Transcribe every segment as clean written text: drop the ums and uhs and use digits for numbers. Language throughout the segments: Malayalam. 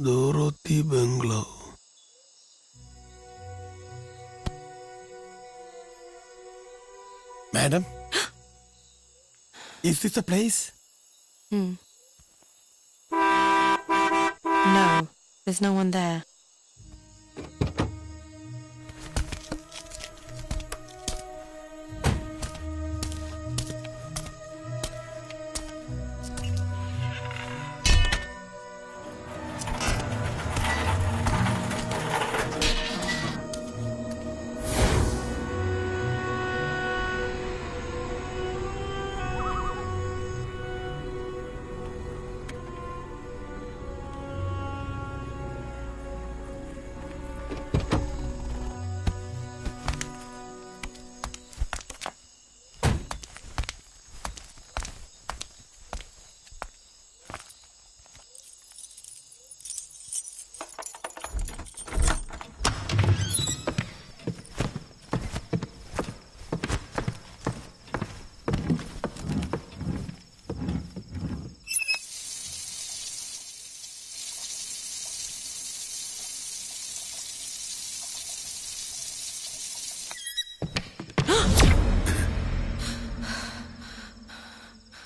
Dorothy Bungalow. Madam, is this a place? No, there's no one there.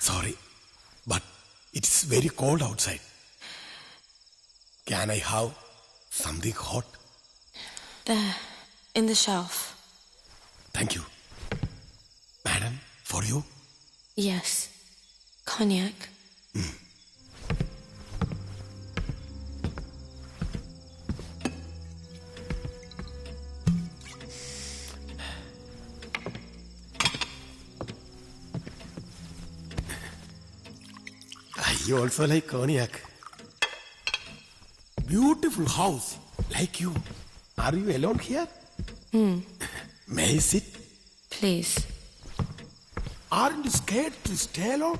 Sorry, but it's very cold outside. Can I have something hot? There, in the shelf. Thank you. Madam, for you? Yes, cognac. You also like cognac. Beautiful house, like you. Are you alone here? May I sit? Please. Aren't you scared to stay alone?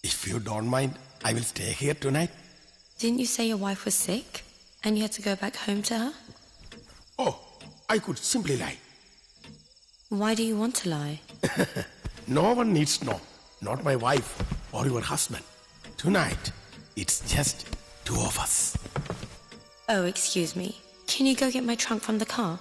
If you don't mind, I will stay here tonight. Didn't you say your wife was sick and you had to go back home to her? Oh, I could simply lie. Why do you want to lie? No one needs to know. Not my wife or your husband. Tonight, it's just two of us. Oh, excuse me. Can you go get my trunk from the car?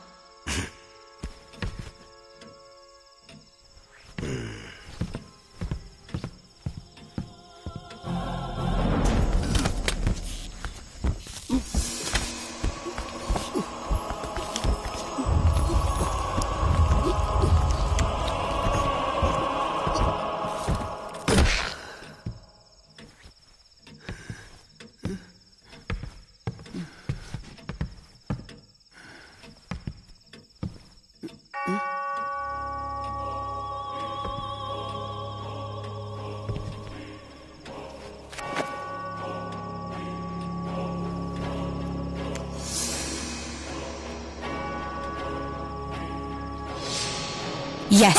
Yes.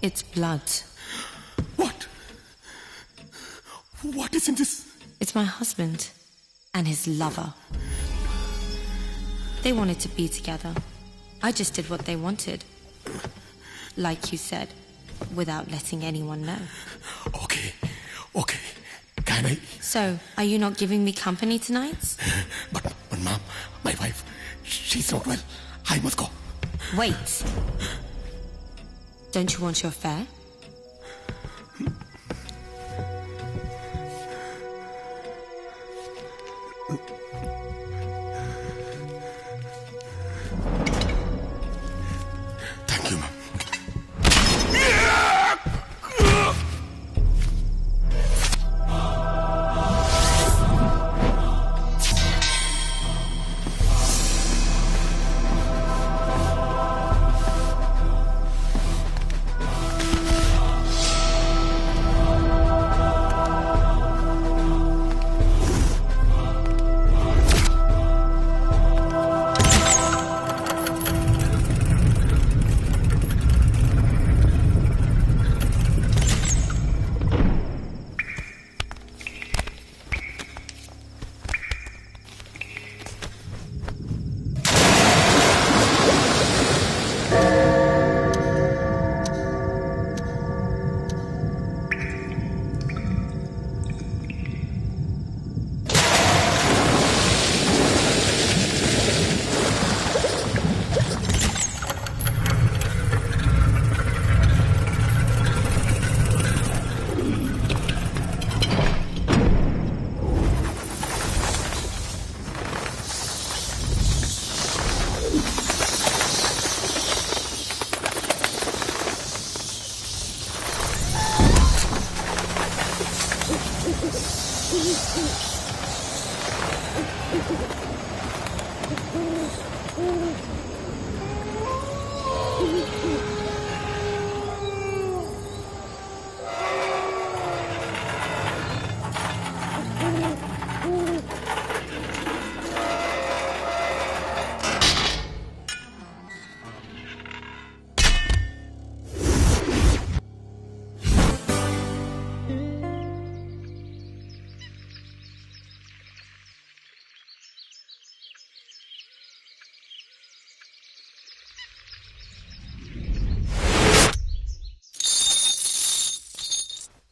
It's blood. What? What is in this? It's my husband and his lover. They wanted to be together. I just did what they wanted. Like you said, without letting anyone know. Okay. Can I? So, are you not giving me company tonight? But Mom, my wife, she's not well. I must go. Wait. Don't you want your fare? Thank you, Mom.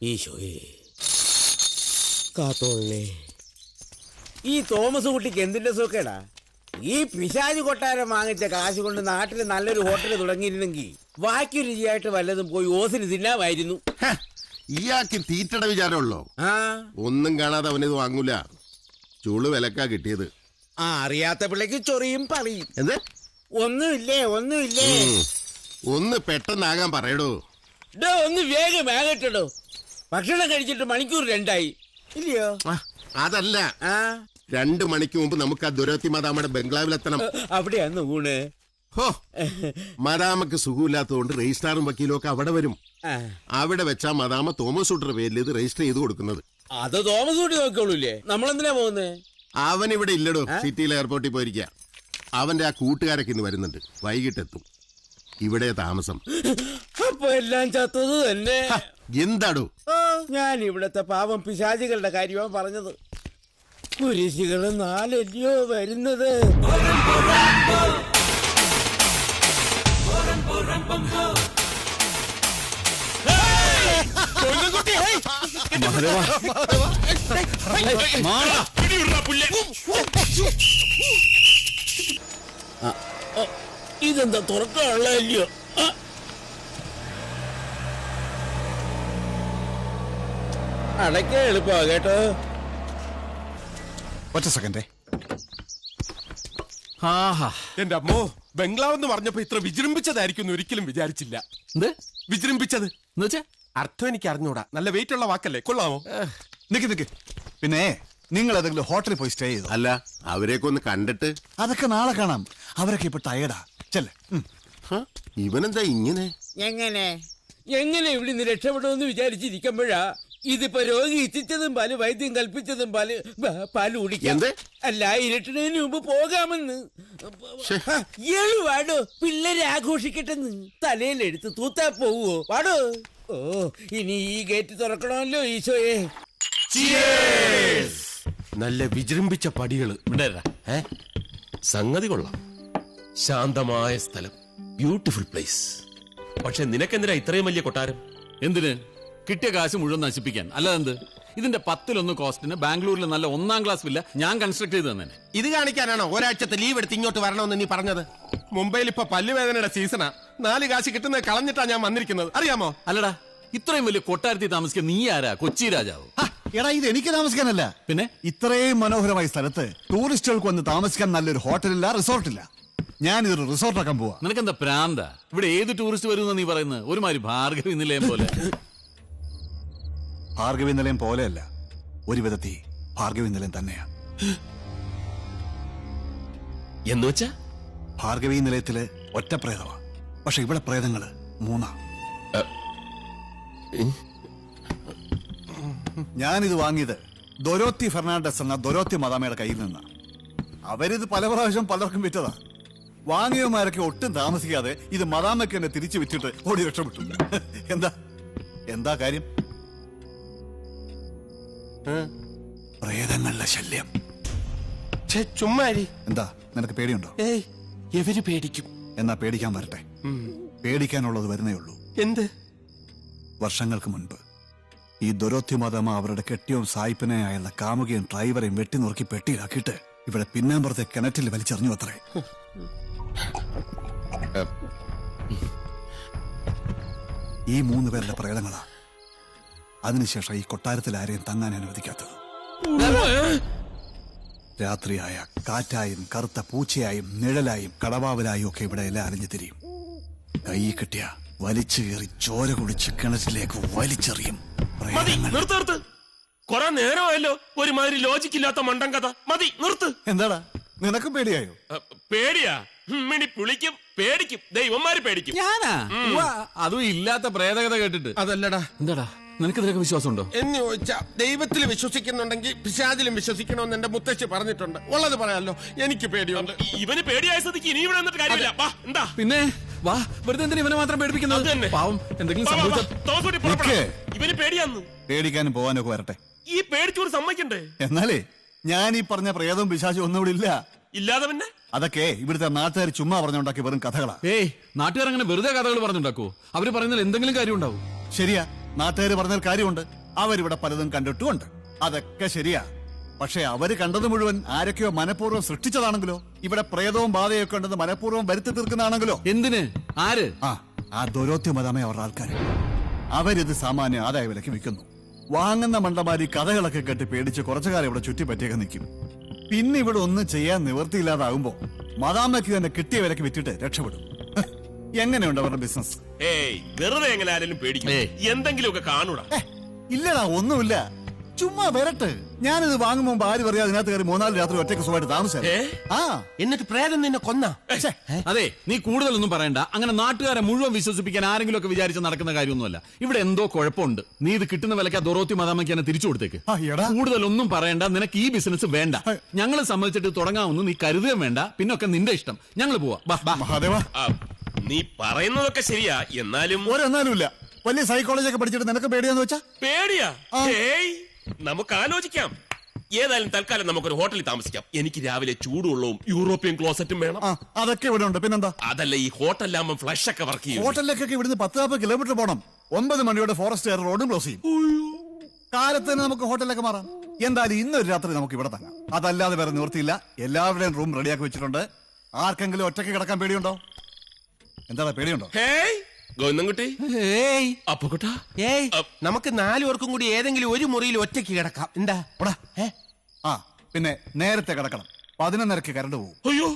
ഈശോയെ കാത്തോളേ. ഈ തോമസ് കുട്ടിക്ക് എന്തിന്റെ സുഖേടാ? ഈ പിശാച് കൊട്ടാരം വാങ്ങിച്ച കാശ് കൊണ്ട് നാട്ടിൽ നല്ലൊരു ഹോട്ടൽ തുടങ്ങിയിരുന്നെങ്കിൽ ബാക്കി രുചിയായിട്ട് വല്ലതും പോയി ഓസിന് തിന്നാമായിരുന്നു. ഇയാൾക്ക് തീറ്റയുടെ വിചാരമുള്ളോ? ആ ഒന്നും കാണാതെ അവനിത് വാങ്ങൂല. ചൂള് വിലക്കാ കിട്ടിയത്. ആ അറിയാത്ത പിള്ളേക്ക് ചൊറിയും പറയും. എന്ത്? ഒന്നുമില്ലേ ഒന്നുമില്ലേ. ഒന്ന് പെട്ടെന്നാകാൻ പറയടോ. ഒന്ന് വേഗം ആകട്ടോ. ഭക്ഷണം കഴിച്ചിട്ട് മണിക്കൂർ 2 ഇല്ലയോ? അതല്ല, ആ 2 മണിക്ക് മുമ്പ് നമുക്ക് ആ ദുരത്തി മദാമയുടെ ബംഗ്ലാവിലെത്തണം. അവിടെയാന്ന് ഊണ്. ഹോ, മദാമക്ക് സുഖമില്ലാത്തതുകൊണ്ട് രജിസ്ട്രാറും വക്കീലും ഒക്കെ അവിടെ വരും. അവിടെ വെച്ചാ മദാമ തോമസ് കുട്ടിയുടെ പേരിൽ ഇത് രജിസ്റ്റർ ചെയ്ത് കൊടുക്കുന്നത്. അത് തോമസ് കുട്ടി നോക്കിക്കോളൂല്ലേ, നമ്മളെന്തിനാ പോകുന്നേ? അവൻ ഇവിടെ ഇല്ലടോ, സിറ്റിയിൽ എയർപോർട്ടിൽ പോയിരിക്കുക. അവന്റെ ആ കൂട്ടുകാരൊക്കെ ഇന്ന് വരുന്നുണ്ട്, വൈകിട്ടെത്തും. ഇവിടെ താമസം. അപ്പൊ എല്ലാം ചത്തത് തന്നെ. എന്താടോ? ഞാൻ ഇവിടത്തെ പാവം പിശാചികളുടെ കാര്യമാണ് പറഞ്ഞത്. കുരിശികള് 4 അല്ലയോ വരുന്നത്. ഇതെന്താ തുറക്കാനുള്ളതല്ലയോ? അടയ്ക്ക എളുപ്പമാ കേട്ടോ. ഒറ്റ സെക്കൻഡേ. എന്റെ അമ്മോ, ബംഗ്ലാവ് എന്ന് പറഞ്ഞപ്പോ ഇത്ര വിജൃംഭിച്ചതായിരിക്കും ഒരിക്കലും വിചാരിച്ചില്ല. എന്ത് വിജൃംഭിച്ചത് എന്ന് വെച്ചാ? അർത്ഥം എനിക്ക് അറിഞ്ഞൂടാ. നല്ല വെയിറ്റ് ഉള്ള വാക്കല്ലേ, കൊള്ളാമോ? നിക്ക്. പിന്നെ നിങ്ങൾ ഏതെങ്കിലും ഹോട്ടലിൽ പോയി സ്റ്റേ ചെയ്തു? അല്ല, അവരെയൊക്കെ ഒന്ന് കണ്ടിട്ട്. അതൊക്കെ നാളെ കാണാം. അവരൊക്കെ ഇപ്പൊ ടയർഡാ. ചെല്ലേ. ഇവനെന്താ ഇങ്ങനെ? എങ്ങനെ ഇവിടെ നിന്ന് രക്ഷപ്പെടുമെന്ന് വിചാരിച്ചിരിക്കുമ്പോഴാ ഇതിപ്പോ രോഗി ഇച്ഛിച്ചതും പാല്, വൈദ്യം കൽപ്പിച്ചതും പാല് കുടിക്കാം. അല്ല, ഇരുട്ടുന്നതിന് മുമ്പ് പോകാമെന്ന്. വാടോ, പിള്ളേരെ ആഘോഷിക്കട്ടെന്ന്. തലയിലെടുത്ത് തൂത്താ പോവോ? വാടോ. ഓ, ഇനി ഈ ഗേറ്റ് തുറക്കണമല്ലോ ഈശോയെ. നല്ല വിജൃംഭിച്ച പടികള്. സംഗതി കൊള്ളാം. ശാന്തമായ സ്ഥലം, ബ്യൂട്ടിഫുൾ പ്ലേസ്. പക്ഷെ നിനക്കെന്തിനാ ഇത്രയും വലിയ കൊട്ടാരം? എന്തിന്? കിട്ടിയ കാശ് മുഴുവൻ നശിപ്പിക്കാൻ. അല്ലാതെന്ത്? ഇതിന്റെ 10-1 കോസ്റ്റിന് ബാംഗ്ലൂരിൽ നല്ല 1ാം ക്ലാസ് വില്ല ഞാൻ കൺസ്ട്രക്ട് ചെയ്ത് തന്നെ. ഇത് കാണിക്കാനാണോ ഒരാഴ്ചത്തെ ലീവ് എടുത്ത് ഇങ്ങോട്ട് വരണമെന്ന് നീ പറഞ്ഞത്? മുംബൈയിൽ ഇപ്പൊ പല്ലുവേദനയുടെ സീസണാ. 4 കാശ് കിട്ടുന്നത് കളഞ്ഞിട്ടാ ഞാൻ വന്നിരിക്കുന്നത്, അറിയാമോ? അല്ലടാ, ഇത്രയും വലിയ കൊട്ടാരത്തിൽ താമസിക്കാൻ നീ ആരാ? കൊച്ചി രാജാവോ? എടാ, ഇത് എനിക്ക് താമസിക്കാനല്ല. പിന്നെ ഇത്രയും മനോഹരമായ സ്ഥലത്ത് ടൂറിസ്റ്റുകൾക്ക് വന്ന് താമസിക്കാൻ നല്ലൊരു ഹോട്ടലില്ല, റിസോർട്ടില്ല. ഞാനിതൊരു റിസോർട്ടാക്കാൻ പോവാ. നിനക്കെന്താ പ്രാന്ത? ഇവിടെ ഏത് ടൂറിസ്റ്റ് വരുമെന്ന് നീ പറയുന്നത്? ഒരുമാതിരി ഭാർഗവി നിലയം പോലെ. ഭാർഗവി നിലയം പോലെയല്ല, ഒരു വിധത്തിൽ ഭാർഗവി നിലയം തന്നെയാ. എന്ന് വെച്ചാ? ഭാർഗവി നിലയത്തില് ഒറ്റ പ്രേതമാ, പക്ഷെ ഇവിടെ പ്രേതങ്ങള് 3. ഞാനിത് വാങ്ങിയത് ദൊരോത്തി ഫെർണാണ്ടസ് എന്ന ദൊരോത്തി മദാമയുടെ കയ്യിൽ നിന്നാ. അവരിത് പല പ്രാവശ്യം പലർക്കും വിറ്റതാ. വാങ്ങിയവന്മാരൊക്കെ ഒട്ടും താമസിക്കാതെ ഇത് മദാമയ്ക്ക് എന്നെ തിരിച്ചു വിറ്റിട്ട് ഓടി രക്ഷപ്പെട്ടു. എന്താ കാര്യം? പ്രേതങ്ങളുടെ ശല്യം. ചുമ്മാരി. എന്താ, നിനക്ക് പേടിയുണ്ടോ? എവര് പേടിക്കും? എന്നാ പേടിക്കാൻ വരട്ടെ. പേടിക്കാനുള്ളത് വരുന്നേ ഉള്ളൂ. എന്ത്? വർഷങ്ങൾക്ക് മുൻപ് ഈ ദൊരോത്തി മദാമ അവരുടെ കെട്ടിയവും സായിപ്പനെയായുള്ള കാമുകയും ഡ്രൈവറെയും വെട്ടി നുറുക്കി പെട്ടിയിലാക്കിയിട്ട് ഇവിടെ പിന്നാമ്പുറത്തെ കിണറ്റിൽ വലിച്ചെറിഞ്ഞു അത്രേ. ഈ 3 പേരുടെ പ്രേതങ്ങളാ. അതിനുശേഷം ഈ കൊട്ടാരത്തിൽ ആരെയും തങ്ങാൻ അനുവദിക്കാത്തത്. രാത്രിയായ കാറ്റായും കറുത്ത പൂച്ചയായും നിഴലായും കടവാവലായും ഒക്കെ ഇവിടെ എല്ലാം അലിഞ്ഞു തിരിയും. കൈ കിട്ടിയ വലിച്ചു കയറി ചോര കുടിച്ച് കിണറ്റിലേക്ക് വലിച്ചെറിയും. കൊറേ നേരമായല്ലോ ഒരുമാതിരി ലോജിക്കില്ലാത്ത മണ്ടൻ കഥ. മതി, നിർത്ത്. എന്താടാ, നിനക്കും പേടിയായോ? പേടിയാ? മിണി പുളിക്കും, പേടിക്കും, ദൈവന്മാര് പേടിക്കും. ഞാനാ? ഉവ്വ, അതും ഇല്ലാത്ത പ്രേതകഥ കേട്ടിട്ട്. അതല്ലടാ, എന്താടാ നിനക്ക് ഇതിലൊക്കെ വിശ്വാസമുണ്ടോ? എന്ന് ചോദിച്ചാ ദൈവത്തിൽ വിശ്വസിക്കുന്നുണ്ടെങ്കിൽ പിശാചിലും വിശ്വസിക്കണമെന്ന് എന്റെ മുത്തശ്ശി പറഞ്ഞിട്ടുണ്ട്. ഉള്ളത് പറയാലോ, എനിക്ക് പേടിയുണ്ട്. ഇവന് പേടിയായ സ്ഥിതിക്ക് ഇനി ഇവിടെ വന്നിട്ട് കാര്യമില്ല. വാ, എന്താ പിന്നെ വാ, വെറുതെ എന്തിനാ ഇവനെ മാത്രം പേടിപ്പിക്കുന്നത്? അത് തന്നെ. പാവം എന്തെങ്കിലും വാ, വാ, വാ. സംഭവിച്ച തോമസ് കുട്ടി പുറപ്പെടാം. നിക്ക്. ഇവന് പേടിയാന്ന്. പേടിക്കാനും പോവാനൊക്കെ വരട്ടെ. ഈ പേടിച്ചോട് സമ്മതിക്കണ്ടേ? എന്നാലേ ഞാൻ ഈ പറഞ്ഞ പ്രേതവും പിശാചും ഒന്നും ഇവിടെ ഇല്ല. ഇല്ലാതെ പിന്നെ അതൊക്കെ ഇവിടുത്തെ നാട്ടുകാർ ചുമ്മാ പറഞ്ഞുണ്ടാക്കി വെറും കഥകളാ. ഏയ്, നാട്ടുകാർ അങ്ങനെ വെറുതെ കഥകൾ പറഞ്ഞുണ്ടാക്കോ? അവര് പറയുന്നതിൽ എന്തെങ്കിലും കാര്യം ഉണ്ടാവും. ശരിയാ, നാട്ടുകാർ പറഞ്ഞാൽ കാര്യമുണ്ട്. അവരിവിടെ പലതും കണ്ടിട്ടുമുണ്ട്. അതൊക്കെ ശരിയാ. പക്ഷെ അവര് കണ്ടത് മുഴുവൻ ആരൊക്കെയോ മനഃപൂർവ്വം സൃഷ്ടിച്ചതാണെങ്കിലോ, ഇവിടെ പ്രേതവും ബാധയൊക്കെ ഉണ്ടെന്ന് മനഃപൂർവ്വം വരുത്തി തീർക്കുന്നതാണെങ്കിലോ? എന്തിന്? ആര്? ആ ദൗരോത്യ മതമേ അവരുടെ ആൾക്കാർ. അവരിത് സാമാന്യ ആദായ വിലക്ക് വിൽക്കുന്നു. വാങ്ങുന്ന മണ്ടമാരി കഥകളൊക്കെ കേട്ട് പേടിച്ച് കുറച്ചു കാലം ഇവിടെ ചുറ്റിപ്പറ്റിയൊക്കെ നിൽക്കും. പിന്നെ ഇവിടെ ഒന്നും ചെയ്യാൻ നിവൃത്തിയില്ലാതാകുമ്പോ മദാമ്മയ്ക്ക് തന്നെ കിട്ടിയ വിലക്ക് വിറ്റിട്ട് രക്ഷപ്പെടും. എങ്ങനെയുണ്ട് അവരുടെ ബിസിനസ്? ഏയ്, വെറുതെ എങ്ങനെ ആരെങ്കിലും പേടിക്കും? എന്തെങ്കിലുമൊക്കെ കാണൂടാ. ഇല്ലടാ, ഒന്നുമില്ല. ചുമ്മാ വരട്ടെ. ഞാനിത് വാങ്ങും മുമ്പ് ആര് പറയാ അതിനകത്ത് കയറി 3-4 രാത്രി ഒറ്റയ്ക്ക് സുഖമായിട്ട് താമസം. എന്നിട്ട് പ്രേതം നിന്നെ കൊന്ന? അതെ, നീ കൂടുതലൊന്നും പറയണ്ട. അങ്ങനെ നാട്ടുകാരെ മുഴുവൻ വിശ്വസിപ്പിക്കാൻ ആരെങ്കിലും ഒക്കെ വിചാരിച്ച് നടക്കുന്ന കാര്യമൊന്നുമല്ല. ഇവിടെ എന്തോ കുഴപ്പമുണ്ട്. നീ ഇത് കിട്ടുന്ന വിലക്ക് ദൊറോത്തി മദാമയ്ക്ക് തന്നെ തിരിച്ചു കൊടുത്തേക്ക്. കൂടുതലൊന്നും പറയണ്ട. നിനക്ക് ഈ ബിസിനസ് വേണ്ട. ഞങ്ങൾ സമ്മതിച്ചിട്ട് തുടങ്ങാമെന്ന് നീ കരുതുകയും വേണ്ട. പിന്നൊക്കെ നിന്റെ ഇഷ്ടം. ഞങ്ങൾ പോവാ. മഹാദേവ, നീ പറയുന്നതൊക്കെ ശരിയാ, എന്നാലും ഒരെന്നാലും ഇല്ല. വലിയ സൈക്കോളജി ഒക്കെ പഠിച്ചിട്ട് നിനക്ക് പേടിയാന്ന് വെച്ചാ? പേടിയാ? ഏയ്, നമുക്ക് ആലോചിക്കാം. ഏതായാലും തൽക്കാലം നമുക്കൊരു ഹോട്ടലിൽ താമസിക്കാം. എനിക്ക് രാവിലെ ചൂടുവെള്ളവും യൂറോപ്യൻ ക്ലോസറ്റും വേണം. അതൊക്കെ ഇവിടെ ഉണ്ട്. പിന്നെന്താ? അതല്ല, ഈ ഹോട്ടലിലാകുമ്പോൾ ഫ്ലഷ് ഒക്കെ വർക്ക് ചെയ്യും. ഹോട്ടലിലേക്കൊക്കെ ഇവിടുന്ന് 10-40 കിലോമീറ്റർ പോകണം. 9 മണിയോടെ ഫോറസ്റ്റ് എയർ റോഡും ക്ലോസ് ചെയ്യും. കാലത്ത് തന്നെ നമുക്ക് ഹോട്ടലിലേക്ക് മാറാം. എന്തായാലും ഇന്നൊരു രാത്രി നമുക്ക് ഇവിടെ തങ്ങാം. അതല്ലാതെ വേറെ നിവൃത്തിയില്ല. എല്ലാവരുടെയും റൂം റെഡിയാക്കി വെച്ചിട്ടുണ്ട്. ആർക്കെങ്കിലും ഒറ്റയ്ക്ക് കിടക്കാൻ പേടിയുണ്ടോ? എന്താ പേടിയുണ്ടോ? ഗോവിന്ദൻകുട്ടി, അപ്പുകുട്ടാ, നമുക്ക് 4 പേർക്കും കൂടി ഏതെങ്കിലും ഒരു മുറിയിൽ ഒറ്റയ്ക്ക് കിടക്കാം. എന്താ? പിന്നെ നേരത്തെ കിടക്കണം. 11:30 കരണ്ട് പോകും. അയ്യോ,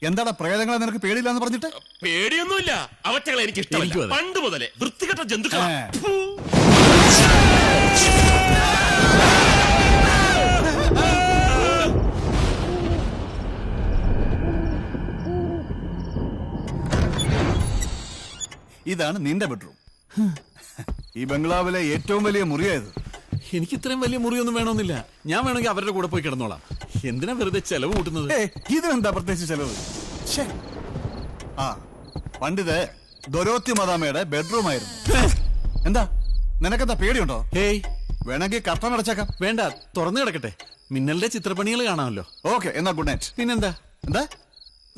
എന്താടാ പ്രേതങ്ങളെ നിനക്ക് പേടിയില്ലാന്ന് പറഞ്ഞിട്ട്? പേടിയൊന്നുമില്ല. അവറ്റകളെ എനിക്ക് ഇഷ്ടമല്ല. പണ്ട് മുതലേ വൃത്തികെട്ട ജന്തുക്കളാ. ഇതാണ് നിന്റെ ബെഡ്റൂം. ഈ ബംഗ്ലാവിലെ ഏറ്റവും വലിയ മുറിയായത്. എനിക്ക് ഇത്രയും വലിയ മുറിയൊന്നും വേണമെന്നില്ല. ഞാൻ വേണമെങ്കിൽ അവരുടെ കൂടെ പോയി കിടന്നോളാം. എന്തിനാ വെറുതെ ചെലവ് കൂട്ടുന്നത്? ഇതെന്താ പ്രത്യേകിച്ച് ചെലവ്? പണ്ടിത് ദൊരോത്തി മദാമയുടെ ബെഡ്റൂം ആയിരുന്നു. എന്താ നിനക്കെന്താ പേടിയുണ്ടോ? ഹേയ്, വേണമെങ്കിൽ കർട്ടൻ അടച്ചേക്കാം. വേണ്ട, തുറന്നു കിടക്കട്ടെ. മിന്നലിന്റെ ചിത്രപ്പണികൾ കാണാമല്ലോ. ഓക്കെ, എന്നാ ഗുഡ് നൈറ്റ്. പിന്നെന്താ? എന്താ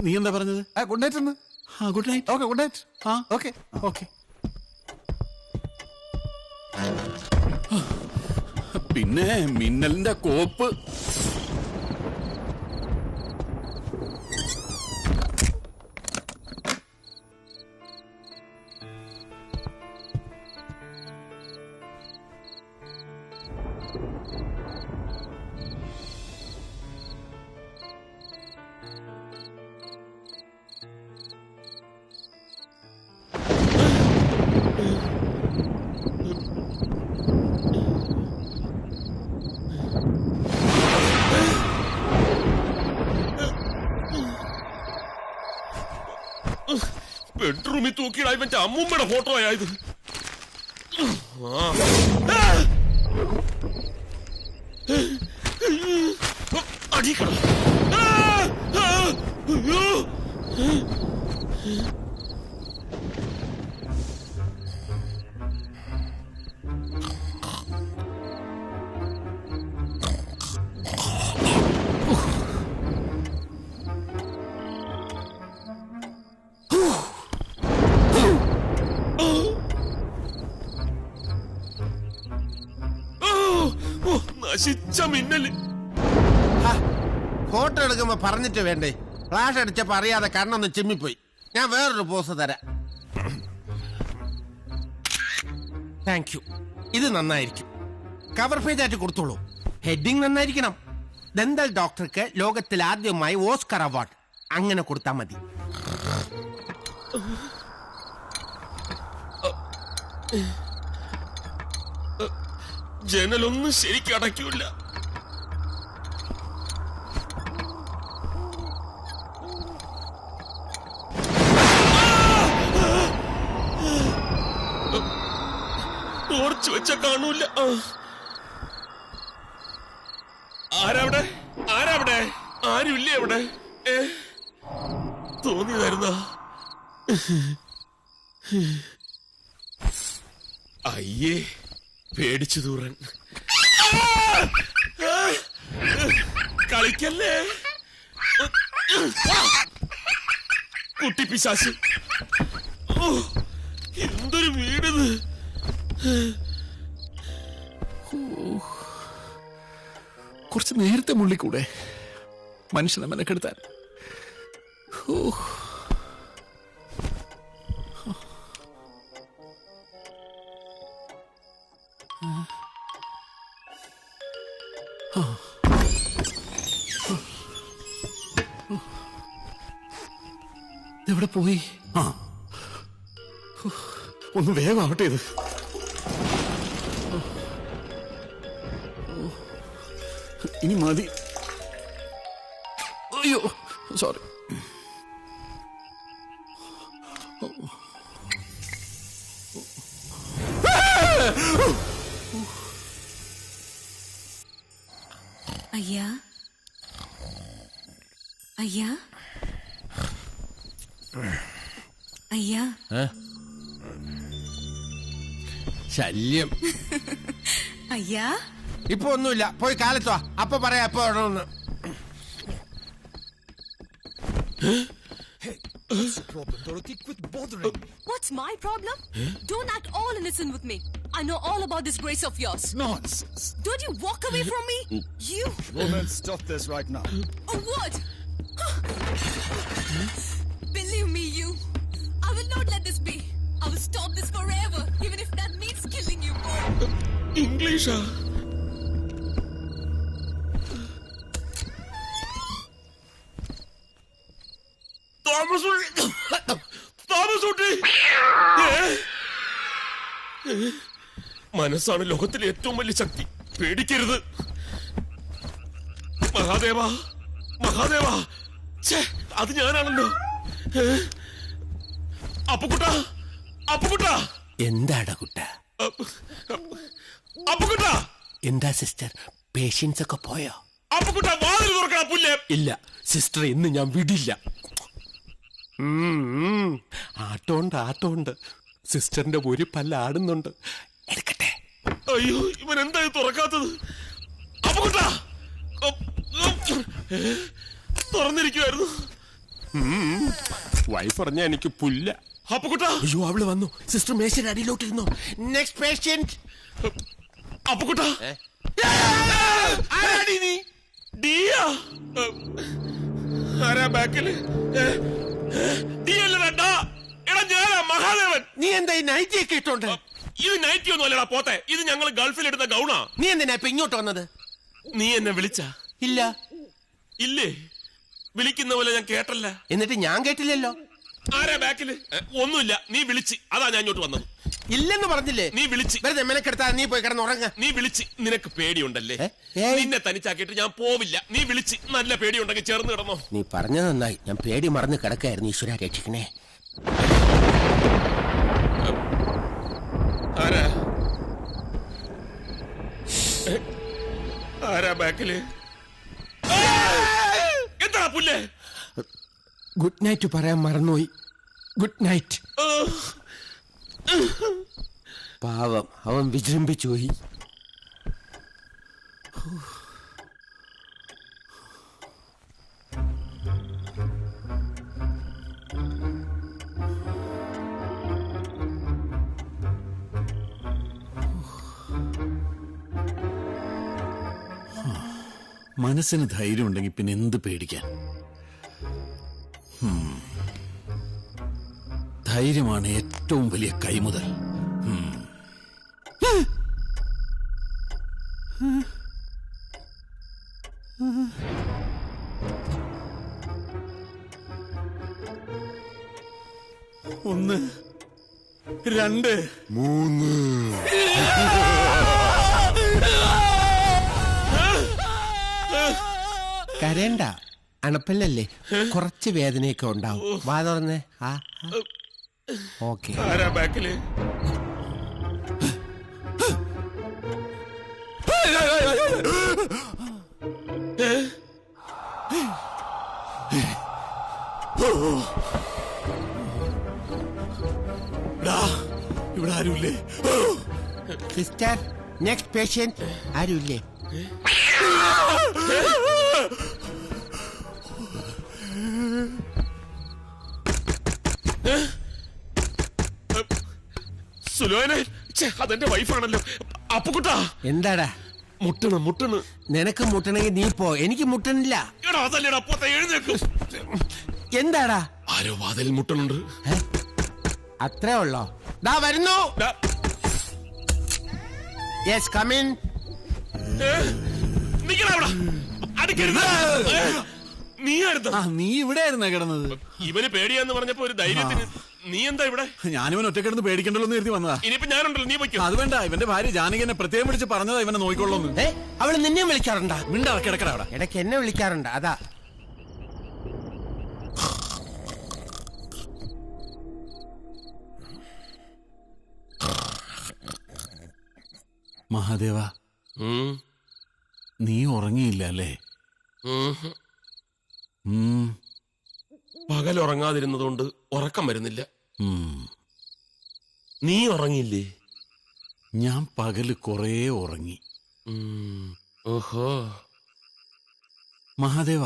നീ എന്താ പറഞ്ഞത്? ഗുഡ് നൈറ്റ് എന്ന്. Good night. Okay, good night. Okay okay. പിന്നെ മിന്നലിന്റെ കോപ്പ്. ബെഡ്റൂമിൽ തൂക്കിയിടാ ഇവന്റെ അമ്മൂമ്മയുടെ ഫോട്ടോ ആയത്. അടിക്കണം. നശിച്ച മിന്നല്. ഫോട്ടോ എടുക്കുമ്പോ പറഞ്ഞിട്ട് വേണ്ടേ? ഫ്ലാഷ് അടിച്ചപ്പോ അറിയാതെ കണ്ണൊന്ന് ചിമ്മിപ്പോയി. ഞാൻ വേറൊരു പോസ് തരാം. Thank you. ഇത് നന്നായിരിക്കും. കവർ പേജ് ആയിട്ട് കൊടുത്തോളൂ. ഹെഡിങ് നന്നായിരിക്കണം. ദന്തൽ ഡോക്ടർക്ക് ലോകത്തിൽ ആദ്യമായി ഓസ്കർ അവാർഡ് അങ്ങനെ കൊടുത്താ മതി. ജനലൊന്നും ശരിക്കും അടയ്ക്കൂല. വിളിച്ച കാണൂല. ആരവിടെ? ആരവിടെ? ആരുമില്ലേ അവിടെ? തോന്നിയതായിരുന്ന? അയ്യേ, പേടിച്ചു ദൂരൻ. കളിക്കല്ലേ കുട്ടി പിശാച്. എന്തൊരു വീടത്. കുറച്ച് നേരത്തെ മുള്ളിക്കൂടെ മനുഷ്യനെ മെനക്കെടുത്താൻ. എവിടെ പോയി? ഒന്ന് വേഗം ആവട്ടെ ഇത്. ഇനി മതി. അയ്യോ, സോറി. അയ്യാ, അയ്യാ, അയ്യാ. ശല്യം. അയ്യാ, ഇപ്പൊ ഒന്നുമില്ല, പോയി കാലത്തോ. അപ്പൊ പറയാ എപ്പോ വേണമെന്ന്. What's the problem, Dorothy? Quit bothering me. What's my problem? Don't act all innocent with me. I know all about this grace of yours. Nonsense. Don't you walk away from me? You. Woman, stop this right now. A what? Believe me, you. I will not let this be. I will stop this forever, even if that means killing you both. ഇംഗ്ലീഷാ? മനസ്സാണ് ലോകത്തിലെ ഏറ്റവും വലിയ ശക്തി. പേടിക്കരുത്. മഹാദേവ, മഹാദേവ. അത് ഞാനാണല്ലോ. അപ്പുകുട്ട, അപ്പുകുട്ട. എന്താടാ കുട്ട? അപ്പുകുട്ട. എന്താ സിസ്റ്റർ, പേഷ്യൻസ് ഒക്കെ പോയോ? അപ്പുകുട്ട, വാതിൽ തുറക്കണ പുല്ലേ. ഇല്ല സിസ്റ്റർ, ഇന്ന് ഞാൻ വിടില്ല. ആട്ടോണ്ട് ആട്ടോണ്ട് സിസ്റ്ററിന്റെ ഒരു പല്ല ആടുന്നുണ്ട്. എടുക്കട്ടെ. അയ്യോ, ഇവൻ എന്താ തുറക്കാത്തത്? അപ്പുകുട്ട, തുറന്നിരിക്കുവായിരുന്നു. വൈഫ് പറഞ്ഞ എനിക്ക് പുല്ല. അപ്പുകുട്ട. അയ്യോ, അവള് വന്നു. സിസ്റ്റർ മേശയുടെ അടിയിലോട്ടിരുന്നു. Next patient. അപ്പുകുട്ട. ആരാടി നീ? ഡിയാ. ആരാ ബാക്കില്? മഹാദേവൻ. നീ എന്താ ഈ നൈറ്റി ഒക്കെ ഇട്ടോണ്ട്? ഇത് നൈറ്റി ഒന്നും അല്ലടാ പോത്തെ. ഇത് ഞങ്ങൾ ഗൾഫിൽ എടുത്ത ഗൗണാ. നീ എന്തിനാ ഇപ്പൊ ഇങ്ങോട്ട് വന്നത്? നീ എന്നെ വിളിച്ച? ഇല്ല. ഇല്ലേ? വിളിക്കുന്ന പോലെ ഞാൻ കേട്ടല്ല. എന്നിട്ട് ഞാൻ കേട്ടില്ലല്ലോ. ആരാ ബാക്കില്? ഒന്നുമില്ല, നീ വിളിച്ച്, അതാ ഞാൻ ഇങ്ങോട്ട് വന്നത്. ഇല്ലെന്ന് പറഞ്ഞില്ലേ? നീ വിളിച്ച്. വെറുതെ മെനക്കെടുത്താ നീ പോയി കിടന്നുറങ്ങ. നീ വിളിച്ച്. നിനക്ക് പേടിയുണ്ടല്ലേ? നിന്നെ തനിച്ചാക്കിയിട്ട് ഞാൻ പോവില്ല. നീ വിളിച്ച്. നല്ല പേടിയുണ്ടെങ്കിൽ ചേർന്ന് കിടന്നോ. നീ പറഞ്ഞത് നന്നായി. ഞാൻ പേടി മറന്ന് കിടക്കായിരുന്നു. ഈശ്വര രക്ഷിക്കണേ. ആരാ? ആരാ ബാക്കില്? എന്താ പുല്ലേ? ഗുഡ് നൈറ്റ് പറയാൻ മറന്നുപോയി. Good night. പാവം, അവൻ വിജൃംഭിച്ചു പോയി. മനസ്സിന് ധൈര്യം ഉണ്ടെങ്കിൽ പിന്നെ എന്ത് പേടിക്കാൻ? ധൈര്യമാണ് ഏറ്റവും വലിയ കൈമുതൽ. ഒന്ന്, രണ്ട്, മൂന്ന്. കരണ്ട, അണപ്പല്ലല്ലേ, കുറച്ച് വേദനയൊക്കെ ഉണ്ടാവും. വാ തുറന്നേ. ഓക്കെ. ആരാ ബാക്കില്? ഇവിടെ ആരുമില്ലേ? സിസ്റ്റർ, നെക്സ്റ്റ് പേഷ്യന്റ് ആരുമില്ലേ? സുലോനെ, അതെന്റെ വൈഫാണല്ലോ. അപ്പുക്കുട്ടാ, എന്താടാ മുട്ടണ്. നിനക്ക് മുട്ടണമെങ്കിൽ നീ പോ, എനിക്ക് മുട്ടണില്ല. എടാ അതല്ലേടാ, അപ്പത്തെ എഴുന്നേക്കും. എന്താടാ? ആരോ വാതിൽ മുട്ടണുണ്ട്. അത്രേ ഉള്ളോ? ദാ വരുന്നു. Yes, come in. നീ ഇവിടെ ആയിരുന്നാ കിടന്നത്? ഇവന് പേടിയാന്ന് പറഞ്ഞപ്പോ ഒരു ധൈര്യത്തിന്. നീ എന്താ ഇവിടെ? ഞാനിവൻ ഒറ്റ കിടന്ന് പേടിക്കണ്ടല്ലോ എന്ന് കരുതി വന്നതാ. ഇനിയിപ്പോ ഞാനുണ്ടല്ലോ, നീ വയ്ക്കും. അത് വേണ്ട, ഇവന്റെ ഭാര്യ ജാനകി എന്നെ പ്രത്യേകം വിളിച്ച് പറഞ്ഞതാ ഇവനെ നോക്കിക്കൊള്ളൂന്ന്. അവള് നിന്നെ വിളിക്കാറുണ്ടാ? മിണ്ടാ, കിടക്കട അവിടെ. ഇടയ്ക്ക് എന്നെ വിളിക്കാറുണ്ട്, അതാ. മഹാദേവ, നീ ഉറങ്ങിയില്ല അല്ലേ? പകൽ ഉറങ്ങാതിരുന്നതുകൊണ്ട് ഉറക്കം വരുന്നില്ല. നീ ഉറങ്ങിയില്ലേ? ഞാൻ പകല് കുറേ ഉറങ്ങി. ഓഹോ. മഹാദേവ,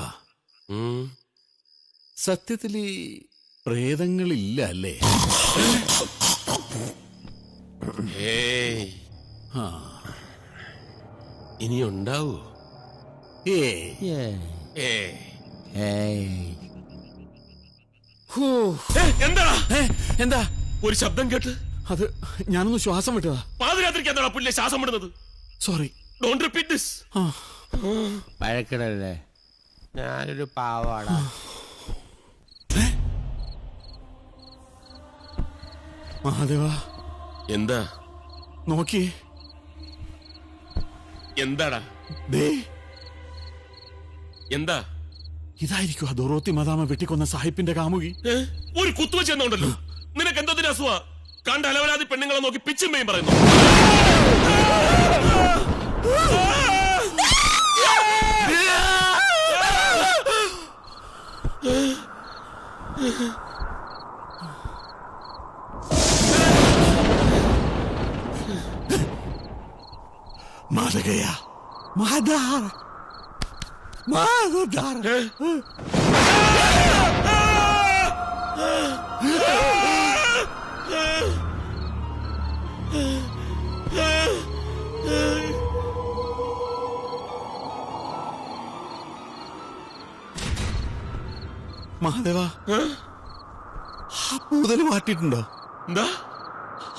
സത്യത്തില് പ്രേതങ്ങളില്ല അല്ലേ? ഇനി ഉണ്ടാവൂ? എന്താ ഒരു ശബ്ദം കേട്ട്? അത് ഞാനൊന്ന് ശ്വാസം വിട്ടതാ. പാതിരാത്രിക്ക് എന്താ പുല്ലെ ശ്വാസം വിടുന്നത്? Sorry, don't repeat this. വഴക്കിടല്ലേ, ഞാനൊരു പാവാടാ. മഹാദേവ, എന്താ നോക്കിയേ. എന്താടാ? എന്താ? ഇതായിരിക്കും ദൊറോത്തി മദാമ വെട്ടിക്കൊന്ന സാഹിബിന്റെ കാമുകി. ഒരു കുത്തുവെച്ച് എന്നുണ്ടല്ലോ. നിനക്ക് എന്തതിന് അസുഖ? കണ്ട അലവലാതി പെണ്ണുങ്ങളെ നോക്കി പിച്ചുമ്മയും പറയുന്നു. മാതകയാ, മാതാർ, മാതാർ. മഹാദേവ, ആ പൂതല് മാറ്റിയിട്ടുണ്ടോ? എന്താ?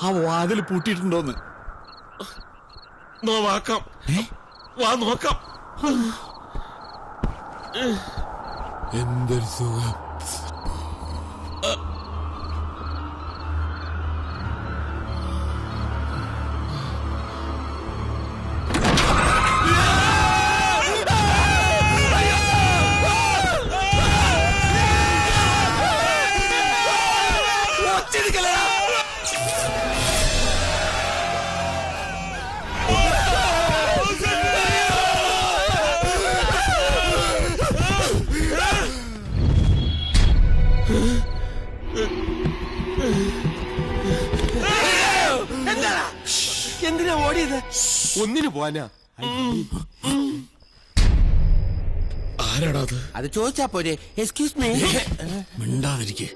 ആ വാതിൽ പൂട്ടിയിട്ടുണ്ടോന്ന് നോക്കാം. വാ നോക്കാം. എന്തൊരു സുഖം. എന്തിനാ ഓടിയത്? ഒന്നിനു പോവാനാ. ആരാടാ അത്? അത് ചോദിച്ചാ പോരെ. Excuse me. മിണ്ടാതിരിക്കേ.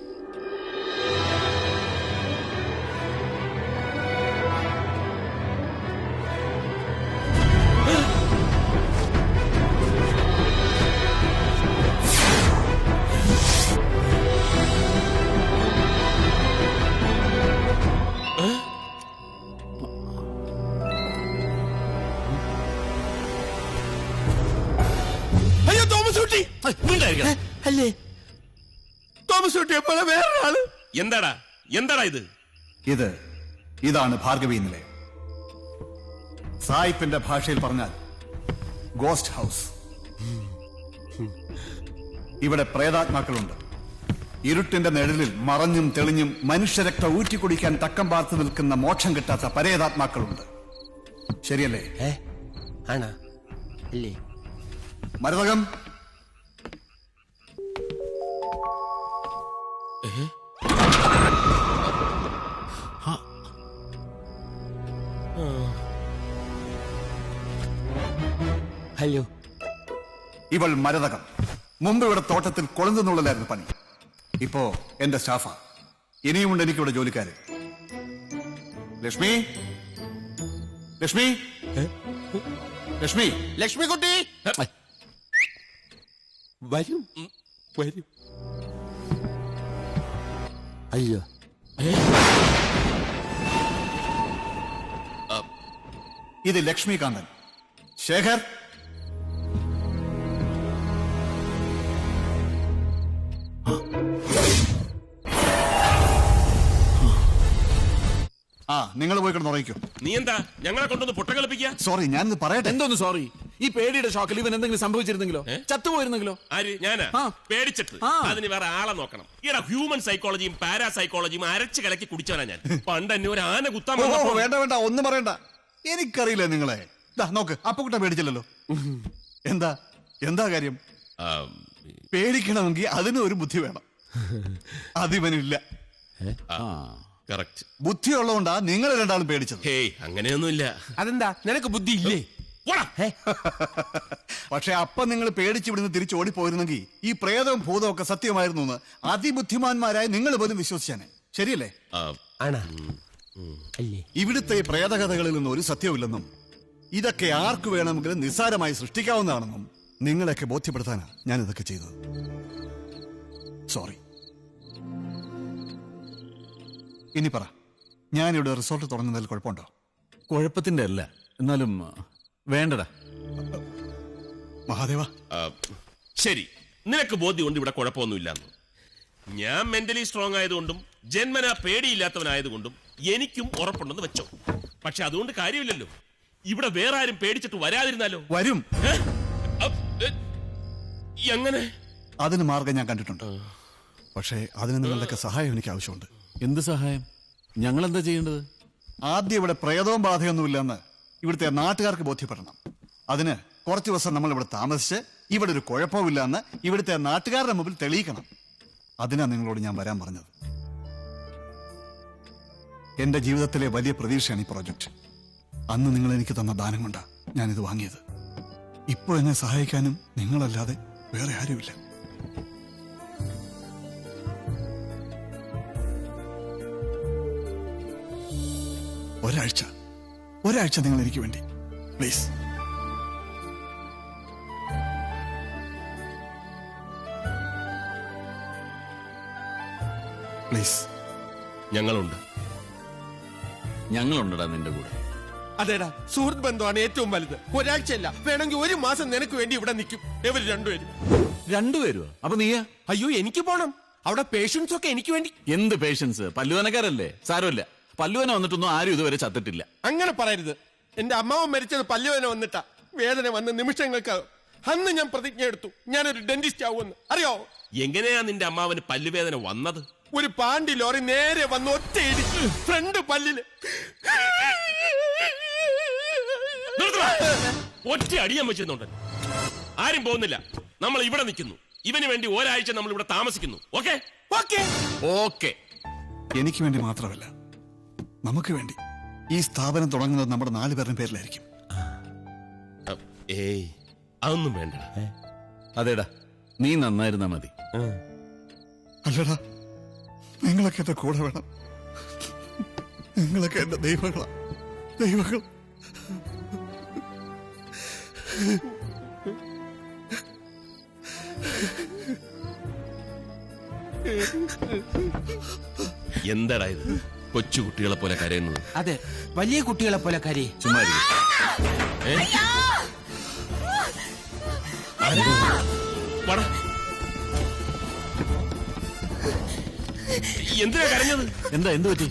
അയ്യോ, തോമസ് കുട്ടി അല്ലേ? തോമസ് കുട്ടിയെ പോലെ വേറൊരാള്. എന്താടാ ഇത്? ഇതാണ് ഭാർഗവി നിലയം. സായിപ്പിന്റെ ഭാഷയിൽ പറഞ്ഞാൽ ഗോസ്റ്റ് ഹൗസ്. ഇവിടെ പ്രേതാത്മാക്കളുണ്ട്. ഇരുട്ടിന്റെ നിഴലിൽ മറഞ്ഞും തെളിഞ്ഞും മനുഷ്യരക്തം ഊറ്റിക്കുടിക്കാൻ തക്കം പാർത്ത് നിൽക്കുന്ന മോക്ഷം കിട്ടാത്ത പരേതാത്മാക്കളുണ്ട്. ശരിയല്ലേ? ആണോ? അല്ലേ? മരതകം, ഹലോ. ഇവൾ മരതകം. മുമ്പ് ഇവിടെ തോട്ടത്തിൽ കൊളുന്തുന്നുള്ളലായിരുന്നു പണി. ഇപ്പോ എന്റെ സ്റ്റാഫാ. ഇനിയുമുണ്ട് എനിക്കിവിടെ ജോലിക്കാര്. ലക്ഷ്മി, ലക്ഷ്മി, ലക്ഷ്മി, ലക്ഷ്മിക്കുട്ടി വരും വരും. അയ്യോ, ഇത് ലക്ഷ്മികാന്തൻ. ശേഖർ, ആ നിങ്ങൾ പോയി കിടന്ന് ഉറങ്ങിക്കോ. നീ എന്താ ഞങ്ങളെ കൊണ്ടൊന്ന് പൊട്ട കളിപ്പിക്കുക? സോറി, ഞാനിത് പറയട്ടെ. എന്തോന്ന് സോറി? ഈ പേടിയുടെ ഷോക്കിൽ ഇവൻ എന്തെങ്കിലും സംഭവിച്ചിരുന്നെങ്കിലോ? ചത്തുപോയിരുന്നെങ്കിലോ? ആര്? ഞാനാ? ആ. പേടിച്ചിട്ട് അതിന് വേറെ ആളെ നോക്കണം. ഈടാ ഹ്യൂമൻ സൈക്കോളജിയും പാരാസൈക്കോളജിയും അരച്ച് കലക്കി കുടിച്ചവനാ ഞാൻ. പണ്ട് എന്നെ ഒരു ആന കുത്താൻ ഓ, വന്നപ്പോ- വേണ്ട വേണ്ട, ഒന്നും പറയണ്ട. എനിക്കറിയില്ല നിങ്ങളെ. ദാ നോക്ക്, അപ്പുക്കുട്ട പേടിച്ചില്ലല്ലോ. എന്താ എന്താ കാര്യം? ആ, പേടിക്കണമെങ്കിൽ അതിന് ഒരു ബുദ്ധി വേണം. അതിവനില്ല. കറക്റ്റ്. ബുദ്ധിയുള്ളതുകൊണ്ടാ നിങ്ങൾ രണ്ടാളും പേടിച്ചത്. ഹേയ്, അങ്ങനെയൊന്നുമില്ല. അതെന്താ നിനക്ക് ബുദ്ധി ഇല്ലേ? പോടാ. പക്ഷെ അപ്പൊ നിങ്ങൾ പേടിച്ച് ഇവിടുന്ന് തിരിച്ചു ഓടിപ്പോയിരുന്നെങ്കിൽ ഈ പ്രേതവും ഭൂതവും ഒക്കെ സത്യമായിരുന്നു എന്ന് അതിബുദ്ധിമാന്മാരായ നിങ്ങൾ പോലും വിശ്വസിച്ചാനെ. ശരിയല്ലേ? ആ, ആണാ? അല്ലേ? ഇവിടുത്തെ ഈ പ്രേതകഥകളിൽ നിന്ന് ഒരു സത്യമില്ലെന്നും ഇതൊക്കെ ആർക്ക് വേണമെങ്കിലും നിസ്സാരമായി സൃഷ്ടിക്കാവുന്നതാണെന്നും നിങ്ങളെയൊക്കെ ബോധ്യപ്പെടുത്താനാ ഞാൻ ഇതൊക്കെ ചെയ്തത്. സോറി. ഇനി പറ, ഞാനിവിടെ റിസോർട്ട് തുടങ്ങുന്നതിൽ കുഴപ്പമുണ്ടോ? കുഴപ്പത്തിന്റെ അല്ല, എന്നാലും വേണ്ടടാ. മഹാദേവ, ആ, ശരി, നിനക്ക് ബോധ്യമുണ്ട് ഇവിടെ കുഴപ്പമൊന്നുമില്ലാന്ന്. ഞാൻ മെന്റലി സ്ട്രോങ് ആയതുകൊണ്ടും ജന്മന പേടിയില്ലാത്തവനായതുകൊണ്ടും എനിക്കും ഉറപ്പുണ്ടെന്ന് വെച്ചോ. പക്ഷെ അതുകൊണ്ട് കാര്യമില്ലല്ലോ. ഇവിടെ വേറെ ആരും പേടിച്ചിട്ട് വരാതിരുന്നാലോ? വരും. എങ്ങനെ? അതിന് മാർഗം ഞാൻ കണ്ടിട്ടുണ്ട്. പക്ഷേ അതിന് നിങ്ങളുടെയൊക്കെ സഹായം എനിക്ക് ആവശ്യമുണ്ട്. എന്ത് സഹായം? ഞങ്ങൾ എന്താ ചെയ്യേണ്ടത്? ആദ്യം ഇവിടെ പ്രേതവും ബാധയൊന്നുമില്ലെന്ന് ഇവിടുത്തെ നാട്ടുകാർക്ക് ബോധ്യപ്പെടണം. അതിന് കുറച്ച് ദിവസം നമ്മൾ ഇവിടെ താമസിച്ച് ഇവിടെ ഒരു കുഴപ്പമില്ല എന്ന് ഇവിടുത്തെ നാട്ടുകാരുടെ മുമ്പിൽ തെളിയിക്കണം. അതിനാ നിങ്ങളോട് ഞാൻ വരാൻ പറഞ്ഞത്. എന്റെ ജീവിതത്തിലെ വലിയ പ്രതീക്ഷയാണ് ഈ പ്രോജക്റ്റ്. അന്ന് നിങ്ങൾ എനിക്ക് തന്ന ദാനം കൊണ്ടാ ഞാനിത് വാങ്ങിയത്. ഇപ്പോൾ എന്നെ സഹായിക്കാനും നിങ്ങളല്ലാതെ വേറെ ആരുമില്ല. ഒരാഴ്ച നിങ്ങൾ എനിക്ക് വേണ്ടി പ്ലീസ്. പ്ലീസ്. ഞങ്ങളുണ്ടടാ നിന്റെ കൂടെ. അതേടാ, സുഹൃത്ത് ബന്ധമാണ് ഏറ്റവും വലുത്. ഒരാഴ്ചയല്ല, വേണമെങ്കിൽ ഒരു മാസം നിനക്ക് വേണ്ടി ഇവിടെ നിൽക്കും. ഇവര് രണ്ടുപേരും. രണ്ടുപേരുവോ? അപ്പൊ നീയാ? അയ്യോ, എനിക്ക് പോണം. അവിടെ പേഷ്യൻസ് ഒക്കെ എനിക്ക് വേണ്ടി. എന്ത് പേഷ്യൻസ്? പല്ലുവനക്കാരല്ലേ? സാരമില്ല, പല്ലുവന വന്നിട്ടൊന്നും ആരും ഇതുവരെ ചത്തിട്ടില്ല. അങ്ങനെ പറയരുത്. എന്റെ അമ്മാവൻ മരിച്ചത് പല്ലുവേദന വന്നിട്ടാ. വേദന വന്ന നിമിഷങ്ങൾക്ക് അന്ന് ഞാൻ പ്രതിജ്ഞ എടുത്തു, ഞാനൊരു ഡെന്റിസ്റ്റ് ആവുമെന്ന്. അറിയോ? എങ്ങനെയാ നിന്റെ അമ്മാവന് പല്ലുവേദന വന്നത്? ഒരു പാണ്ടി ലോറി നേരെ വന്ന് ഒറ്റ ഇടിച്ചു ഫ്രണ്ട് പല്ലില്. ഒറ്റ അടിയാൻ വെച്ചിരുന്നുണ്ട്. ആരും പോകുന്നില്ല, നമ്മൾ ഇവിടെ നിൽക്കുന്നു. ഇവന് വേണ്ടി ഒരാഴ്ച നമ്മൾ ഇവിടെ താമസിക്കുന്നു. Okay okay okay. എനിക്ക് വേണ്ടി മാത്രമല്ല, നമുക്ക് വേണ്ടി. ഈ സ്ഥാപനം തുടങ്ങുന്നത് നമ്മുടെ 4 പേരുടെ പേരിലായിരിക്കും. ഏയ്, അതൊന്നും വേണ്ട. അതേടാ, നീ നന്നായിരുന്നാ മതി. അല്ലടാ, നിങ്ങളൊക്കെ എന്റെ കൂടെ വേണം. നിങ്ങളൊക്കെ എന്റെ ദൈവങ്ങളാ, ദൈവങ്ങൾ. എന്താടാ ഇത്, കൊച്ചു കുട്ടികളെ പോലെ കരയുന്നത്? അതെ, വലിയ കുട്ടികളെ പോലെ കരയെ. ചുമ്മാ എന്തിനാ കരഞ്ഞത്? എന്താ, എന്ത് പറ്റി?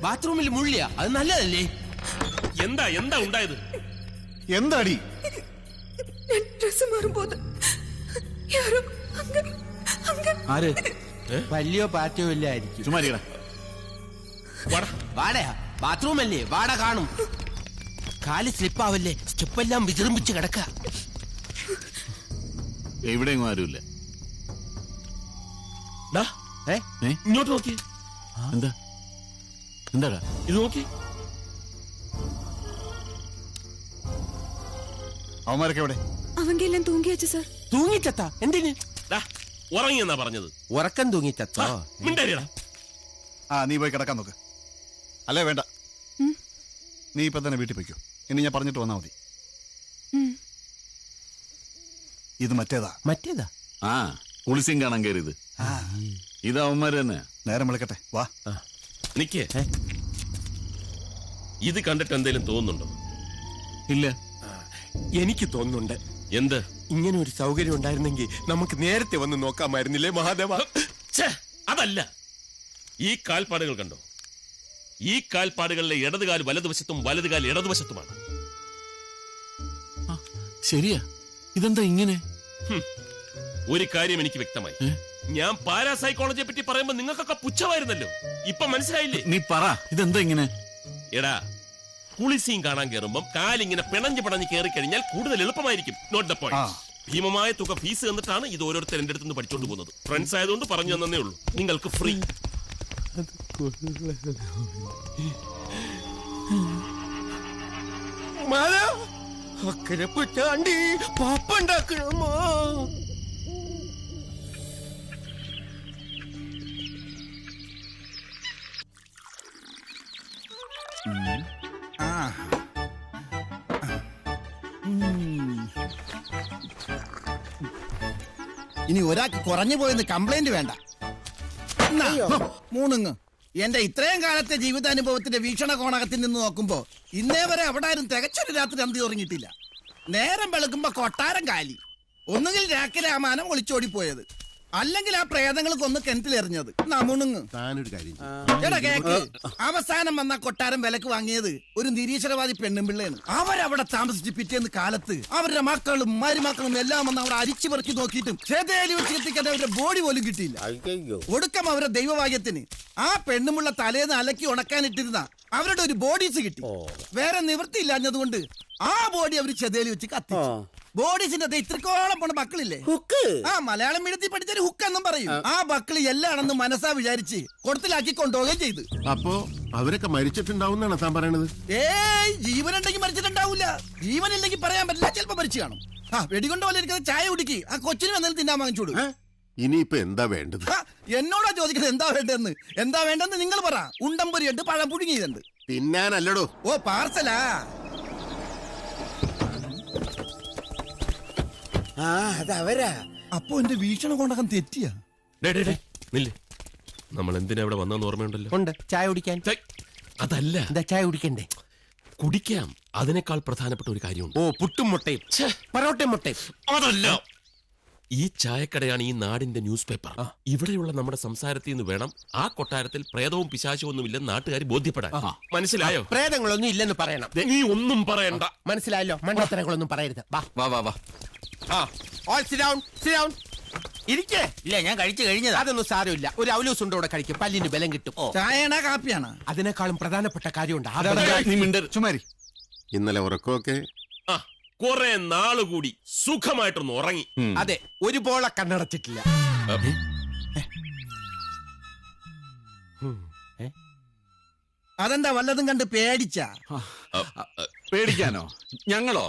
ബാത്റൂമിൽ മുള്ളിയ, അത് നല്ലതല്ലേ? എന്താ എന്താ ഉണ്ടായത്? എന്താടി? ആര്? വലിയോ പാറ്റയോ ഇല്ലായിരിക്കും. ചുമ്മാ വാടയാ? ബാത്റൂം അല്ലേ, വാട കാണും. കാല് സ്ലിപ്പാവല്ലേ, സ്റ്റെപ്പെല്ലാം വിജൃംഭിച്ച് കിടക്ക. എവിടെയെങ്കിലും ആരുമില്ല. ഇങ്ങോട്ട് നോക്കി. എന്താ എന്താടാ ഇത് നോക്കി. അവന്മാരൊക്കെ എവിടെ? അവന്റെ എല്ലാം തൂങ്ങിയച്ചു സർ. തൂങ്ങിച്ചത്ത എന്തിന്? ഉറങ്ങിയെന്നാ പറഞ്ഞത്. ഉറക്കം തൂങ്ങിച്ചത്ത. മിണ്ടരിടാ. നീ പോയി കിടക്കാൻ നോക്ക്. അല്ലേ വേണ്ട, നീ ഇപ്പൊ തന്നെ വീട്ടിൽ പോയിക്കോ. ഇനി ഞാൻ പറഞ്ഞിട്ട് വന്നാ മതി. ഇത് മറ്റേതാ. മറ്റേതാ? കുളിസിയും കാണാൻ കയറിയത് ഇത് അവന്മാര് തന്നെ. നേരം വിളിക്കട്ടെ, വാ. നിക്കേ, ഇത് കണ്ടിട്ട് എന്തേലും തോന്നുന്നുണ്ടോ? ഇല്ല. എനിക്ക് തോന്നുന്നുണ്ട്. എന്ത്? ഇങ്ങനെ ഒരു സൗകര്യം ഉണ്ടായിരുന്നെങ്കിൽ നമുക്ക് നേരത്തെ വന്ന് നോക്കാമായിരുന്നില്ലേ മഹാദേവ? അതല്ല, ഈ കാൽപ്പാടുകൾ കണ്ടോ? ഈ കാൽപ്പാടുകളിലെ ഇടതുകാൽ വലതുവശത്തും വലതുകാൽ ഇടതുവശത്തുമാണ്. ശരിയാ, ഇതെന്താ ഇങ്ങനെ? ഒരു കാര്യം എനിക്ക് വ്യക്തമായി. ഞാൻ പാരാസൈക്കോളജിയെ പറ്റി പറയുമ്പോ നിങ്ങൾക്കൊക്കെ പുച്ഛമായിരുന്നല്ലോ. ഇപ്പൊ മനസ്സിലായില്ലേ? നീ പറ, ഇതെന്താ ഇങ്ങനെ? എടാ, കുളിസീൻ കാണാൻ കയറുമ്പം കാലിങ്ങനെ പിണഞ്ഞ് കയറി കഴിഞ്ഞാൽ കൂടുതൽ എളുപ്പമായിരിക്കും. Note the point. ഭീമമായ തുക ഫീസ് തന്നിട്ടാണ് ഇത് ഓരോരുത്തർ എന്റെ അടുത്ത് നിന്ന് പഠിച്ചോണ്ട് പോകുന്നത്. ഫ്രണ്ട്സ് ആയതുകൊണ്ട് പറഞ്ഞു തന്നേ ഉള്ളൂ. നിങ്ങൾക്ക് ഫ്രീ. പാപ്പുണ്ടാക്കണമോ? ഇനി ഒരാൾക്ക് കുറഞ്ഞു പോയെന്ന് കംപ്ലൈന്റ് വേണ്ട. മൂന്നുങ്ങ് എന്റെ ഇത്രയും കാലത്തെ ജീവിതാനുഭവത്തിന്റെ വീക്ഷണകോണകത്തിൽ നിന്ന് നോക്കുമ്പോ ഇന്നേ വരെ അവിടെ ആരും തികച്ചൊരു രാത്രി അന്തി ഉറങ്ങിയിട്ടില്ല. നേരം വെളുക്കുമ്പോ കൊട്ടാരം കാലി. ഒന്നുകിൽ രാക്കിരാമാനം ഒളിച്ചോടിപ്പോയത്, അല്ലെങ്കിൽ ആ പ്രേതങ്ങൾ കൊന്ന് കിണറ്റിലെറിഞ്ഞത്. എടാ കേക്ക്, അവസാനം വന്ന കൊട്ടാരം വിലക്ക് വാങ്ങിയത് ഒരു നിരീശ്വരവാദി പെണ്ണുമ്പിള്ളയാണ്. അവരവിടെ താമസിച്ച് പിറ്റേന്ന് കാലത്ത് അവരുടെ മക്കളും മരുമക്കളും എല്ലാം വന്ന് അവിടെ അരിച്ചു പറിച്ചു നോക്കിയിട്ടും ചേതേലി വെച്ച് എത്തിക്കാൻ അവരുടെ ബോഡി പോലും കിട്ടിയില്ല. ഒടുക്കം അവരുടെ ദൈവഭാഗ്യത്തിന് ആ പെണ്ണുമുള്ള തലേന്ന് അലക്കി ഉണക്കാനിട്ടിരുന്ന അവരുടെ ഒരു ബോഡീസ് കിട്ടി. വേറെ നിവൃത്തിയില്ലാഞ്ഞതുകൊണ്ട് ആ ബോഡി അവര് ചെതേലി വെച്ച് കത്തിച്ചു. ബോഡീസിന്റെ ഇത്രക്കോളം പോണ ബക്കിളില്ലേ, ഹുക്ക്. മലയാളം മീഡിയത്തിൽ പഠിച്ചൊരു ഹുക്ക് എന്നും പറയും. ആ ബക്കിളി എല്ലാണെന്ന് മനസ്സാ വിചാരിച്ച് കൊടുത്തിലാക്കി കൊണ്ടുപോവുകയും ചെയ്തു. അപ്പോ അവരൊക്കെ മരിച്ചിട്ടുണ്ടാവുന്നാണ് താൻ പറയണത്? ഏയ്, ജീവനുണ്ടെങ്കിൽ മരിച്ചിട്ടുണ്ടാവൂല. ജീവനില്ലെങ്കിൽ പറയാൻ പറ്റില്ല, ചിലപ്പോ മരിച്ചു കാണും. വെടികൊണ്ട പോലെ ഇരിക്കുന്ന ചായ കുടിക്ക്, ആ കൊച്ചിന് വന്നാലും തിന്നാൻ വാങ്ങിച്ചോളൂ. ഇനിയിപ്പോ എന്താ വേണ്ടത്? എന്നോടാ ചോദിക്കുന്നത് എന്താ വേണ്ടെന്ന്. എന്താ വേണ്ടെന്ന് നിങ്ങൾ പറ. ഉണ്ടംപൊരിയുണ്ട്, പഴം പുഴുങ്ങിയതുണ്ട്. തിന്നാനല്ലടോ. ഓ, പാർസലാ. അതവരാ. അപ്പൊ എന്റെ വീക്ഷണകോണകം തെറ്റിയാ. നമ്മൾ എന്തിനാ ഇവിടെ വന്നെന്ന് ഓർമ്മയുണ്ടല്ലോ? ഉണ്ട്, ചായ കുടിക്കാൻ. അതല്ല. എന്താ ചായ കുടിക്കണ്ടേ? കുടിക്കാം. അതിനേക്കാൾ പ്രധാനപ്പെട്ട ഒരു കാര്യമുണ്ട്. പുട്ടും മുട്ടയും പൊറോട്ടയും മുട്ടയും. അതല്ല, ഈ ചായക്കടയാണ് ഈ നാടിന്റെ ന്യൂസ് പേപ്പർ. ഇവിടെയുള്ള നമ്മുടെ സംസാരത്തിൽ നിന്ന് വേണം ആ കൊട്ടാരത്തിൽ പ്രേതവും പിശാചവും ഒന്നുമില്ലെന്ന് നാട്ടുകാർ ബോധ്യപ്പെടാൻ. മനസ്സിലായോ? പ്രേതങ്ങളൊന്നും ഇല്ലെന്ന് പറയണം. നീ ഒന്നും പറയണ്ട. മനസ്സിലായല്ലോ? മണ്ടത്തരങ്ങളൊന്നും പറയരുത്. ഇരിക്കേ. ഇല്ല, ഞാൻ കഴിച്ചു കഴിഞ്ഞത്. അതൊന്നും സാരമില്ല. ഒരു അവലൂസ് ഉണ്ടോടെ കഴിക്കും, പല്ലിന് ബലം കിട്ടും. ചായയാണോ കാപ്പിയാണോ? അതിനേക്കാളും പ്രധാനപ്പെട്ട കാര്യമുണ്ട്. ചുമാരി, ഇന്നലെ ഉറക്കമൊക്കെ കുറെ നാളുകൂടി സുഖമായിട്ടൊന്ന് ഉറങ്ങി. അതെ, ഒരു പോളെ കണ്ണടച്ചിട്ടില്ല. അതെന്താ, വല്ലതും കണ്ട് പേടിച്ചാ? പേടിക്കാനോ? ഞങ്ങളോ?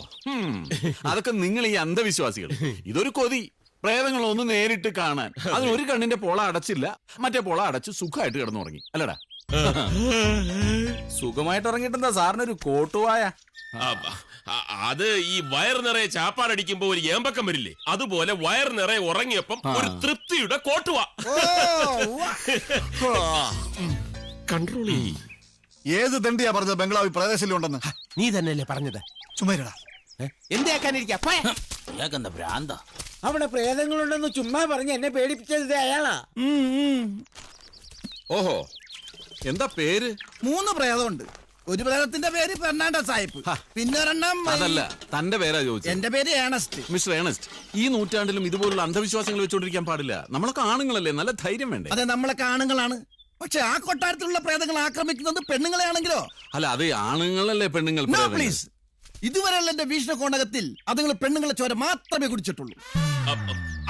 അതൊക്കെ നിങ്ങൾ ഈ അന്ധവിശ്വാസികൾ. ഇതൊരു കൊതി, പ്രേതങ്ങളൊന്ന് നേരിട്ട് കാണാൻ. അതിന് ഒരു കണ്ണിന്റെ പോള അടച്ചില്ല, മറ്റേ പോള അടച്ച് സുഖമായിട്ട് കിടന്നുറങ്ങി. അല്ലടാ, സുഖമായിട്ട് ഉറങ്ങിട്ടെന്താ സാറിനൊരു കോട്ടുവായ? അത് ഈ വയർ നിറയെ ചാപ്പാടടിക്കുമ്പോ ഒരു ഏമ്പക്കം വരില്ലേ, അതുപോലെ വയർ നിറയെ ഉറങ്ങിയപ്പം ഒരു തൃപ്തിയുടെ കോട്ടുവാ. കൺട്രോൾ ചെയ്യ്. ഏത് ദണ്ടിയാ പറഞ്ഞത് ബംഗ്ലാവിൽ പ്രദേശിലുണ്ടെന്ന്? നീ തന്നെയല്ലേ പറഞ്ഞത്? ചുമരടാ, എന്താ ഭ്രാന്ത? അവിടെ പ്രേതങ്ങളുണ്ടെന്ന് ചുമ്മാ പറഞ്ഞ് എന്നെ പേടിപ്പിച്ചത് അയാളാ. ഓഹോ, എന്താ പേര്? 3 പ്രേതമുണ്ട്. ഒരു പ്രേതത്തിന്റെ പേര് ഫെർണാണ്ടോ സാഹിബ്, പിന്നെ ഒരെണ്ണം. അതല്ല, തന്റെ പേരാ ചോദിച്ചത്. എന്റെ പേര് ഏണസ്റ്റ്. മിസ്റ്റർ ഏണസ്റ്റ്, ഈ നൂറ്റാണ്ടിലും ഇതുപോലുള്ള അന്ധവിശ്വാസങ്ങൾ വെച്ചോണ്ടിരിക്കാൻ പാടില്ല. നമ്മളൊക്കെ ആണുങ്ങളല്ലേ, നല്ല ധൈര്യം വേണ്ടേ? അതെ, നമ്മളൊക്കെ ആണുങ്ങളാണ്. പക്ഷെ ആ കൊട്ടാരത്തിലുള്ള പ്രേതങ്ങൾ ആക്രമിക്കുന്നത് പെണ്ണുങ്ങളെ ആണെങ്കിലോ? അല്ല, അത് ആണുങ്ങളല്ലേ പെണ്ണുങ്ങൾ? പ്ലീസ്, ഇതുവരെയുള്ള എന്റെ വീക്ഷണകോണകത്തിൽ അതുങ്ങൾ പെണ്ണുങ്ങളെ ചോര മാത്രമേ കുടിച്ചിട്ടുള്ളൂ.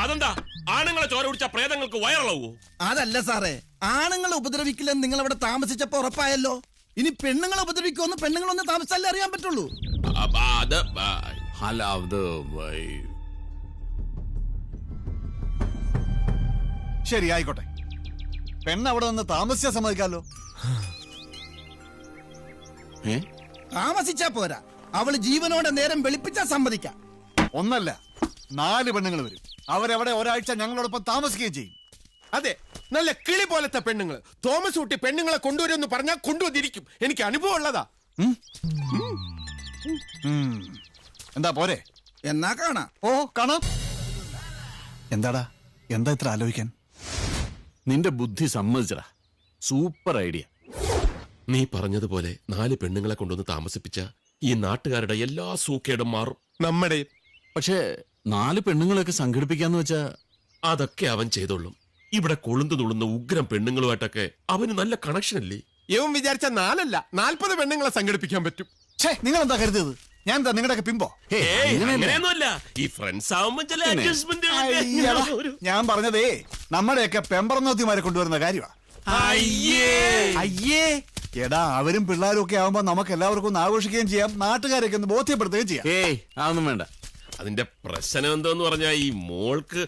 അതെന്താ ആണുങ്ങളെ ചോര കുടിച്ച പ്രേതങ്ങൾക്ക് വയറിളവോ? അതല്ല സാറേ, ആണുങ്ങളെ ഉപദ്രവിക്കില്ലെന്ന് നിങ്ങൾ അവിടെ താമസിച്ചപ്പോ ഉറപ്പായല്ലോ. ഇനി പെണ്ണുങ്ങളെ ഉപദ്രവിക്കുമെന്ന് പെണ്ണുങ്ങളൊന്ന് താമസിച്ചാലേ അറിയാൻ പറ്റുള്ളൂ. അല്ല അത് ശരി, ആയിക്കോട്ടെ. പെണ്ണ് അവിടെ നിന്ന് താമസിച്ചാൽ സമ്മതിക്കാലോ. താമസിച്ചാ പോരാ, അവള് ജീവനോടെ നേരം വെളുപ്പിച്ചാ സമ്മതിക്കാം. ഒന്നല്ല 4 പെണ്ണുങ്ങൾ വരും. അവരവിടെ ഒരാഴ്ച ഞങ്ങളോടൊപ്പം താമസിക്കുകയും ചെയ്യും. അതെ, നല്ല കിളി പോലത്തെ പെണ്ണുങ്ങൾ. തോമസ് കുട്ടി പെണ്ണുങ്ങളെ കൊണ്ടുവരുമെന്ന് പറഞ്ഞാൽ കൊണ്ടുവന്നിരിക്കും. എനിക്ക് അനുഭവം ഉള്ളതാ. എന്താ പോരെ? എന്നാ കാണാം. ഓ കാണാം. എന്താടാ, എന്താ ഇത്ര ആലോചിക്കാൻ? നിന്റെ ബുദ്ധി സമ്മതിച്ചടാ. Super idea. നീ പറഞ്ഞതുപോലെ 4 പെണ്ണുങ്ങളെ കൊണ്ടുവന്ന് താമസിപ്പിച്ച ഈ നാട്ടുകാരുടെ എല്ലാ സൂക്കേടും മാറും. നമ്മുടെ പക്ഷേ 4 പെണ്ണുങ്ങളൊക്കെ സംഘടിപ്പിക്കാന്ന് വെച്ചാ അതൊക്കെ അവൻ ചെയ്തോളും. ഇവിടെ കൊളുന്തു തുളുന്ന ഉഗ്രം പെണ്ണുങ്ങളുമായിട്ടൊക്കെ അവന് നല്ല കണക്ഷൻ അല്ലേ? ഇവൻ വിചാരിച്ച 4 അല്ല 40 പെണ്ണുങ്ങളെ സംഘടിപ്പിക്കാൻ പറ്റും. നിങ്ങൾ എന്താ കരുതിയത്? ഞാൻ എന്താ നിങ്ങളുടെയൊക്കെ പിമ്പോ? അങ്ങനെയൊന്നുമല്ല. ഈ ഫ്രണ്ട്സ് ആവുമ്പോ ചില അഡ്ജസ്റ്റ്മെന്റ്. ഞാൻ പറഞ്ഞതേ നമ്മുടെയൊക്കെ പെമ്പറന്നോത്തിമാരെ കൊണ്ടുവരുന്ന കാര്യമാ. അയ്യേ, എടാ, അവരും പിള്ളേരും ഒക്കെ ആവുമ്പോ നമുക്ക് എല്ലാവർക്കും ഒന്ന് ആഘോഷിക്കുകയും ചെയ്യാം, നാട്ടുകാരൊക്കെ ഒന്ന് ബോധ്യപ്പെടുത്തുകയും ചെയ്യാം. അതൊന്നും വേണ്ട. അതിന്റെ പ്രശ്നം എന്തോന്ന് പറഞ്ഞാ ഈ മോൾക്ക്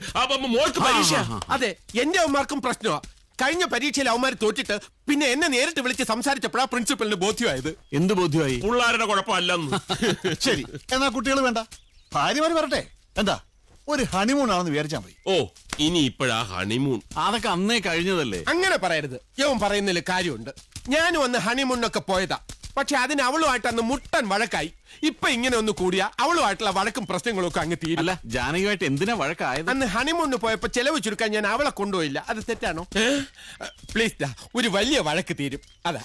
പരീക്ഷ. അതെ, എന്റെ അവന്മാർക്കും പ്രശ്നമാ. കഴിഞ്ഞ പരീക്ഷയിൽ അവന്മാർ തോറ്റിട്ട് പിന്നെ എന്നെ നേരിട്ട് വിളിച്ച് സംസാരിച്ചപ്പോഴാ പ്രിൻസിപ്പലിന് ബോധ്യമായത്. എന്ത് ബോധ്യമായി? പിള്ളേരുടെ കുഴപ്പമല്ലെന്ന്. ശരി, എന്നാ കുട്ടികൾ വേണ്ട, ഭാര്യമാര് വരട്ടെ. എന്താ, ഒരു ഹണിമൂൺ ആണെന്ന് വിചാരിച്ചാ മതി. ഓ, ഇനി ഇപ്പോഴാ ഹണിമൂൺ? അതൊക്കെ അന്നേ കഴിഞ്ഞതല്ലേ. അങ്ങനെ പറയരുത്. യവൻ പറയുന്നതിൽ കാര്യമുണ്ട്. ഞാനും അന്ന് ഹണിമൂണിനൊക്കെ പോയതാ. പക്ഷെ അതിന് അവളുമായിട്ട് അന്ന് മുട്ടൻ വഴക്കായി. ഇപ്പൊ ഇങ്ങനെ ഒന്ന് കൂടിയാ അവളുമായിട്ടുള്ള വഴക്കും പ്രശ്നങ്ങളും ഒക്കെ അങ്ങ് തീരും. അല്ല, ജാനകിയുമായിട്ട് എന്തിനാ വഴക്കായത്? അന്ന് ഹണിമൂണിന് പോയപ്പോ ചെലവ് ചുരുക്കാൻ ഞാൻ അവളെ കൊണ്ടുപോയില്ല. അത് തെറ്റാണോ? പ്ലീസ് ദാ, ഒരു വലിയ വഴക്ക് തീരും. അതാ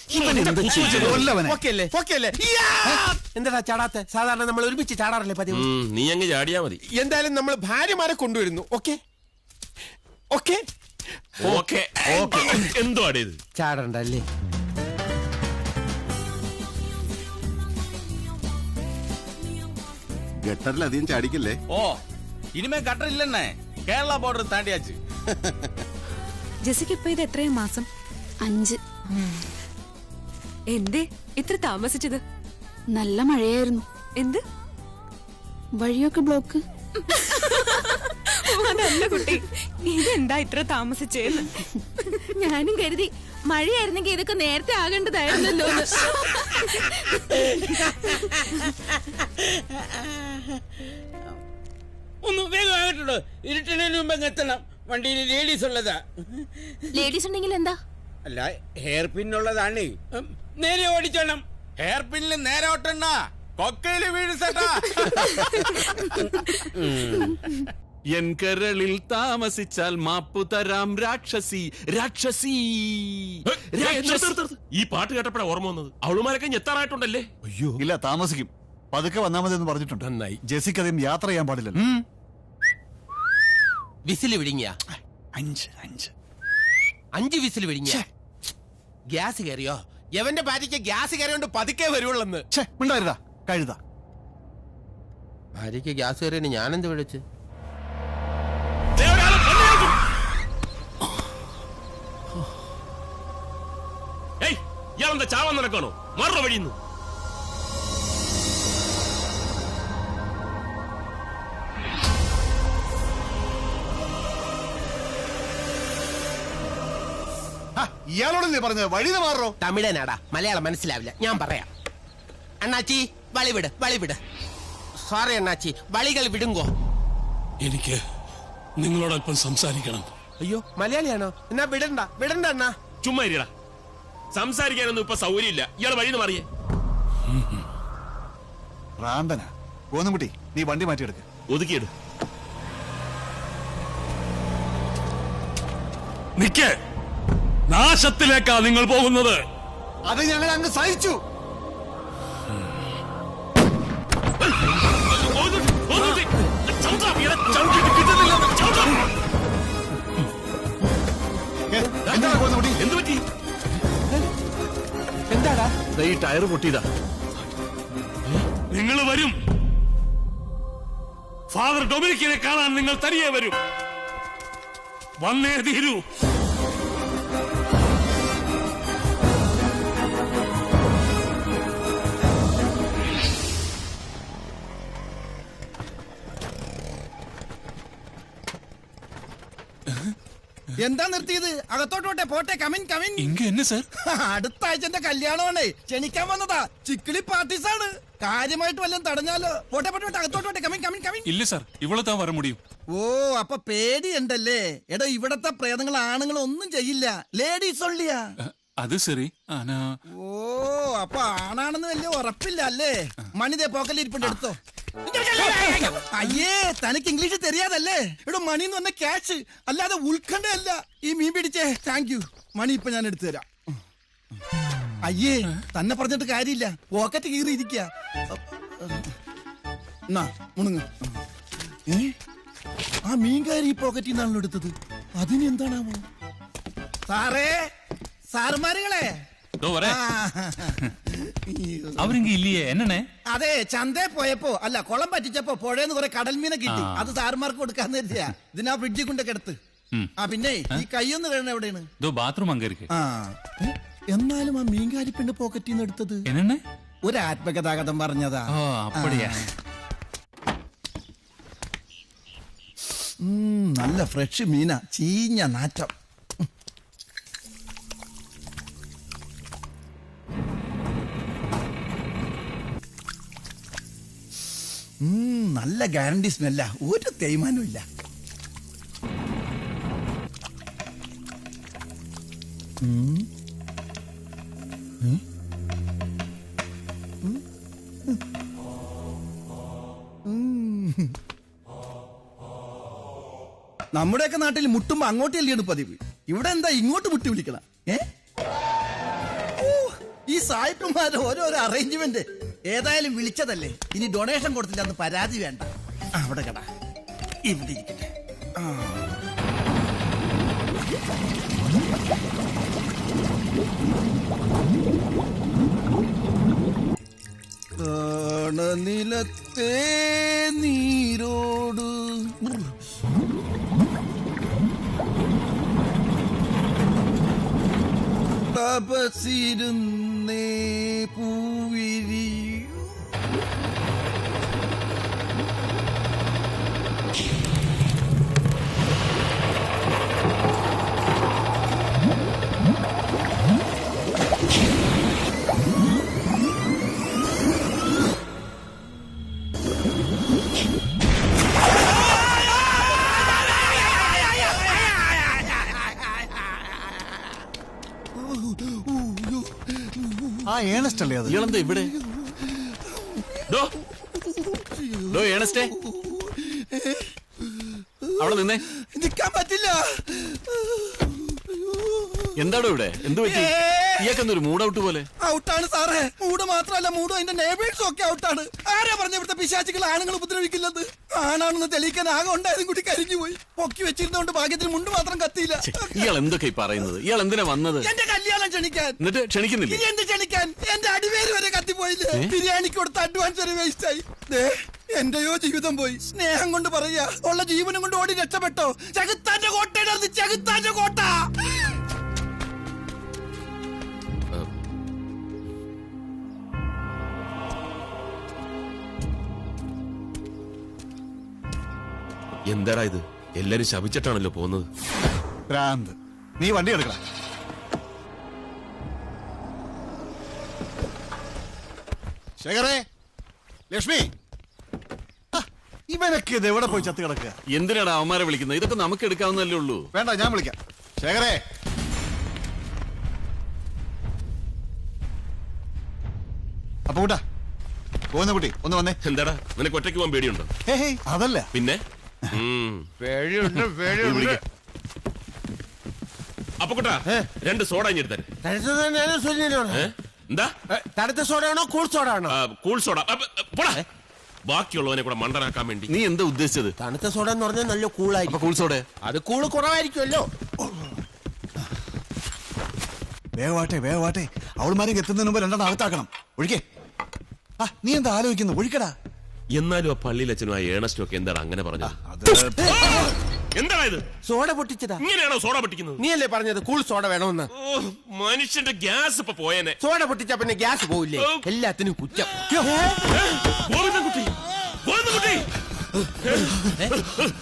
എന്താ ചാടാത്തെ? സാധാരണ നമ്മൾ ഒരുമിച്ച് ചാടാറല്ലേ പതിവ്. നീ അങ്ങ് ചാടിയാ മതി. എന്തായാലും നമ്മൾ ഭാര്യമാരെ കൊണ്ടുവരുന്നു. Okay okay okay. എന്തോ ആടേത്? ചാടണ്ടല്ലേ? ഗട്ടറിലധികം ചാടിക്കല്ലേ. ഓ, ഇനിമേ ഗട്ടർ ഇല്ലെന്നേ. കേരള ബോർഡർ താണ്ടിയാച്ച്. ജെസിക്ക് ഇപ്പൊ ഇത് എത്രയും മാസം? 5. എന്തേ ഇത്ര താമസിച്ചത്? നല്ല മഴയായിരുന്നു. എന്ത്? വഴിയൊക്കെ ബ്ലോക്ക്. അതല്ല കുട്ടി, ഇതെന്താ ഇത്ര താമസിച്ചേന്ന്? ഞാനും കരുതി മഴയായിരുന്നെങ്കിൽ ഇതൊക്കെ നേരത്തെ ആകേണ്ടതായിരുന്നല്ലോ. ഒന്ന് വേഗം ആകട്ടോ, ഇരുട്ടിനു മുമ്പ് എത്തണം. വണ്ടിയിൽ ലേഡീസ് ഉള്ളതാ. ലേഡീസ് ഉണ്ടെങ്കിൽ എന്താ? അല്ല, ഹെയർ പിന്നുള്ളതാണ്. നേരെ ഓടിച്ചോണം. ഹെയർ പിന്നിൽ നേരെ ഓട്ടണ്ട, കൊക്കയില് വീഴ്സട്ടാ. എൻ കരളിൽ താമസിച്ചാൽ മാപ്പു തരാം രാക്ഷസി രാക്ഷസി. ഈ പാട്ട് കേട്ടപ്പോഴാ ഓർമ്മ വന്നത്. അവളുമാരൊക്കെ ഞെത്താറായിട്ടുണ്ടല്ലേ? അയ്യോ ഇല്ല, താമസിക്കും. പതുക്കെ വന്നാൽ മതി എന്ന് പറഞ്ഞിട്ടുണ്ട്. നന്നായി. ജെസിക്ക് അധികം യാത്ര ചെയ്യാൻ പാടില്ലല്ലോ. വിസില് വിഴുങ്ങിയ 5 വിസിൽ വിഴുങ്ങിയ ഗ്യാസ് കയറിയോ? എവന്റെ ഭാര്യയ്ക്ക് ഗ്യാസ് കയറിയോണ്ട് പതുക്കെ വരുവുള്ളെന്ന്. മിണ്ടായിരുതാ കഴുത. ഭാര്യയ്ക്ക് ഗ്യാസ് കയറിയ ഞാനെന്ത് വിളിച്ച്? ഇയാളെന്താ ചാവാൻ നടക്കാണോ? മറ വഴിയുന്നു. ഇയാളോടല്ലേ പറഞ്ഞത് വഴി മാറോ? തമിഴനാടാ, മലയാളം മനസ്സിലാവില്ല. ഞാൻ പറയാം. അണ്ണാച്ചി വളിവിട് വളിവിട്. സോറി അണ്ണാച്ചി, വളികൾ വിടുങ്കോ. എനിക്ക് നിങ്ങളോട് അല്പം സംസാരിക്കണം. അയ്യോ, മലയാളിയാണോ? എന്നാ വിടണ്ട വിടണ്ട അണ്ണാ. ചുമ്മാ ഇരിടാ. സംസാരിക്കാനൊന്നും ഇപ്പൊ സൗകര്യമില്ല. ഇയാള് വഴി മാറിയേ. പ്രാന്തനാ. കോന്നുകുട്ടി, നീ വണ്ടി മാറ്റിയെടുക്ക. ഒതുക്കിയെടു. നിക്ക്. നാശത്തിലേക്കാ നിങ്ങൾ പോകുന്നത്. അത് ഞങ്ങൾ അങ്ങ് സഹിച്ചു. എന്താണ് കോന്നുകുട്ടി? എന്ത് പറ്റി? എന്താടാ? ഈ ടയർ പൊട്ടിയതാ. നിങ്ങൾ വരും. ഫാദർ ഡൊമിനിക്കിനെ കാണാൻ നിങ്ങൾ തനിയെ വരും. വന്നേ തീരൂ. എന്താ നിർത്തിയത്? അകത്തോട്ടോട്ടെ പോട്ടെ. Come in come in. ഇങ്ങ എന്നെ സാർ? അടുത്ത ആഴ്ച എന്റെ കല്യാണമാണ്, ക്ഷണിക്കാൻ വന്നതാ. ചിക്കിളി പാർട്ടീസാണ്. കാര്യമായിട്ട് വല്ലതും തടഞ്ഞാലോ? പോട്ടെ പോട്ടെ പോട്ടെ, അകത്തോട്ടോട്ടെ. Come in come in come in. ഇല്ല സാർ, ഇവിടെ താൻ വര മുടിയും. ഓ, അപ്പൊ പേടിയുണ്ടല്ലേ? എടോ, ഇവിടത്തെ പ്രേതങ്ങൾ ആണുങ്ങൾ ഒന്നും ചെയ്യില്ല, ലേഡീസ് ഒള്ളിയാ. അത് ശരി. ഓ, അപ്പൊ ആണാണെന്ന് വലിയ ഉറപ്പില്ല അല്ലേ? മണിതേ പോക്കലിരിപ്പുണ്ട്, എടുത്തോ. അയ്യേ, തനിക്ക് ഇംഗ്ലീഷ് தெரியாதല്ലേ? എടോ, മണി എന്ന് പറഞ്ഞ ക്യാഷ് അല്ലാതെ ഉൾക്കണ്ടല്ല. ഈ മീൻ പിടിച്ചേ. Thank you. മണി ഇപ്പൊ ഞാൻ എടുത്തു തരാം. അയ്യേ, തന്നെ പറഞ്ഞിട്ട് കാര്യമില്ല, പോക്കറ്റ് കീറിയിരിക്ക. മുണുങ്ങ്. ആ മീൻകാരി ഈ പോക്കറ്റിൽ നിന്നാണല്ലോ എടുത്തത്. അതിന് എന്താണാവോ? സാറേ, സാറുമാരുകളെ, അവരിങ്ങ ഇല്ലയേ? എന്നെ അതെ, ചന്തേ പോയപ്പോ അല്ല, കുളം പറ്റിച്ചപ്പോ പുഴയെന്ന് കുറെ കടൽ മീനെ കിട്ടി. അത് സാറുമാർക്ക് കൊടുക്കാന്ന് കരുതിയാ. ഇതിനാ ഫ്രിഡ്ജിൽ കൊണ്ടൊക്കെ എടുത്ത്. പിന്നെ ഈ കൈയൊന്ന് കഴിയണ എവിടെയാണ്? ബാത്റൂം അങ്കരിക്ക്. എന്നാലും ആ മീൻകാരി പെണ്ണ് പോക്കറ്റിൽ നിന്ന് എടുത്തത് എന്നെ ഒരു ആത്മകഥാഗതം പറഞ്ഞതാ. നല്ല ഫ്രഷ് മീന, ചീഞ്ഞ നാറ്റം. നല്ല ഗ്യാരണ്ടി സ്മെല്ല, ഒരു തേയ്മാനും ഇല്ല. നമ്മുടെയൊക്കെ നാട്ടിൽ മുട്ടുമ്പോ അങ്ങോട്ട് ചെല്ലിയാണ് പതിവ്. ഇവിടെ എന്താ ഇങ്ങോട്ട് മുട്ടി വിളിക്കണം? ഈ സായിപ്പുമാരുടെ ഓരോരോ അറേഞ്ച്മെന്റ്. ഏതായാലും വിളിച്ചതല്ലേ, ഇനി ഡൊണേഷൻ കൊടുത്തില്ല അന്ന് പരാതി വേണ്ട. അവിടെ കട ഇവിടെ ഇരിക്കട്ടെ. നിലത്തെ നീരോട് തപസിരുന്നേ പൂവിരി. ആ ഏണസ്റ്റ് അല്ലേ അത്? ഇയാളെന്താ ഇവിടെ? ഏണസ്റ്റേ, അവിടെ നിന്നേ. നിൽക്കാൻ പറ്റില്ല. എന്താടോ ഇവിടെ? എന്ത് പറ്റി? ഇയാൾക്കെന്തൊരു മൂഡ് ഔട്ട് പോലെ? ഔട്ടാണ് സാറേ. മൂഡ് മാത്രമല്ല, മൂഡും അതിന്റെ നെയ്ബേഴ്സും ഒക്കെ ഔട്ടാണ്. ആരാ പറഞ്ഞ ഇവിടുത്തെ പിശാചികൾ ആണുങ്ങൾ ഉപദ്രവിക്കില്ലത്? ആണാണെന്ന് തെളിയിക്കാൻ ആകെ ഉണ്ടായതും കൂടി കരിഞ്ഞു പോയി. പൊക്കി വെച്ചിരുന്നോണ്ട് ഭാഗ്യത്തിന് മുണ്ട് മാത്രം കത്തിയില്ല. ഇയാൾ എന്തൊക്കെ പറയുന്നത്? ഇയാൾ എന്തിനാ വന്നത്? എന്റെ കല്യാണം ക്ഷണിക്കാൻ. എന്നിട്ട് ക്ഷണിക്കുന്നില്ല? എന്ത് ക്ഷണിക്കാൻ? എന്റെ അടിവേര് വരെ കത്തിപ്പോയില്ലേ? ബിരിയാണിക്ക് കൊടുത്ത അഡ്വാൻസ് വരെ വേസ്റ്റ് ആയി. എന്റെയോ ജീവിതം പോയി. സ്നേഹം കൊണ്ട് പറയാ, ഉള്ള ജീവനും കൊണ്ട് ഓടി രക്ഷപ്പെട്ടോ. ചെകുത്താന്റെ കോട്ടയുടെ ചെകുത്താന്റെ കോട്ട. എന്താടാ ഇത്? എല്ലാരും ശപിച്ചിട്ടാണല്ലോ പോകുന്നത്. ഭ്രാന്ത്. നീ വണ്ടി എടുക്കടാ. ശേഖരേ, ലക്ഷ്മി, ഇവനൊക്കെ ഇത് എവിടെ പോയി ചത്ത് കിടക്കുക? എന്തിനാണ് അവന്മാരെ വിളിക്കുന്നത്? ഇതൊക്കെ നമുക്ക് എടുക്കാവുന്നല്ലേ ഉള്ളൂ. വേണ്ട, ഞാൻ വിളിക്കാം. ശേഖരേ, അപ്പൊ കൂട്ടാ പോകുന്ന കുട്ടി ഒന്ന് വന്നേ. എന്താടാ, നിനക്ക് ഒറ്റയ്ക്ക് പോകാൻ പേടിയുണ്ടോ? അതല്ല പിന്നെ പേടിയുണ്ട്. അപ്പൊ കൂട്ടാ, 2 സോഡ ഇഞ്ഞെടുത്തരും. എന്താ? തണുത്ത സോഡയാണോ കൂൾ സോഡ ആണോ? Cool soda. ബാക്കിയുള്ളവനെ കൂടെ മണ്ടനാക്കാൻ വേണ്ടി. നീ എന്താ ഉദ്ദേശിച്ചത്? തണുത്ത സോഡ എന്ന് പറഞ്ഞാൽ നല്ല കൂളായിരിക്കും. കൂൾ സോഡ അത് കൂള് കുറവായിരിക്കുമല്ലോ. വേഗമാട്ടെ വേഗമാട്ടെ, അവൾമാരെ എത്തുന്നതിന് മുമ്പ് 2 അകത്താക്കണം. ഒഴിക്കേ. നീ എന്താ ആലോചിക്കുന്നു? ഒഴിക്കടാ. എന്നാലും ആ പള്ളിയിൽ അച്ഛനും ആ ഏണസ്റ്റും ഒക്കെ എന്താണ് അങ്ങനെ പറഞ്ഞത്? എന്താണ് ഇത്? സോഡ പൊട്ടിച്ചതാ. ഇങ്ങനെയാണോ സോഡ പൊട്ടിക്കുന്നത്? നീയല്ലേ പറഞ്ഞത് കൂൾ സോഡ വേണമെന്ന്? മനുഷ്യന്റെ ഗ്യാസ് ഇപ്പൊ പോയനെ. സോഡ പൊട്ടിച്ച പിന്നെ ഗ്യാസ് പോവില്ലേ? എല്ലാത്തിനും കുറ്റം. ഗോവിന്ദൻകുട്ടി, ഗോവിന്ദൻകുട്ടി,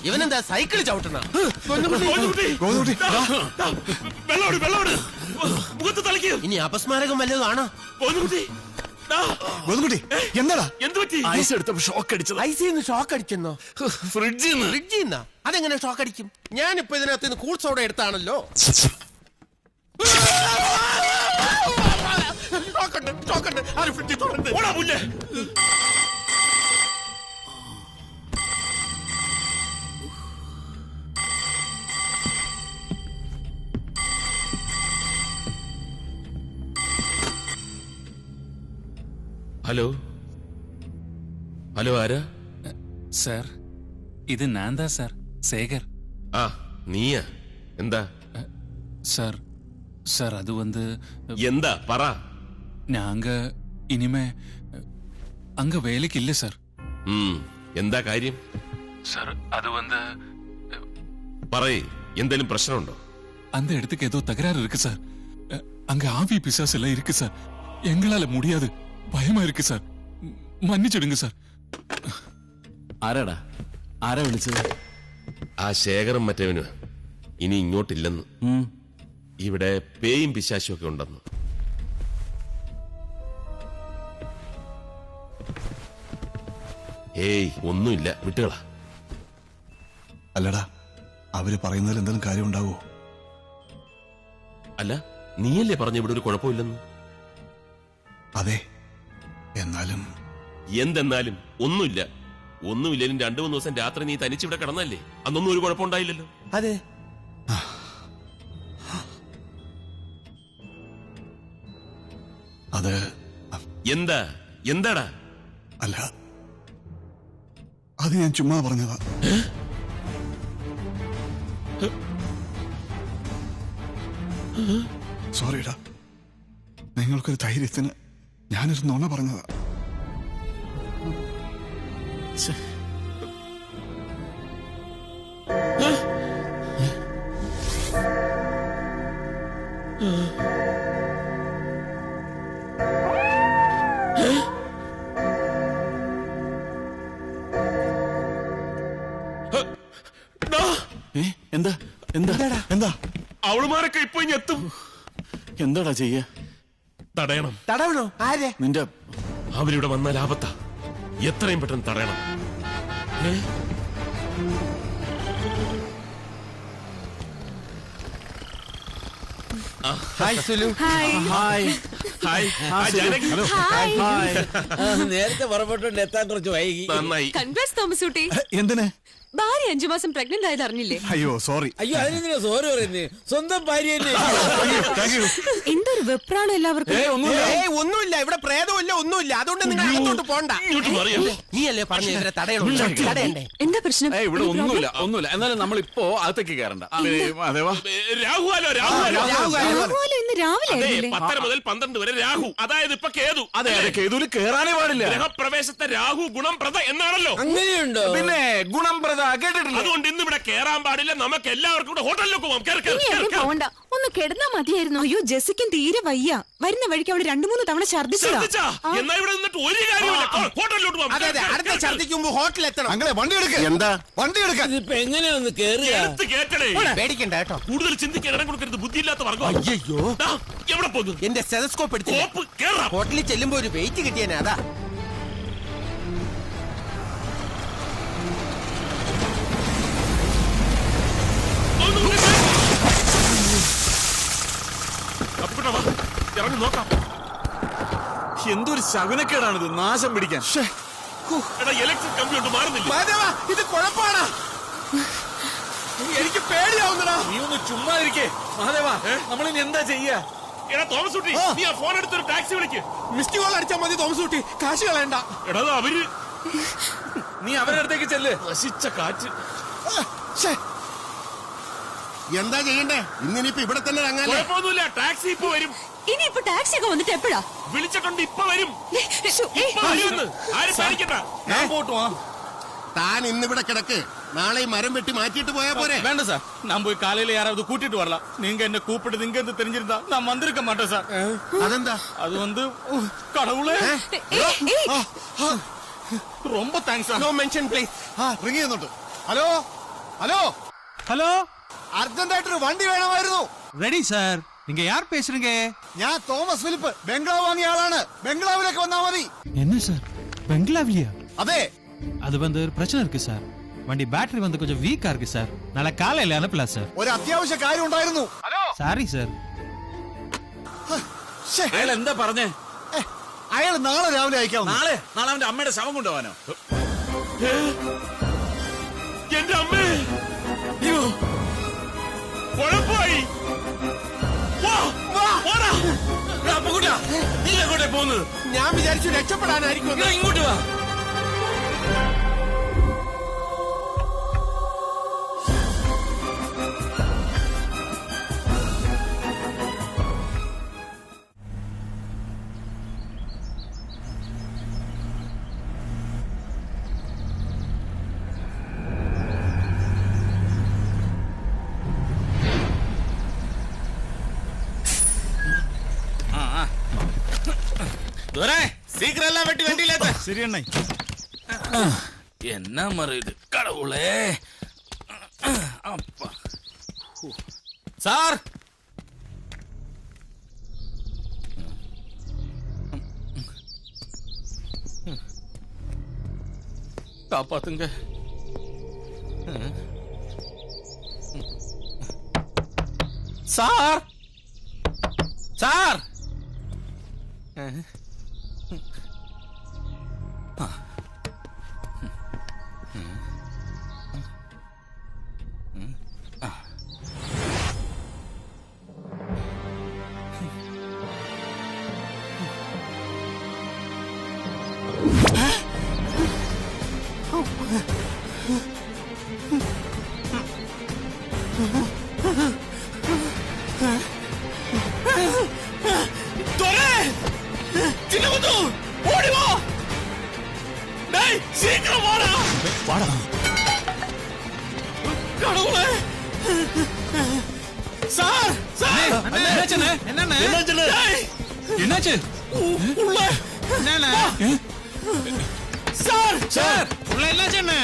ഇവനെന്താ സൈക്കിൾ ചവിട്ടണ? ഗോവിന്ദൻകുട്ടി, വെള്ളോട് വെള്ളോട് മുഖത്ത് തളിക്ക്. ഇനി അപസ്മാരകം വല്ലതും ആണോ? ഗോവിന്ദൻകുട്ടി, എന്താടാ? എന്ത് പറ്റി? ഐസ് എടുത്തപ്പോ ഷോക്ക് അടിച്ചത്. ഐസിന്ന് ഷോക്ക് അടിച്ചെന്നോ? ഫ്രിഡ്ജിന്ന്. അതെങ്ങനെ ഷോക്ക് അടിക്കും? ഞാനിപ്പോ ഇതിനകത്ത് നിന്ന് കൂൾ സോഡ എടുത്താണല്ലോ. ഹലോ ഹലോ, ആരാ? സാർ, ഇത് നാന്താ സാർ, சேகர். ആ, നീയാ? എന്താ சார் சார் அது வந்து എന്താ പറ. நாங்க இனிமே அங்க வேலைக்கு இல்ல சார். എന്താ കാര്യം? சார் அது வந்து പറയ്, എന്തെങ്കിലും പ്രശ്നമുണ്ടോ? அந்த இடத்துக்கு ஏதோ தகராறு இருக்கு சார். அங்க ஆவி பிசாசு எல்லாம் இருக்கு சார். எங்களால முடியாது, பயமா இருக்கு சார். மன்னிச்சிடுங்க சார். ആരാടാ? ആരാ വിളിച്ചത്? ആ ശേഖരം മറ്റവന് ഇനി ഇങ്ങോട്ടില്ലെന്ന്. ഇവിടെ പേയും പിശാശും ഒക്കെ ഉണ്ടെന്ന്. ഏയ്, ഒന്നുമില്ല, വിട്ടുകളാ. അല്ലടാ, അവര് പറയുന്നതിൽ എന്തെങ്കിലും കാര്യം ഉണ്ടാവോ? അല്ല, നീയല്ലേ പറഞ്ഞ ഇവിടെ ഒരു കുഴപ്പമില്ലെന്ന്? അതെ, എന്നാലും എന്തെന്നാലും ഒന്നുമില്ല. ഒന്നുമില്ലേലും 2-3 ദിവസം രാത്രി നീ തനിച്ചിവിടെ കിടന്നല്ലേ? അന്നൊന്നും ഒരു കുഴപ്പമുണ്ടായില്ലല്ലോ. അതെ, അത് എന്താ? എന്താടാ? അല്ല, അത് ഞാൻ ചുമ്മാ പറഞ്ഞതാ. സോറിടാ, നിങ്ങൾക്കൊരു ധൈര്യത്തിന് ഞാനൊരു നുണ പറഞ്ഞതാ. എന്താ എന്താ എന്താ? അവളുമാരൊക്കെ ഇപ്പൊ ഇനി എത്തും. എന്താടാ ചെയ്യ? തടയണം. തടവണോ? ആരെ? നിന്റെ അവരിവിടെ വന്നാൽ ആപത്താ. എത്രയും പെട്ടെന്ന് തടയണം. ഹായ് സുലു. ഹായ്. നേരത്തെ പുറപ്പെട്ടോണ്ട് എത്താൻ കുറച്ച് വൈകി. നന്നായി. കൺഗ്രാറ്റ്സ് തോമസ് കുട്ടി. എന്തിന്? ഭാര്യ 5 മാസം പ്രഗ്നന്റ് ആയത് അറിഞ്ഞില്ലേ? അയ്യോ സോറി. അയ്യോ, അതിനെന്തിനാ സോറി പറയുന്നേ? സ്വന്തം ഭാര്യ തന്നെ. എന്തൊരു വെപ്രാളം എല്ലാവർക്കും. ഒന്നുമില്ല, ഇവിടെ പ്രേതമില്ല, ഒന്നുമില്ല. അതുകൊണ്ട് നിങ്ങൾ അകത്തോട്ട് പോണ്ട. നീയല്ലേ പറഞ്ഞ ഇവരെ തടയണ്ടേ? എന്താ പ്രശ്നം? ഇവിടെ ഒന്നുമില്ല, ഒന്നുമില്ല. എന്നാലും നമ്മളിപ്പോ അകത്തേക്ക് കയറണ്ട. രാഹു, ഹലോ, രാഹുലോ ഇന്ന് രാവിലെ ആയിരുന്നില്ലേ? 10 മുതൽ 12 വരെ രാഹു, അതായത് ഇപ്പൊ കേതു. അതെ, കേതുവിൽ കേറാനേ പാടില്ല. ഗ്രഹപ്രവേശത്തെ രാഹു ഗുണംപ്രദ എന്നാണല്ലോ. അങ്ങനെയുണ്ടോ? പിന്നെ ഗുണംപ്രദ കേട്ടിട്ടില്ല. അതുകൊണ്ട് ഇന്ന് ഇവിടെ കേറാൻ പാടില്ല. നമുക്ക് എല്ലാവർക്കും കൂടെ ഹോട്ടലിലേക്ക് പോവാം. ഇനി എവിടെ പോവണ്ട, ഒന്ന് കിടന്നാ മതിയായിരുന്നു. അയ്യോ, ജെസ്സിക്കും തീരെ വയ്യ. വരുന്ന വഴിക്ക് അവിടെ 2-3 തവണ ഛർദ്ദിച്ചതാ. എന്നാ ഇവിടെ നിന്നിട്ട് ഒരു കാര്യമില്ല. ഹോട്ടലിലോട്ട് പോവാം. അതെ, അടുത്ത ഛർദിക്കുമ്പോ ഹോട്ടലിൽ എത്തണം. അങ്ങനെ വണ്ടി എടുക്ക. എന്താ? വണ്ടി എടുക്കാൻ. ഇതിപ്പോ എങ്ങനെയാ ഒന്ന് കേറുക? എടുത്ത് കേട്ടടേ. പേടിക്കണ്ട കേട്ടോ. കൂടുതൽ ചിന്തിക്കാൻ ഇടം കൊടുക്കരുത്. ബുദ്ധിയില്ലാത്ത വർഗം. അയ്യോ, എവിടെ പോകുന്നു? എന്റെ സ്റ്റെതസ്കോപ്പ് എടുത്തില്ല. കേറാം. ഹോട്ടലിൽ ചെല്ലുമ്പോ ഒരു വെയിറ്റ് കിട്ടിയേനെ, അതാ. ഇറങ്ങി നോക്കാം. എന്തൊരു ശകുനക്കേടാണിത്, നാശം പിടിക്കാൻ. ഇലക്ട്രിക് കമ്പി കൊണ്ട് മാറുന്നില്ല. മാധവ, ഇത് കുഴപ്പമാണ്. എനിക്ക് പേടിയാവുന്നടാ. നീ ഒന്ന് ചുമ്മാ ഇരിക്കേ മഹാദേവ. നമ്മളിനി എന്താ ചെയ്യാ? എടാ തോമസ് കുട്ടി, നീ ആ ഫോൺ എടുത്തൊരു ടാക്സി വിളിക്ക്. മിസ്ഡ് കോൾ അടിച്ചാൽ മതി തോമസ് കുട്ടി, കാശ് കളയണ്ട. എടാ അവര്. നീ അവരുടെ അടുത്തേക്ക് ചെല്ല്. നശിച്ച കാറ്റ്. എന്താ ചെയ്യണ്ടേ? ഇന്നിനിപ്പോ ഇവിടെ തന്നെ തങ്ങാനേ. കുഴപ്പമൊന്നുമില്ല, ടാക്സി ഇപ്പൊ വരും. ഇനിയിപ്പോ ടാക്സി ഒക്കെ വന്നിട്ട് എപ്പോഴാ? വിളിച്ചിട്ടുണ്ട്, ഇപ്പൊ വരും. ആരും പേടിക്കണ്ട. ഞാൻ പോട്ടു. താൻ ഇന്നിവിടെ കിടക്ക്, നാളെ ഈ മരം വെട്ടി മാറ്റിയിട്ട് പോയാ പോരെ? வேண்டாம் சார், நான் போய் காலையில யாராவது கூட்டிட்டு வரலாம். நீங்க என்ன கூப்பிட்டு இங்க இருந்து தெரிஞ்சிருந்தா நான் வந்திருக்க மாட்டேன் சார். അതെന്താ? அது வந்து கடவுளே, ரொம்ப thanks sir. No mention please. Ring ചെയ്യുന്നുണ്ട്. ഹലോ ഹലോ ஹலோ, അർജന്റായിട്ടൊരു വണ്ടി വേണമായിരുന്നു. Ready sir. நீங்க யார் பேசுறீங்க? ഞാൻ തോമസ് ഫിലിപ്പ്, ബംഗ്ലാവ് വാങ്ങിയ ആളാണ്. ബംഗ്ലാവിലേക്ക് വന്നാ മതി. என்ன சார், பெங்களாவிலியா? അതെ, அது வந்து ஒரு பிரச்சனை இருக்கு சார். வண்டி பேட்டரி வந்து கொஞ்சம் வீக்கா இருக்கு சார். நாளை காலையில அனுப்பலாம் சார். ഒരു അത്യാവശ്യ കാര്യം ഉണ്ടായിരുന്നു. Sorry sir. അയാൾ എന്താ പറഞ്ഞേ? അയാൾ നാളെ രാവിലെ അയക്കാം. നാളെ അവന്റെ അമ്മയുടെ ശവം കൊണ്ടുപോകാനോ? എന്റെ അമ്മേ, കുഴപ്പമായി. നീ എങ്ങോട്ടേ പോകുന്നത്? ഞാൻ വിചാരിച്ചു രക്ഷപ്പെടാനായിരിക്കും. ഇങ്ങോട്ട് വാ. சீக்கிரம் எல்லாம் வெட்டி வண்டியில ஏத்து. சரி அண்ணா. என்ன மரம் இது, கடவுளே. அப்பா சார், காப்பாத்துங்க. சார் சார், சீக்கிரம் வாடா. கடவுளே. சார் சார், என்னாச்சு? உள்ள சார் சார், உள்ள என்னாச்சு? என்ன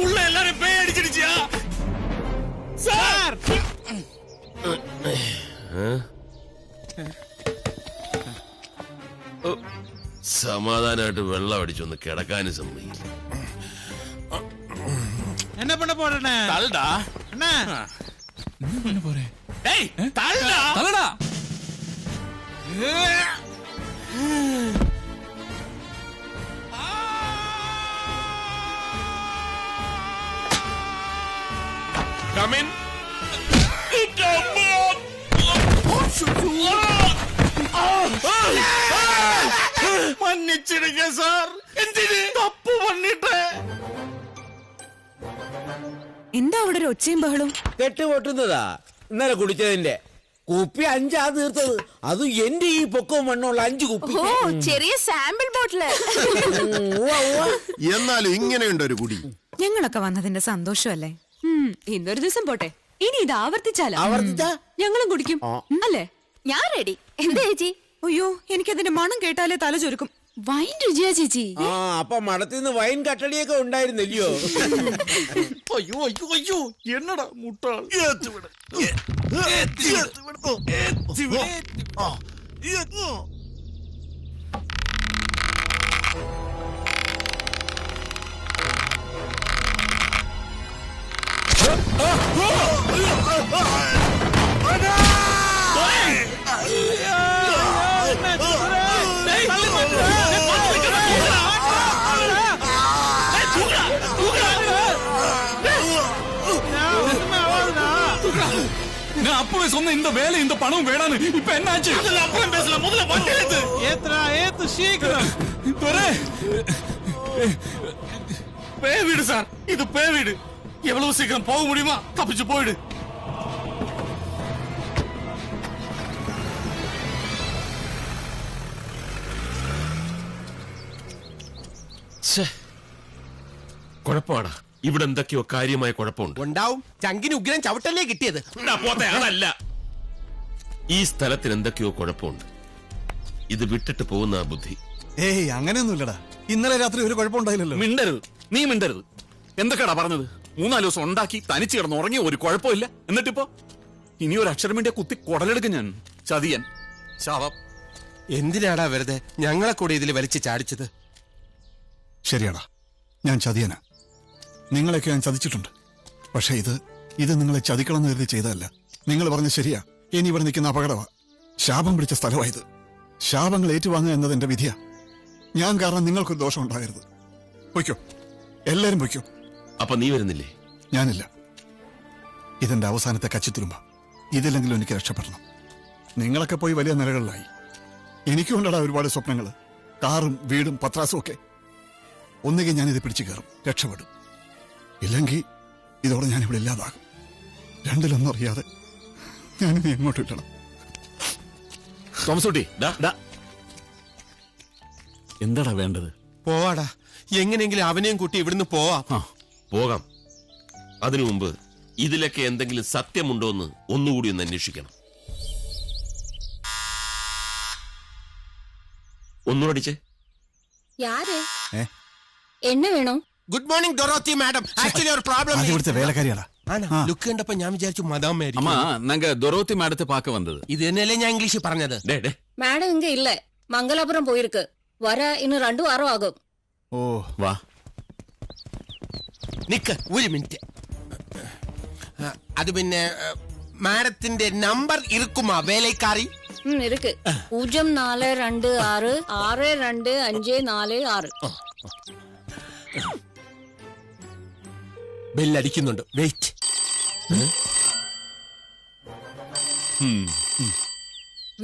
உள்ள எல்லாரும் பேய் அடிச்சிடுச்சியா சார்? സമാധാനമായിട്ട് വെള്ളം അടിച്ചൊന്ന് കിടക്കാനും സമ്മതിക്കില്ല. என்ன பண்ண போறேன்? തള്ളടാ. அண்ணா, என்ன பண்ண போறேன்? ഏയ് തള്ളടാ. தலடா. Come in. മன்னிச்சிடுங்க സാർ, എന്തിന് തപ്പ് പണിട്ട്. എന്താ അവിടെ ഒരു ഒച്ചയും ബഹളും? കെട്ട് പൊട്ടുന്നതാ ഇന്നലെ കുടിച്ചതിന്റെ. കുപ്പി 5 തീർത്തത്, അതും എന്റെ ഈ പൊക്കവും മണ്ണുള്ള 5 കുപ്പി. ഓ, ചെറിയ സാമ്പിൾ ബോട്ടില്. എന്നാലും ഇങ്ങനെയുണ്ട് ഒരു കുടി. ഞങ്ങളൊക്കെ വന്നതിന്റെ സന്തോഷമല്ലേ? ഇന്നൊരു ദിവസം പോട്ടെ, ഇനി ഇത് ആവർത്തിച്ചാലോ? ആവർത്തിച്ചാ ഞങ്ങളും കുടിക്കും അല്ലേ? ഞാൻ റെഡി. എന്താ ചേച്ചി? അയ്യോ, എനിക്കതിന്റെ മണം കേട്ടാലേ തല ചുരുക്കും. വൈൻ രുചിയാ ചേച്ചി. ആ, അപ്പൊ മടത്തിന്ന് വൈൻ കട്ടടിയൊക്കെ ഉണ്ടായിരുന്നില്ലയോ? ஐயோ ஐயோ ஐயோ, என்னடா முட்டாள். நான் அப்பவே சொன்ன இந்த வேலை இந்த பணம் வேடான்னு. இப்ப என்னாச்சு? அதெல்லாம் அப்புறம் பேசலாம், முதல்ல வண்டி ஏத்து. ஏத்துறா, ஏத்து சீக்கிரம். பேய் வீடு சார், இது பேய் வீடு. எவ்வளவு சீக்கிரம் போக முடியுமா? தப்பிச்சு போயிடு. കുഴപ്പമാടാ, ഇവിടെ എന്തൊക്കെയോ കാര്യമായ കുഴപ്പമുണ്ട്. ഉണ്ടാവും. ചങ്കിന് ഉഗ്രം ചവിട്ടല്ലേ കിട്ടിയത്. പോത്തെ, അതല്ല. ഈ സ്ഥലത്തിന് എന്തൊക്കെയോ കുഴപ്പമുണ്ട്. ഇത് വിട്ടിട്ട് പോകുന്ന ബുദ്ധി. ഏയ് അങ്ങനെയൊന്നുമില്ലടാ. ഇന്നലെ രാത്രി ഒരു കുഴപ്പമുണ്ടായില്ലല്ലോ. മിണ്ടരുത്, നീ മിണ്ടരുത്. എന്തൊക്കെയാടാ പറഞ്ഞത്? 4 ദിവസം ഉണ്ടാക്കി തനിച്ച് കിടന്ന് ഉറങ്ങിയ ഒരു കുഴപ്പമില്ല. എന്നിട്ടിപ്പോ ഇനി ഒരു അക്ഷരം വേണ്ടിയ കുത്തി കുടലെടുക്കും ഞാൻ. ചതിയൻ, ശാപം. എന്തിനാടാ വെറുതെ ഞങ്ങളെ കൂടെ ഇതിൽ വലിച്ചു ചാടിച്ചത്? ശരിയാടാ, ഞാൻ ചതിയനാ. നിങ്ങളെയൊക്കെ ഞാൻ ചതിച്ചിട്ടുണ്ട്. പക്ഷെ ഇത് നിങ്ങളെ ചതിക്കണമെന്ന് കരുതി ചെയ്തതല്ല. നിങ്ങൾ പറഞ്ഞ ശരിയാ. ഇനി ഇവിടെ നിൽക്കുന്ന അപകടമാ. ശാപം പിടിച്ച സ്ഥലമായത്. ശാപങ്ങൾ ഏറ്റുവാങ്ങുക എന്നത് എന്റെ വിധിയാ. ഞാൻ കാരണം നിങ്ങൾക്കൊരു ദോഷം ഉണ്ടാകരുത്. പൊയ്ക്കോ, എല്ലാരും പൊയ്ക്കോ. അപ്പൊ നീ വരുന്നില്ലേ? ഞാനില്ല. ഇതെന്റെ അവസാനത്തെ കച്ചിത്തുരുമ്പ. ഇതില്ലെങ്കിലും എനിക്ക് രക്ഷപ്പെടണം. നിങ്ങളൊക്കെ പോയി വലിയ നിലകളിലായി. എനിക്കുണ്ടടാ ഒരുപാട് സ്വപ്നങ്ങൾ. കാറും വീടും പത്രാസും ഒക്കെ. ഒന്നുകിൽ ഞാനിത് പിടിച്ചു കയറും, രക്ഷപ്പെടും. ഇല്ലെങ്കിൽ ഇതോടെ ഞാനിവിടെ ഇല്ലാതാകും. രണ്ടിലൊന്നും അറിയാതെ ഞാനിനി എങ്ങോട്ട് ഇട്ടണം. തോമസൂട്ടി, എന്താടാ വേണ്ടത്? പോവാടാ, എങ്ങനെയെങ്കിലും അവനെയും കൂട്ടി ഇവിടുന്ന് പോവാം. പോകാം. അതിനു മുമ്പ് ഇതിലൊക്കെ എന്തെങ്കിലും സത്യമുണ്ടോ എന്ന് ഒന്നുകൂടി ഒന്ന് അന്വേഷിക്കണം. ഒന്നുകൂടിച്ചേ. யாரு என்ன வேணும்? Good morning Dorothy madam. Actually ഒരു പ്രോബ്ലം. ഇവിടുത്തെ വേലക്കാരിയാടാ. ലുക്ക് കണ്ടപ്പോ ഞാൻ വിചാരിച്ചു മദാമായിരിക്കും. അമ്മ, ഞങ്ങ ഡൊറോത്തി മാഡത്തെ പാക്ക വന്നത്. ഇത് തന്നെയല്ലേ ഞാൻ ഇംഗ്ലീഷിൽ പറഞ്ഞത്. மேடம் இங்க இல்ல, மங்களாபுரம் போயிருக்கு. வர இன்னும் 2 வாரம் ஆகும். ഓ വാ. നിക്ക് ഒരു മിനിറ്റ്. അത് പിന്നെ മാഡത്തിന്റെ നമ്പർ ഇരിക്കുമാ വേലക്കാരി? இருக்கு. 0426 62546. ബെല്ലടിക്കുന്നുണ്ട്. വെയിറ്റ്.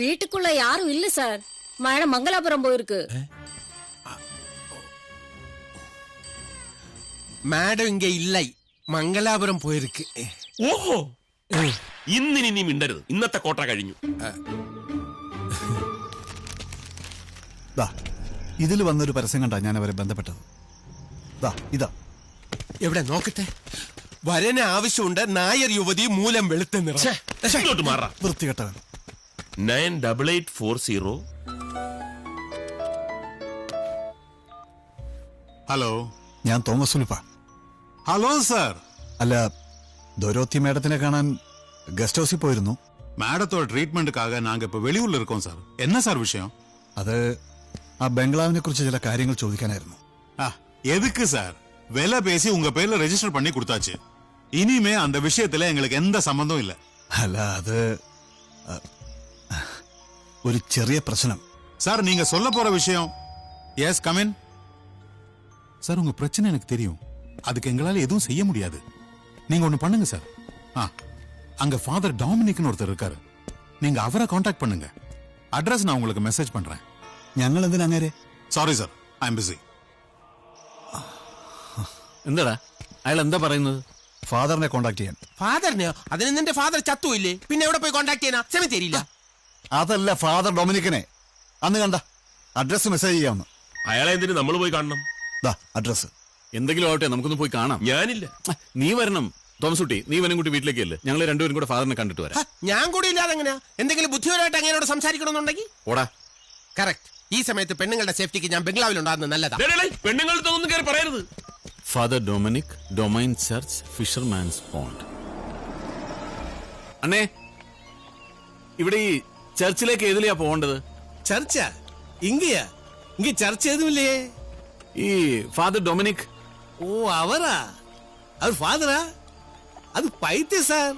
வீட்டுக்குள்ள யாரும் இல்ல சார். மேடம் மங்களாபுரம் போயிருக்கு. മാഡം ഇങ്ങ ഇല്ല, മംഗലാപുരം പോയിருக்கு. ഓഹോ, ഇന്നിനി നീ മിണ്ടരുത്. ഇന്നത്തെ കോട്ട കഴിഞ്ഞു. ഇതിൽ വന്നൊരു പരസ്യം കണ്ടാ ഞാൻ അവരെ ബന്ധപ്പെട്ടത്. ഇതാ എവിടെ നോക്കട്ടെ. വരന് ആവശ്യമുണ്ട്. നായർ യുവതി മൂലം വെളുത്ത നിറം. വൃത്തികെട്ടവൻ. 98840. ഹലോ, ഞാൻ തോമസ് ഉലുപ്പ. Hello sir. അല്ല, ദൊരോത്തി മേഡത്തിനെ കാണാൻ ഗസ്റ്റ് ഹൗസിൽ പോയിരുന്നു. மேடத்தோட ட்ரீட்மெண்ட்டுக்காக நாங்க இப்ப வெளியூர்ல இருக்கோம் சார். என்ன சார் விஷயம்? അത് ആ ബംഗ്ലാവിനെ കുറിച്ച് ചില കാര്യങ്ങൾ ചോദിക്കാനായിരുന്നു. எதுக்கு சார்? விலை பேசி உங்க பேர்ல ரெஜிஸ்டர் பண்ணி கொடுத்தாச்சு. இனிமே அந்த விஷயத்துல எங்களுக்கு எந்த சம்பந்தம் இல்ல. അല്ല, അത് ഒരു ചെറിയ പ്രശ്നം. சார், நீங்க சொல்ல போற விஷயம். S, come in. சார், உங்க பிரச்சனை எனக்கு தெரியும். அதுக்கு எங்களால எதுவும் செய்ய முடியாது. நீங்க ஒண்ணு பண்ணுங்க சார். அங்க ஃபாதர் டாமினிக்னு ஒருத்தர் இருக்காரு. நீங்க அவரை காண்டாக்ட் பண்ணுங்க. அட்ரஸ் நான் உங்களுக்கு மெசேஜ் பண்றேன். ഞങ്ങൾ എന്തിനാ അങ്ങനെ? Sorry sir, I am busy. എന്താടാ അയാൾ എന്താ പറയുന്നത്? ഫാദറിനെ കോണ്ടാക്ട് ചെയ്യാൻ. ഫാദറിനെയോ? അതിന് നിന്റെ ഫാദർ ചത്തുമില്ലേ? പിന്നെ എവിടെ പോയി കോണ്ടാക്ട് ചെയ്യാനാ? സെമിത്തേരിയില്ല. അതല്ല, ഫാദർ ഡൊമിനിക്കിനെ അന്ന് കണ്ട അഡ്രസ് മെസ്സേജ് ചെയ്യാമെന്ന്. അയാളെ എന്തിനു നമ്മൾ പോയി കാണണം? അഡ്രസ് എന്തെങ്കിലും ആവട്ടെ, നമുക്കൊന്ന് പോയി കാണാം. ഞാനില്ല. നീ വരണം തോമസുട്ടി. നീ വനും കൂട്ടി വീട്ടിലേക്ക് അല്ലേ? ഞങ്ങൾ രണ്ടുപേരും കൂടെ ഫാദറിനെ കണ്ടിട്ട് വരാം. ഞാൻ കൂടി ഇല്ലാതെ എങ്ങനെയാ? എന്തെങ്കിലും ബുദ്ധിപരമായിട്ട് അങ്ങനോട് സംസാരിക്കണമെന്നുണ്ടെങ്കിൽ ഓടാ. കറക്റ്റ്. ഈ സമയത്ത് പെണ്ണുങ്ങളുടെ സേഫ്റ്റിക്ക് ഞാൻ ബംഗ്ലാവിലുണ്ടാകുന്നത് നല്ലതാ. പെണ്ണുങ്ങളുടെ ഒന്നും കയറി പറയരുത്. ഫാദർ ഡൊമിനിക്, ഡൊമൈൻ ചർച്ച്, ഫിഷർമാൻസ് പോണ്ട്. അണ്ണേ, ഇവിടെ ഈ ചർച്ചിലേക്ക് ഏതിലെയാ പോകേണ്ടത്? ചർച്ചാ? ഇങ്ങയാ? ഇങ്ങ ചർച്ച ഏതുമില്ലേ? ഈ ഫാദർ ഡൊമിനിക്. ഓ, അവരാ? அது ஃபாதரா? அது பைத்தியம் சார்.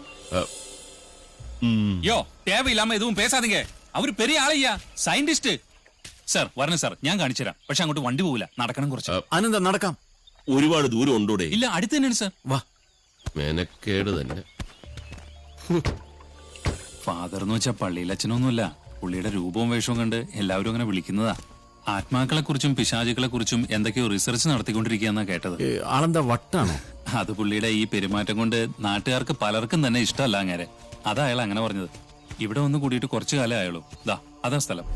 யோ, தேவையில்லாம எதுவும் பேசாதீங்க. அவரு பெரிய ஆளையா, സയന്റിസ്റ്റ്. സാർ വരണം സാർ, ഞാൻ കാണിച്ചു തരാം. പക്ഷെ അങ്ങോട്ട് വണ്ടി പോവില്ല, നടക്കണം കുറച്ച്. അനന്ത നടക്കാം. ഒരുപാട് ദൂരം ഉണ്ടോടെ? ഇല്ല, അടുത്ത് തന്നെയാണ് സാർ. വാ. മേനക്കേട് തന്നെ. ഫാദർ എന്ന് വെച്ചാൽ പള്ളിയിലെ അച്ഛനൊന്നുമല്ല. പുള്ളിയുടെ രൂപവും വേഷവും കണ്ട് എല്ലാവരും അങ്ങനെ വിളിക്കുന്നതാ. ആത്മാക്കളെ കുറിച്ചും പിശാചുക്കളെ കുറിച്ചും എന്തൊക്കെയോ റിസർച്ച് നടത്തിക്കൊണ്ടിരിക്കുകയെന്നാ കേട്ടത്. ആളെന്താ വട്ടാണോ? അത് പുള്ളിയുടെ ഈ പെരുമാറ്റം കൊണ്ട് നാട്ടുകാർക്ക് പലർക്കും തന്നെ ഇഷ്ടമല്ല അങ്ങനെ. അതാ അയാൾ അങ്ങനെ പറഞ്ഞത്. ഇവിടെ ഒന്ന് കൂടിയിട്ട് കുറച്ചു കാലം ആയുള്ളൂ. അതാ സ്ഥലം.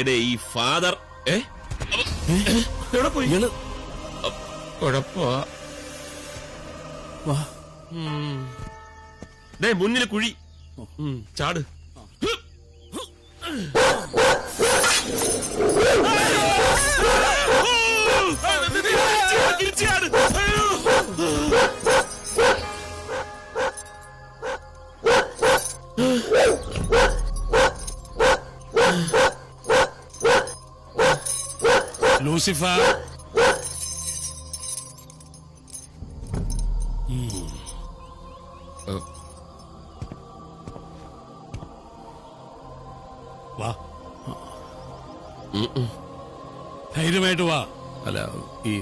എടേ ഈ ഫാദർ എവിടെ പോയി ഡേ മുന്നിൽ കുഴി ചാട് ലൂസിഫർ വാ, ധൈര്യമായിട്ട് വാ. അല്ല ഈ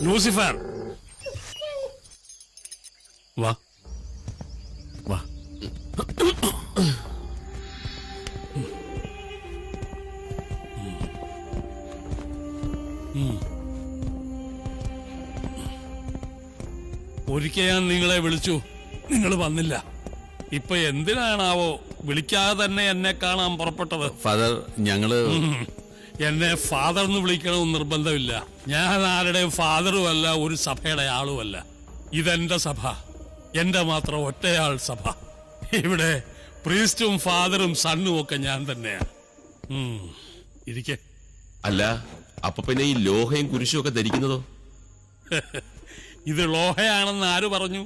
ലൂസിഫർ വാ വാ. ഒരിക്കൽ ഞാൻ നിങ്ങളെ വിളിച്ചു, നിങ്ങൾ വന്നില്ല. ഇപ്പൊ എന്തിനാണാവോ വിളിക്കാതെ തന്നെ എന്നെ കാണാൻ പുറപ്പെട്ടത്? ഫാദർ, ഞങ്ങള് എന്നെ ഫാദർ എന്ന് വിളിക്കണമെന്ന് നിർബന്ധമില്ല. ഞാൻ ആരുടെയും ഫാദറുമല്ല, ഒരു സഭയുടെ ആളുമല്ല. ഇതെന്റെ സഭ, എന്റെ മാത്രം ഒറ്റയാൾ സഭ. ഇവിടെ പ്രീസ്റ്റും ഫാദറും സണ്ണും ഒക്കെ ഞാൻ തന്നെയാ. ഇരിക്കെ. അല്ല, അപ്പൊ പിന്നെ ഈ ലോഹയും കുരിശും ഒക്കെ ധരിക്കുന്നതോ? ഇത് ലോഹയാണെന്ന് ആര് പറഞ്ഞു?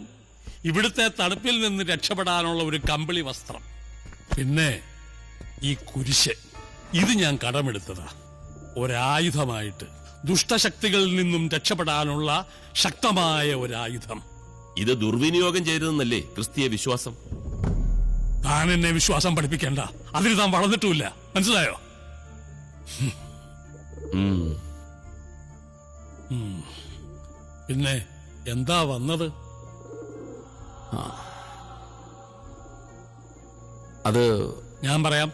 ഇവിടുത്തെ തണുപ്പിൽ നിന്ന് രക്ഷപ്പെടാനുള്ള ഒരു കമ്പിളി വസ്ത്രം. പിന്നെ ഈ കുരിശ്, ഇത് ഞാൻ കടമെടുത്തതാ ഒരായുധമായിട്ട്. ദുഷ്ടശക്തികളിൽ നിന്നും രക്ഷപ്പെടാനുള്ള ശക്തമായ ഒരായുധം. ഇത് ദുർവിനിയോഗം ചെയ്തതെന്നല്ലേ ക്രിസ്തീയ വിശ്വാസം? താൻ എന്നെ വിശ്വാസം പഠിപ്പിക്കേണ്ട, അതിന് താൻ വളർന്നിട്ടുമില്ല. മനസ്സിലായോ? പിന്നെ എന്താ വന്നത്? അത് ഞാൻ പറയാം.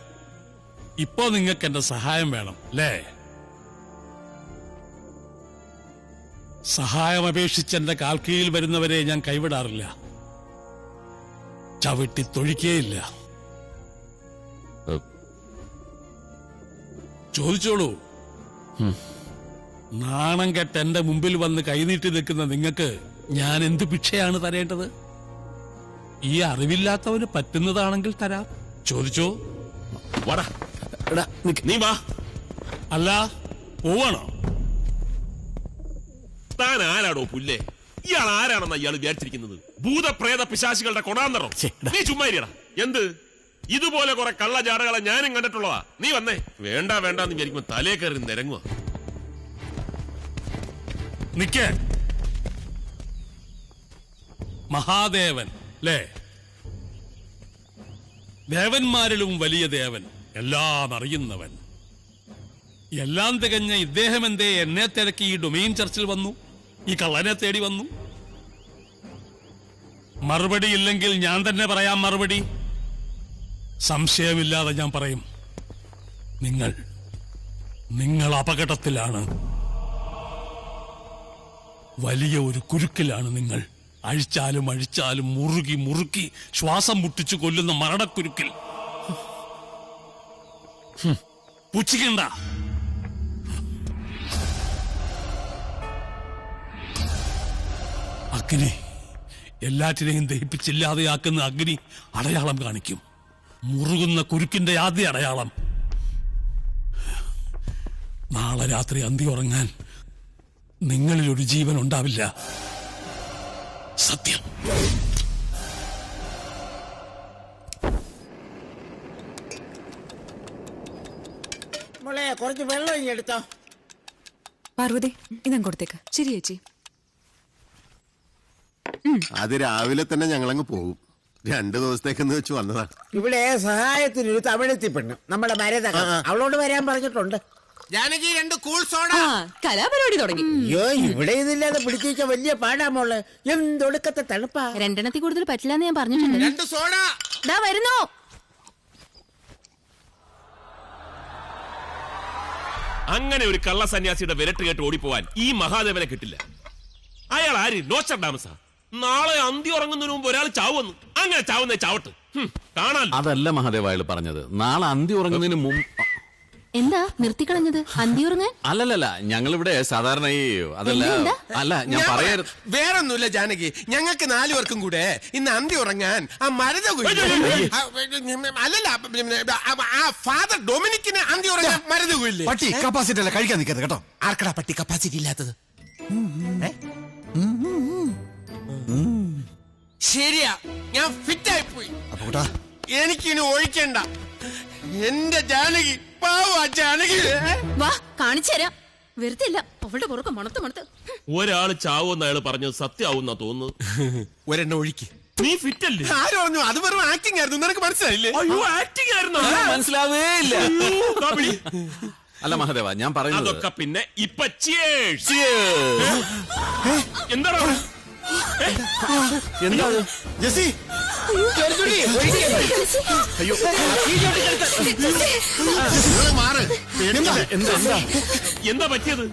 ഇപ്പോ നിങ്ങൾക്ക് എന്റെ സഹായം വേണം അല്ലേ? സഹായം അപേക്ഷിച്ച് എന്റെ കാൽക്കീഴിൽ വരുന്നവരെ ഞാൻ കൈവിടാറില്ല, ചവിട്ടി തൊഴിക്കേയില്ല. ചോദിച്ചോളൂ. നാണം കെട്ട് എന്റെ മുമ്പിൽ വന്ന് കൈനീട്ടി നിൽക്കുന്ന നിങ്ങൾക്ക് ഞാൻ എന്ത് ഭിക്ഷയാണ് തരേണ്ടത്? ഈ അറിവില്ലാത്തവന് പറ്റുന്നതാണെങ്കിൽ തരാം. ചോദിച്ചോ. നീ വാ. അല്ല, പോവാണോ? താൻ ആരാടോ പുല്ലേ? ഇയാൾ ആരാണെന്ന് ഇയാൾ വിചാരിച്ചിരിക്കുന്നത്? ഭൂതപ്രേത പിശാചികളുടെ കൊടാന്തറോ? നീ ചുമ്മാരിയടാ. എന്ത് ഇതുപോലെ കുറെ കള്ളജാടകളെ ഞാനും കണ്ടിട്ടുള്ളതാ. നീ വന്നേ. വേണ്ട വേണ്ടെന്ന് വിചാരിക്കുമ്പോ തലേ കയറി നിരങ്ങുക. നിക്കേ. മഹാദേവൻ അല്ലേ? ദേവന്മാരിലും വലിയ ദേവൻ, എല്ലാം അറിയുന്നവൻ. എല്ലാം തികഞ്ഞ ഇദ്ദേഹം എന്തേ എന്നെ തിരക്കി ഈ ഡൊമെയിൻ ചർച്ചിൽ വന്നു, ഈ കള്ളനെ തേടി വന്നു? മറുപടി ഇല്ലെങ്കിൽ ഞാൻ തന്നെ പറയാം മറുപടി. സംശയമില്ലാതെ ഞാൻ പറയും. നിങ്ങൾ അപകടത്തിലാണ്. വലിയ ഒരു കുരുക്കിലാണ് നിങ്ങൾ. അഴിച്ചാലും അഴിച്ചാലും മുറുകി മുറുക്കി ശ്വാസം മുട്ടിച്ചു കൊല്ലുന്ന മരണക്കുരുക്കിൽ. പുച്ഛിക്കണ്ട. അഗ്നി എല്ലാറ്റിനെയും ദഹിപ്പിച്ചില്ലാതെയാക്കുന്ന അഗ്നി അടയാളം കാണിക്കും. മുറുകുന്ന കുരുക്കിന്റെ ആദ്യ അടയാളം. നാളെ രാത്രി അന്തി ഉറങ്ങാൻ നിങ്ങളിൽ ഒരു ജീവൻ ഉണ്ടാവില്ല. സത്യം. മോളെ കുറച്ച് വെള്ളം ഇങ്ങ് എടുത്തോ. പാർവതി, ഇതം കൊടുത്തേക്ക്. ശരി ചേച്ചി. അത് രാവിലെ തന്നെ ഞങ്ങളങ്ങ് പോകും. 2 ദിവസത്തേക്കെന്ന് വെച്ച് വന്നതാ. ഇവിടെ സഹായത്തിനൊരു തമിഴെത്തി പെണ്ണ്, നമ്മുടെ മരതക, അവളോട് വരാൻ പറഞ്ഞിട്ടുണ്ട്. Janaki 2 cool soda. കലാപരിപാടി തുടങ്ങി. അയ്യോ, ഇവിടെ ഇതില്ലാതെ പിടിച്ചിരിക്കാൻ വലിയ പാടാ മോള്. എന്തൊടുക്കത്തെ തണുപ്പാ. 2 കൂടുതൽ പറ്റില്ലെന്ന് ഞാൻ പറഞ്ഞിട്ടുണ്ട്. 2 സോഡ. ദാ വരുന്നു. അങ്ങനെ ഒരു കള്ള സന്യാസിയുടെ വിരട്ട് കേട്ട് ഓടിപ്പോവാൻ ഈ മഹാദേവനെ കിട്ടില്ല. അയാൾ ആര്? നോച്ചർഡാമസാ. നാളെ അന്തി ഉറങ്ങുന്നതിന് മുമ്പ് ഒരാൾ ചാവുന്നു. അങ്ങനെ ചാവുന്നേ ചാവട്ട്, കാണാൻ. അതല്ല മഹാദേവ അയാൾ പറഞ്ഞത്. നാളെ അന്തി ഉറങ്ങുന്നതിന് മുമ്പ്. എന്താ നിർത്തിക്കളഞ്ഞത്? അന്തിയുറങ്ങാൻ? അല്ലല്ല ഞങ്ങളിവിടെ സാധാരണ ഈ അതല്ല എന്താ? അല്ല ഞാൻ പറയാറ് വേറൊന്നുമില്ല ജാനകി, ഞങ്ങൾക്ക് 4 പേർക്കും കൂടെ ഇന്ന് അന്തി ഉറങ്ങാൻ ആ മരുത അല്ലല്ല ആ ഫാദർ ഡൊമിനിക്കിന് അന്തി ഉറങ്ങാൻ മരുത കുയില്ലേ? പട്ടി കപ്പാസിറ്റി അല്ല, കഴിക്കാൻ നിൽക്കരുത് കേട്ടോ. ആർക്കടാ പട്ടി കപ്പാസിറ്റി ഇല്ലാത്തത്? ശരിയാ, ഞാൻ ഫിറ്റായി പോയി. എനിക്കിനി ഒഴിക്കണ്ട. എന്റെ ജാനകി, പാവാ ജാനകി. വാ കാണിച്ചു തരാം. വെറുതെ ഇല്ല, അവളുടെ പുറകെ മണത്ത് ഒരാള് ചാവോന്ന് അയാൾ പറഞ്ഞത് സത്യമാവുന്ന തോന്നുന്നു. ഒരെണ്ണം ഒഴിക്ക്. നീ ഫിറ്റ് അല്ലേ? ആര് പറഞ്ഞു? അത് വെറും ആക്ടിംഗ് ആയിരുന്നു. നിനക്ക് മനസ്സിലായില്ലേ? അയ്യോ, ആക്ടിംഗ് ആയിരുന്നു. മനസ്സിലാവേ ഇല്ല. അല്ല മഹാദേവ, ഞാൻ പറയുന്നത് അതൊക്കെ പിന്നെ ഇപ്പൊ എന്താണോ എന്താ ജെസി? അയ്യോ എന്താ പറ്റിയത്?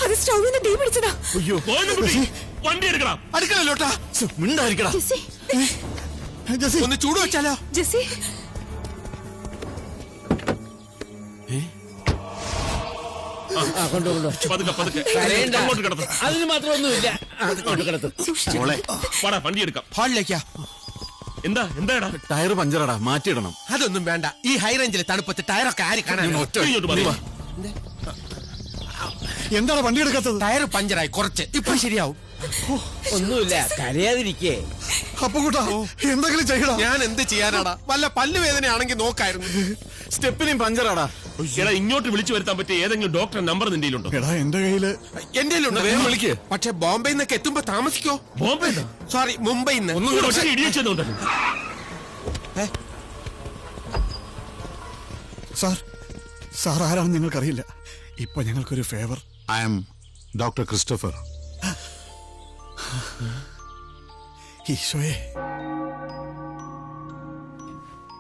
അത് സ്റ്റൗവിന് തീ പിടിച്ചതാ. അയ്യോ വണ്ടി എടുക്കണം. അടുക്കളല്ലോട്ടാ, മിണ്ടായിരിക്കടാ. ഒന്ന് ചൂട് വെച്ചാലോ? ജെസി അതിന് മാത്രമൊന്നുമില്ല. വണ്ടി എടുക്കാം. ഹാളിലേക്കാ. എന്താടാ? ടയർ പഞ്ചറടാ, മാറ്റിയിടണം. അതൊന്നും വേണ്ട. ഈ ഹൈ റേഞ്ചിലെ തണുപ്പത്ത് ടയറൊക്കെ ആര് കാണാൻ? എന്താണ് വണ്ടി എടുക്കാത്തത്? ടയർ പഞ്ചറായി കുറച്ച്, ഇപ്പൊ ശരിയാവും. ഒന്നുമില്ല, കരയാതിരിക്കേ. അപ്പൊ കൂട്ടാ എന്തെങ്കിലും ചെയ്യടാ. ഞാൻ എന്ത് ചെയ്യാനാടാ? വല്ല പല്ലുവേദനയാണെങ്കിൽ നോക്കായിരുന്നു. സ്റ്റെപ്പിനെയും പഞ്ചറാടാ. എടാ, ഇങ്ങോട്ട് വിളിച്ചു വരുത്താൻ പറ്റിയ ഏതെങ്കിലും ഡോക്ടർ നമ്പർ നിന്റെ കയ്യിലുണ്ടോ? എടാ എന്റെ കയ്യില് എന്റെ വേഗം വിളിക്ക്. പക്ഷെ ബോംബെ നിന്നൊക്കെ എത്തുമ്പോ താമസിക്കോ? ബോംബെ? സോറി, മുംബൈ. സാർ ആരാണെന്ന് നിങ്ങൾക്കറിയില്ല. ഇപ്പൊ ഞങ്ങൾക്കൊരു favour. I am doctor Christopher. ഈശോയെ,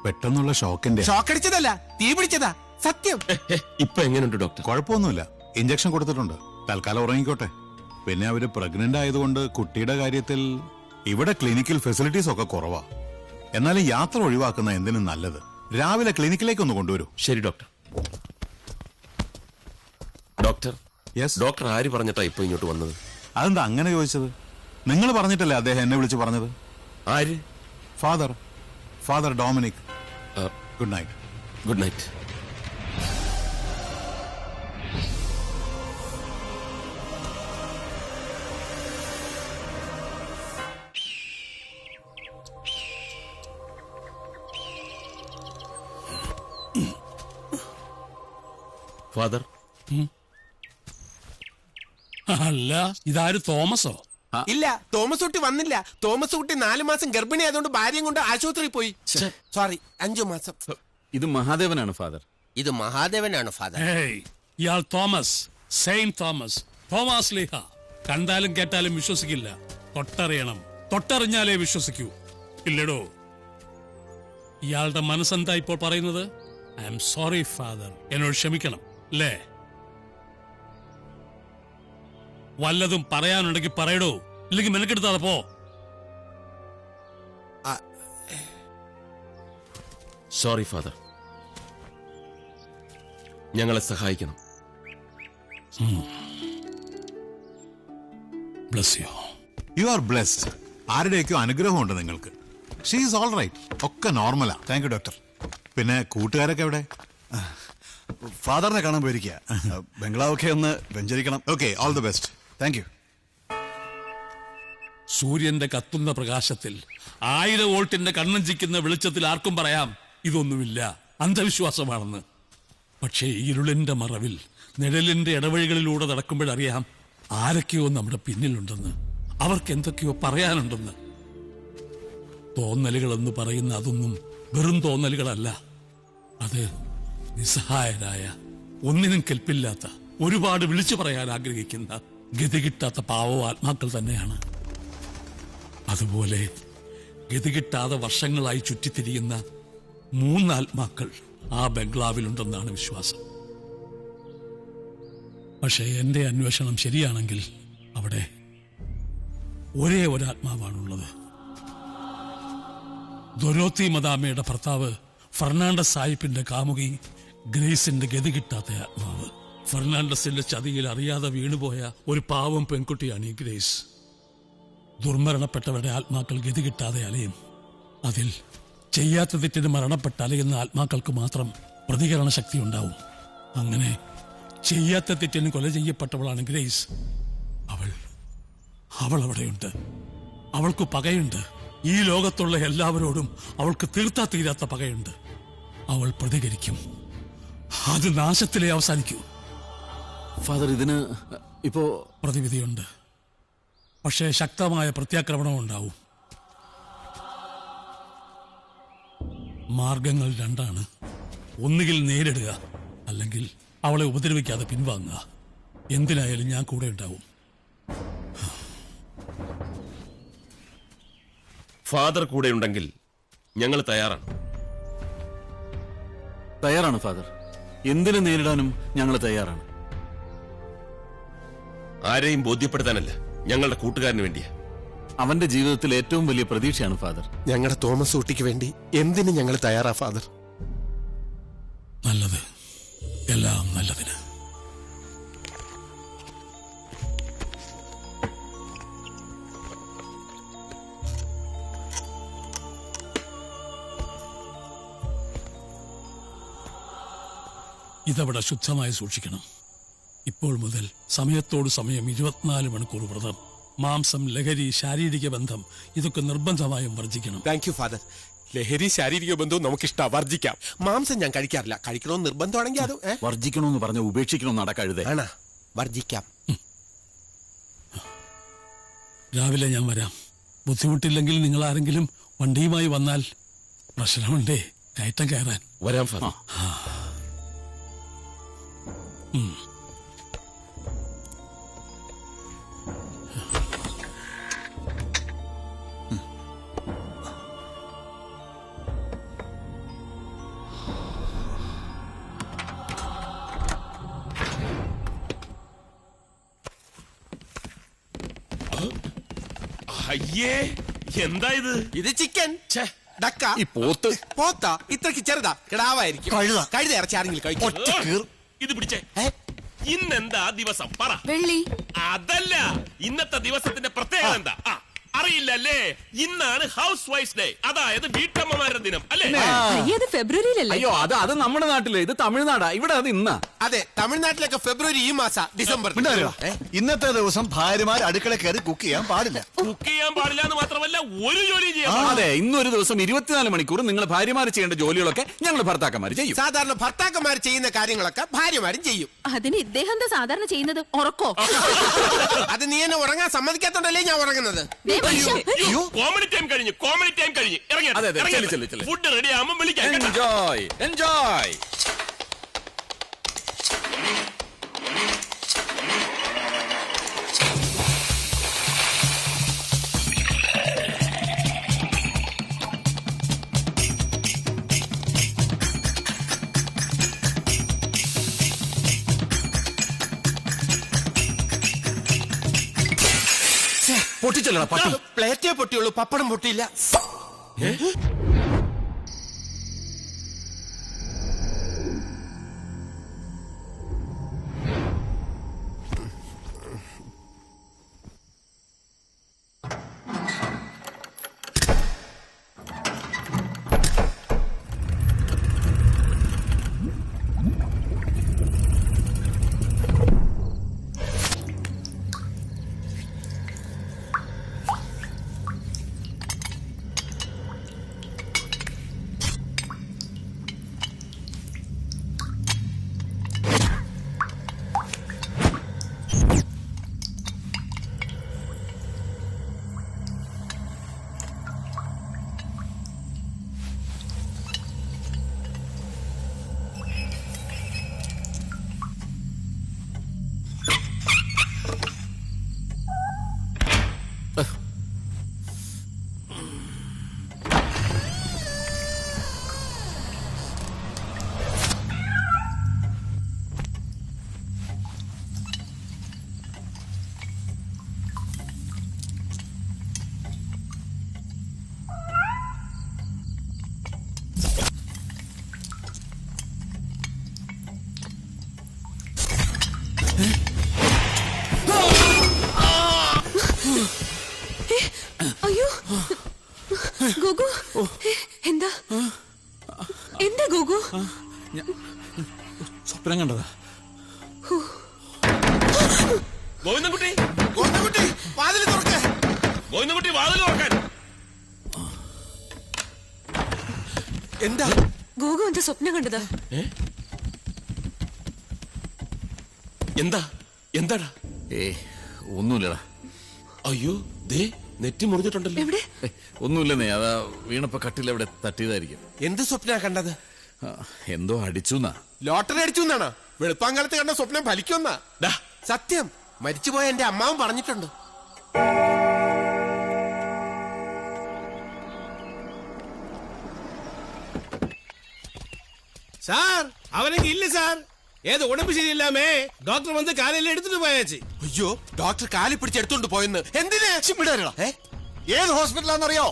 പെട്ടെന്നുള്ള ഷോക്കിന്റെ ഷോക്കടിച്ചതല്ല, തീ പിടിച്ചതാ. സത്യം. ഇപ്പൊ എങ്ങനെയുണ്ട് ഡോക്ടർ? കുഴപ്പമൊന്നുമില്ല. ഇഞ്ചക്ഷൻ കൊടുത്തിട്ടുണ്ട്. തൽക്കാലം ഉറങ്ങിക്കോട്ടെ. പിന്നെ അവര് പ്രഗ്നന്റ് ആയതുകൊണ്ട് കുട്ടിയുടെ കാര്യത്തിൽ ഇവിടെ ക്ലിനിക്കൽ ഫെസിലിറ്റീസ് ഒക്കെ കുറവാ. എന്നാലും യാത്ര ഒഴിവാക്കുന്ന എന്തിനും നല്ലത്. രാവിലെ ക്ലിനിക്കിലേക്ക് ഒന്ന് കൊണ്ടുവരൂ. ശരി ഡോക്ടർ. Doctor, yes. ഡോക്ടർ ആര് പറഞ്ഞിട്ടാ ഇപ്പൊ ഇങ്ങോട്ട് വന്നത്? അതെന്താ അങ്ങനെ ചോദിച്ചത്? നിങ്ങൾ പറഞ്ഞിട്ടല്ലേ അദ്ദേഹം എന്നെ വിളിച്ച് പറഞ്ഞത്? ആര്? Father Dominic. Good night. Good night. Father, അല്ല ഇതാര് തോമസോ? ഇല്ല, തോമസ് കുട്ടി വന്നില്ല. തോമസ് കുട്ടി 4 മാസം ഗർഭിണി ആയതുകൊണ്ട് ഭാര്യയും കൊണ്ട് ആശുപത്രിയിൽ പോയി. സോറി, 5 മാസം. ഇത് മഹാദേവനാണ് ഫാദർ. ഇത് മഹാദേവനാണ് ഫാദർ. ഇയാൾ തോമസ്, സെയിന്റ് തോമസ്, തോമസ് ലീഹ. കണ്ടാലും കേട്ടാലും വിശ്വസിക്കില്ല. തൊട്ടറിയണം, തൊട്ടറിഞ്ഞാലേ വിശ്വസിക്കൂ. ഇല്ലടോ, ഇയാളുടെ മനസ്സെന്താ ഇപ്പോൾ പറയുന്നത്? ഐ ആം സോറി ഫാദർ, എന്നോട് ക്ഷമിക്കണം അല്ലേ? വല്ലതും പറയാനുണ്ടെങ്കിൽ പറയടോ, ഇല്ലെങ്കിൽ മെനക്കെടുത്താതെ പോ. സോറി ഫാദർ, ഞങ്ങളെ സഹായിക്കണം. You are blessed. ആരുടെയൊക്കെയോ അനുഗ്രഹമുണ്ട് നിങ്ങൾക്ക്. She is all right. ഒക്കെ നോർമലാ. Thank you doctor. പിന്നെ കൂട്ടുകാരൊക്കെ എവിടെ? ഫാദറിനെ കാണാൻ പോയിരിക്കുക. ബംഗ്ലാവൊക്കെ ഒന്ന് വെഞ്ചരിക്കണം. Okay, all the best. Thank you. സൂര്യന്റെ കത്തുന്ന പ്രകാശത്തിൽ 1000 വോൾട്ടിന്റെ കണ്ണഞ്ചിക്കുന്ന വെളിച്ചത്തിൽ ആർക്കും പറയാം ഇതൊന്നുമില്ല, അന്ധവിശ്വാസമാണെന്ന്. പക്ഷേ ഇരുളിന്റെ മറവിൽ നിഴലിന്റെ ഇടവഴികളിലൂടെ നടക്കുമ്പോഴറിയാം ആരൊക്കെയോ നമ്മുടെ പിന്നിലുണ്ടെന്ന്, അവർക്ക് എന്തൊക്കെയോ പറയാനുണ്ടെന്ന്. തോന്നലുകളെന്ന് പറയുന്ന അതൊന്നും വെറും തോന്നലുകളല്ല. അത് നിസ്സഹായരായ, ഒന്നിനും കെൽപ്പില്ലാത്ത, ഒരുപാട് വിളിച്ചു പറയാൻ ആഗ്രഹിക്കുന്ന, ഗതി കിട്ടാത്ത പാവ ആത്മാക്കൾ തന്നെയാണ്. അതുപോലെ ഗതി കിട്ടാതെ വർഷങ്ങളായി ചുറ്റിത്തിരിയുന്ന 3 ആത്മാക്കൾ ആ ബംഗ്ലാവിലുണ്ടെന്നാണ് വിശ്വാസം. പക്ഷേ എന്റെ അന്വേഷണം ശരിയാണെങ്കിൽ അവിടെ ഒരേ ഒരാത്മാവാണുള്ളത്. ദൊരോത്തി മദാമയുടെ ഭർത്താവ് ഫെർണാണ്ടസ് സാഹിബിന്റെ കാമുകി ഗ്രേസിന്റെ ഗതി കിട്ടാത്ത ആത്മാവ്. ഫെർണാണ്ടസിന്റെ ചതിയിൽ അറിയാതെ വീണുപോയ ഒരു പാവം പെൺകുട്ടിയാണ് ഈ ഗ്രേസ്. ദുർമരണപ്പെട്ടവരുടെ ആത്മാക്കൾ ഗതി കിട്ടാതെ അലയും. അതിൽ ചെയ്യാത്ത തെറ്റിന് മരണപ്പെട്ട് അലയുന്ന ആത്മാക്കൾക്ക് മാത്രം പ്രതികരണ ശക്തി ഉണ്ടാവും. അങ്ങനെ ചെയ്യാത്ത തെറ്റിന് കൊല ചെയ്യപ്പെട്ടവളാണ് ഗ്രേസ്. അവൾ അവിടെയുണ്ട്. അവൾക്ക് പകയുണ്ട്. ഈ ലോകത്തുള്ള എല്ലാവരോടും അവൾക്ക് തീർത്താ തീരാത്ത പകയുണ്ട്. അവൾ പ്രതികരിക്കും. അത് നാശത്തിലേ അവസാനിക്കൂ. ഫാദർ, ഇതിന് ഇപ്പോ പ്രതിവിധിയുണ്ട്. പക്ഷേ ശക്തമായ പ്രത്യാക്രമണം ഉണ്ടാവും. മാർഗങ്ങൾ രണ്ടാണ്. ഒന്നുകിൽ നേരിടുക, അല്ലെങ്കിൽ അവളെ ഉപദ്രവിക്കാതെ പിൻവാങ്ങുക. എന്തിനായാലും ഞാൻ കൂടെ ഉണ്ടാവും. ഫാദർ കൂടെ ഉണ്ടെങ്കിൽ ഞങ്ങൾ തയ്യാറാണ്. തയ്യാറാണ് ഫാദർ. എന്തിനു നേരിടാനും ഞങ്ങൾ തയ്യാറാണ്. ആരെയും ബോധ്യപ്പെടുത്താനല്ല, ഞങ്ങളുടെ കൂട്ടുകാരന് വേണ്ടിയാ. അവന്റെ ജീവിതത്തിൽ ഏറ്റവും വലിയ പ്രതീക്ഷയാണ് ഫാദർ. ഞങ്ങളുടെ തോമസ് കുട്ടിക്ക് വേണ്ടി എന്തിന് ഞങ്ങൾ തയ്യാറാ ഫാദർ. നല്ലത്, എല്ലാം നല്ലതിന്. ഇതവിടെ ശുദ്ധമായി സൂക്ഷിക്കണം. ഇപ്പോൾ മുതൽ സമയത്തോട് സമയം 24 മണിക്കൂർ വ്രതം. മാംസം, ലഹരി, ശാരീരിക ബന്ധം ഇതൊക്കെ നിർബന്ധമായും വർജിക്കണം. Thank you father. ലഹരി ശാരീരിക ബന്ധവും നമുക്കിഷ്ട, വർജിക്കാം. മാംസം ഞാൻ കഴിക്കാറില്ല. കഴിക്കണമെന്ന് നിർബന്ധമാണെങ്കിൽ അത് വർജിക്കണമെന്ന് പറഞ്ഞ ഉപേക്ഷിക്കണമെന്ന് നടക്കരുത്. ആണാ, വർജിക്കാം. രാവിലെ ഞാൻ വരാം. ബുദ്ധിമുട്ടില്ലെങ്കിൽ നിങ്ങൾ ആരെങ്കിലും വണ്ടിയുമായി വന്നാൽ പ്രശ്നമുണ്ടേ കയറ്റം കയറാൻ. വരാം ഫാദർ. അയ്യേ, എന്താ ഇത്? ഇത് ചിക്കൻ, ഡക്ക. ഈ പോത്ത് പോത്താ? ഇത്രക്ക് ചെറുതാ, കിടാവായിരിക്കും. കഴുത ഇറച്ചി ആരെങ്കിലും കഴിക്കും. ഇത് പിടിച്ചേ. ഇന്നെന്താ ദിവസം പറ. വെള്ളി. അതല്ല, ഇന്നത്തെ ദിവസത്തിന്റെ പ്രത്യേകത എന്താ? അറിയില്ലല്ലേ? ഇന്നാണ് ഹൗസ് വൈഫ് ഡേ, അതായത് വീട്ടമ്മമാരുടെ ദിനം അല്ലേ? ഫെബ്രുവരിയിലല്ലേ? അയ്യോ, അത് നമ്മുടെ നാട്ടില്, ഇത് തമിഴ്നാടാ. ഇവിടെ അത് ഇന്നാ. അതെ, തമിഴ്നാട്ടിലൊക്കെ ഫെബ്രുവരി ഈ മാസം, ഡിസംബർ. ഇന്നത്തെ ദിവസം ഭാര്യമാർ അടുക്കള കയറി കുക്ക് ചെയ്യാൻ പാടില്ല. കുക്ക് ചെയ്യാൻ പാടില്ല എന്ന് മാത്രമല്ല, ഒരു ജോലി ചെയ്യാൻ. അതെ, ഇന്നൊരു ദിവസം 24 മണിക്കൂർ നിങ്ങൾ ഭാര്യമാർ ചെയ്യേണ്ട ജോലികളൊക്കെ ഞങ്ങൾ ഭർത്താക്കന്മാർ ചെയ്യും. സാധാരണ ഭർത്താക്കന്മാർ ചെയ്യുന്ന കാര്യങ്ങളൊക്കെ ഭാര്യമാരും ചെയ്യും. അതിന് ഇദ്ദേഹം എന്താ സാധാരണ ചെയ്യുന്നത്? ഉറക്കോ? അത് നീ എന്നെ ഉറങ്ങാൻ സമ്മതിക്കാത്തോണ്ടല്ലേ ഞാൻ ഉറങ്ങുന്നത്. കോമഡി ടൈം കഴിഞ്ഞു, കോമഡി ടൈം കഴിഞ്ഞു. ഫുഡ് റെഡി ആവുമ്പോൾ വിളിക്കാം. Enjoy enjoy. പൊട്ടിച്ചല്ലടാ പട്ടി. പ്ലേറ്റേ പൊട്ടിയുള്ളൂ, പപ്പടം പൊട്ടിയില്ല. അയ്യോ ഗോഗു എന്താ എന്താ ഗോഗു? സ്വപ്നം കണ്ടതാ. ഗോവിന്ദൻകുട്ടി വാതിൽ തുറക്ക്. ഗോവിന്ദൻകുട്ടി വാതിൽ തുറക്കാൻ. എന്താ ഗോഗു എന്താ സ്വപ്നം കണ്ടതാ? എന്താ എന്താടാ? ഒന്നുമില്ലടാ. അയ്യോ ദേ നെറ്റി മുറിഞ്ഞിട്ടുണ്ടല്ലോ. എവിടെ? ഒന്നുമില്ലെന്നേ, അതാ വീണപ്പോ കട്ടിലെവിടെ തട്ടിയതായിരിക്കും. എന്ത് സ്വപ്ന കണ്ടത്? എന്തോ അടിച്ചുന്നാ. ലോട്ടറി അടിച്ചു എന്നാണോ? വെളുപ്പാങ്കാലത്ത് കണ്ട സ്വപ്നം ഫലിക്കുമെന്നാ. സത്യം, മരിച്ചുപോയ എന്റെ അമ്മാവൻ പറഞ്ഞിട്ടുണ്ട്. സാർ അവനക്ക് ഇല്ല സാർ, ഏത് ഉടമ്പ് ശരിയില്ലാമേ ഡോക്ടർ വന്ന് കാലെല്ലാം എടുത്തിട്ട് പോയാച്ചി. അയ്യോ, ഡോക്ടർ കാലി പിടിച്ചെടുത്തോണ്ട് പോയെന്ന്. എന്തിനാ? ഏത് ഹോസ്പിറ്റലാണെന്നറിയോ?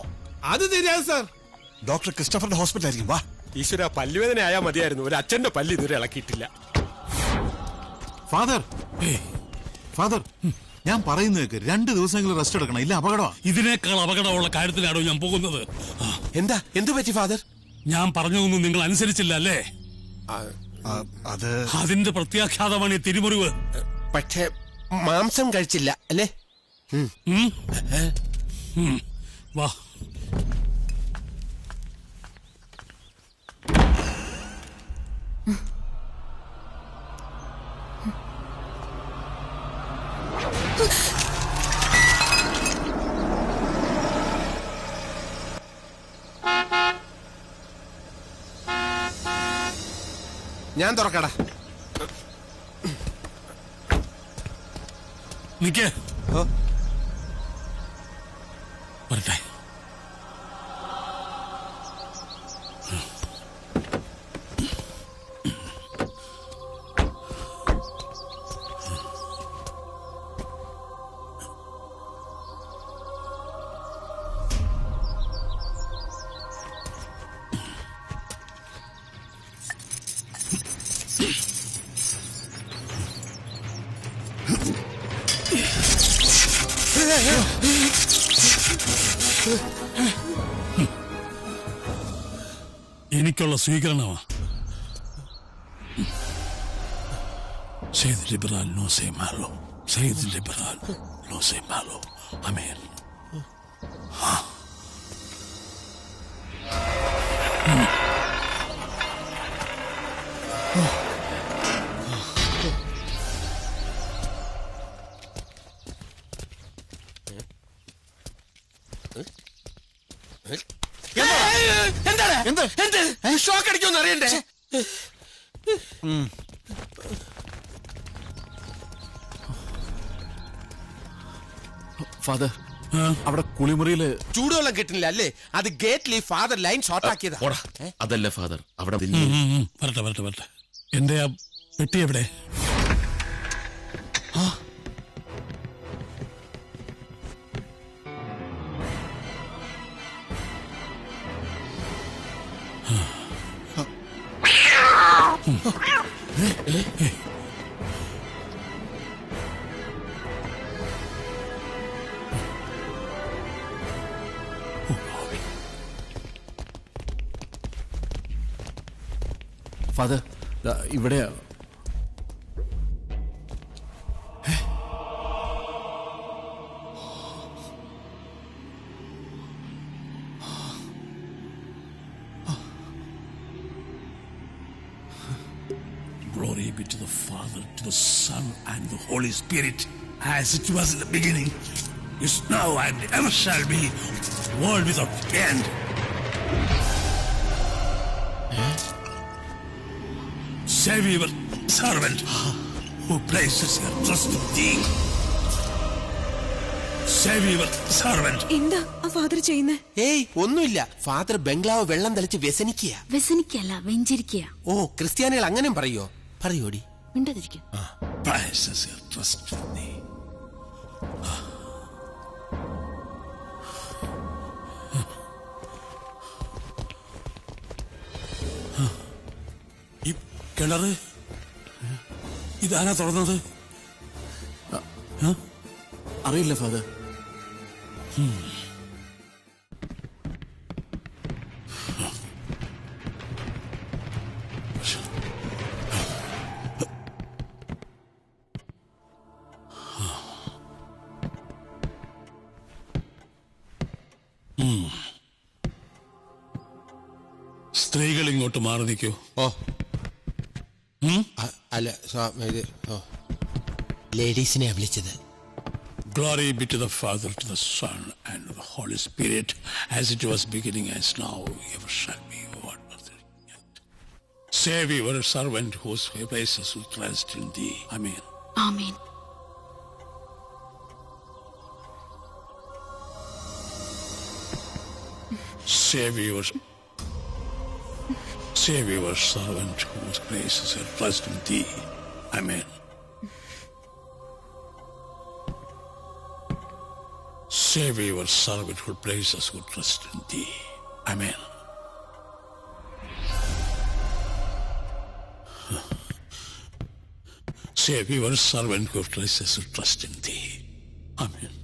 അത് தெரியாது സാർ. ഡോക്ടർ ക്രിസ്റ്റഫറിന്റെ ഹോസ്പിറ്റലായിരിക്കും. വാ. ഈശ്വര, പല്ലുവേദന ആയാൽ മതിയായിരുന്നു, ഒരു അച്ഛന്റെ പല്ല് ഇതുവരെ ഇളക്കിയിട്ടില്ല. ഫാദർ, ഫാദർ, ഞാൻ പറയുന്നത് 2 ദിവസമെങ്കിലും റെസ്റ്റ് എടുക്കണം, ഇല്ല അപകടമാ. ഇതിനേക്കാൾ അപകടമുള്ള കാര്യത്തിലാണോ ഞാൻ പോകുന്നത്? എന്താ? എന്തു പറ്റി ഫാദർ? ഞാൻ പറഞ്ഞതൊന്നും നിങ്ങൾ അനുസരിച്ചില്ല അല്ലേ? അതിന്റെ പ്രത്യാഘാതമാണ് ഈ തിരിമുറിവ്. പക്ഷേ മാംസം കഴിച്ചില്ല അല്ലേ? വാ. ഞാൻ തുറക്കടാ. നിക്കേ വരട്ടെ. എനിക്കുള്ള സ്വീകരണമാ. സെയ്ദ് ലിബറൽ നോ സേ മാലോ, സെയ്ദ് ലിബറൽ നോ സേ മാലോ. ആമേൻ. ഷോക്ക് അടിക്കുമെന്ന് അറിയണ്ടേ? ഫാദർ, അവിടെ കുളിമുറിയില് ചൂടുവെള്ളം കിട്ടുന്നില്ല അല്ലേ? അത് ഗേറ്റിൽ ഫാദർ ലൈൻ ഷോർട്ട് ആക്കിയതാ. അതല്ല ഫാദർ, അവിടെ വരട്ടെ വരട്ടെ വരട്ടെ. എന്റെ ആ പെട്ടി എവിടെ? ഫാദർ, ഇവിടെ Glory be to the Father, to the Son, and the Holy Spirit, as it was in the beginning, is now, and ever shall be, world without end. Save your servant who places your trust in thee. Save your servant. എന്താ ആ ഫാദർ ചെയ്യുന്നേ? ഏയ് ഒന്നുമില്ല. ഫാദർ ബംഗ്ലാവ് വെള്ളം തളിച്ച് വ്യസനിക്കുക. വ്യസനിക്കല്ല, വെഞ്ചരിക്കുക. ഓ, ക്രിസ്ത്യാനികൾ അങ്ങനെയും പറയോ? പറയോടി. മിണ്ടാതിരിക്കും. Places your trust in thee. ഈ കിണറ് ഇതാരാ തുറന്നത്? അറിയില്ല ഫാദർ. സ്ത്രീകൾ ഇങ്ങോട്ട് മാറി നിൽക്കൂ. അല്ല ലേഡീസിനെ വിളിച്ചത്. Glory be to the Father, to the Son, and to the Holy Spirit, as it was beginning, as now, ever shall be, what was the end. Save your servant whose places we trust in thee. Amen. Amen. Save your servant whose places we trust in thee. Amen. Save your servant who places who trust in thee. Amen. Save your servant who places who trust in thee. Amen.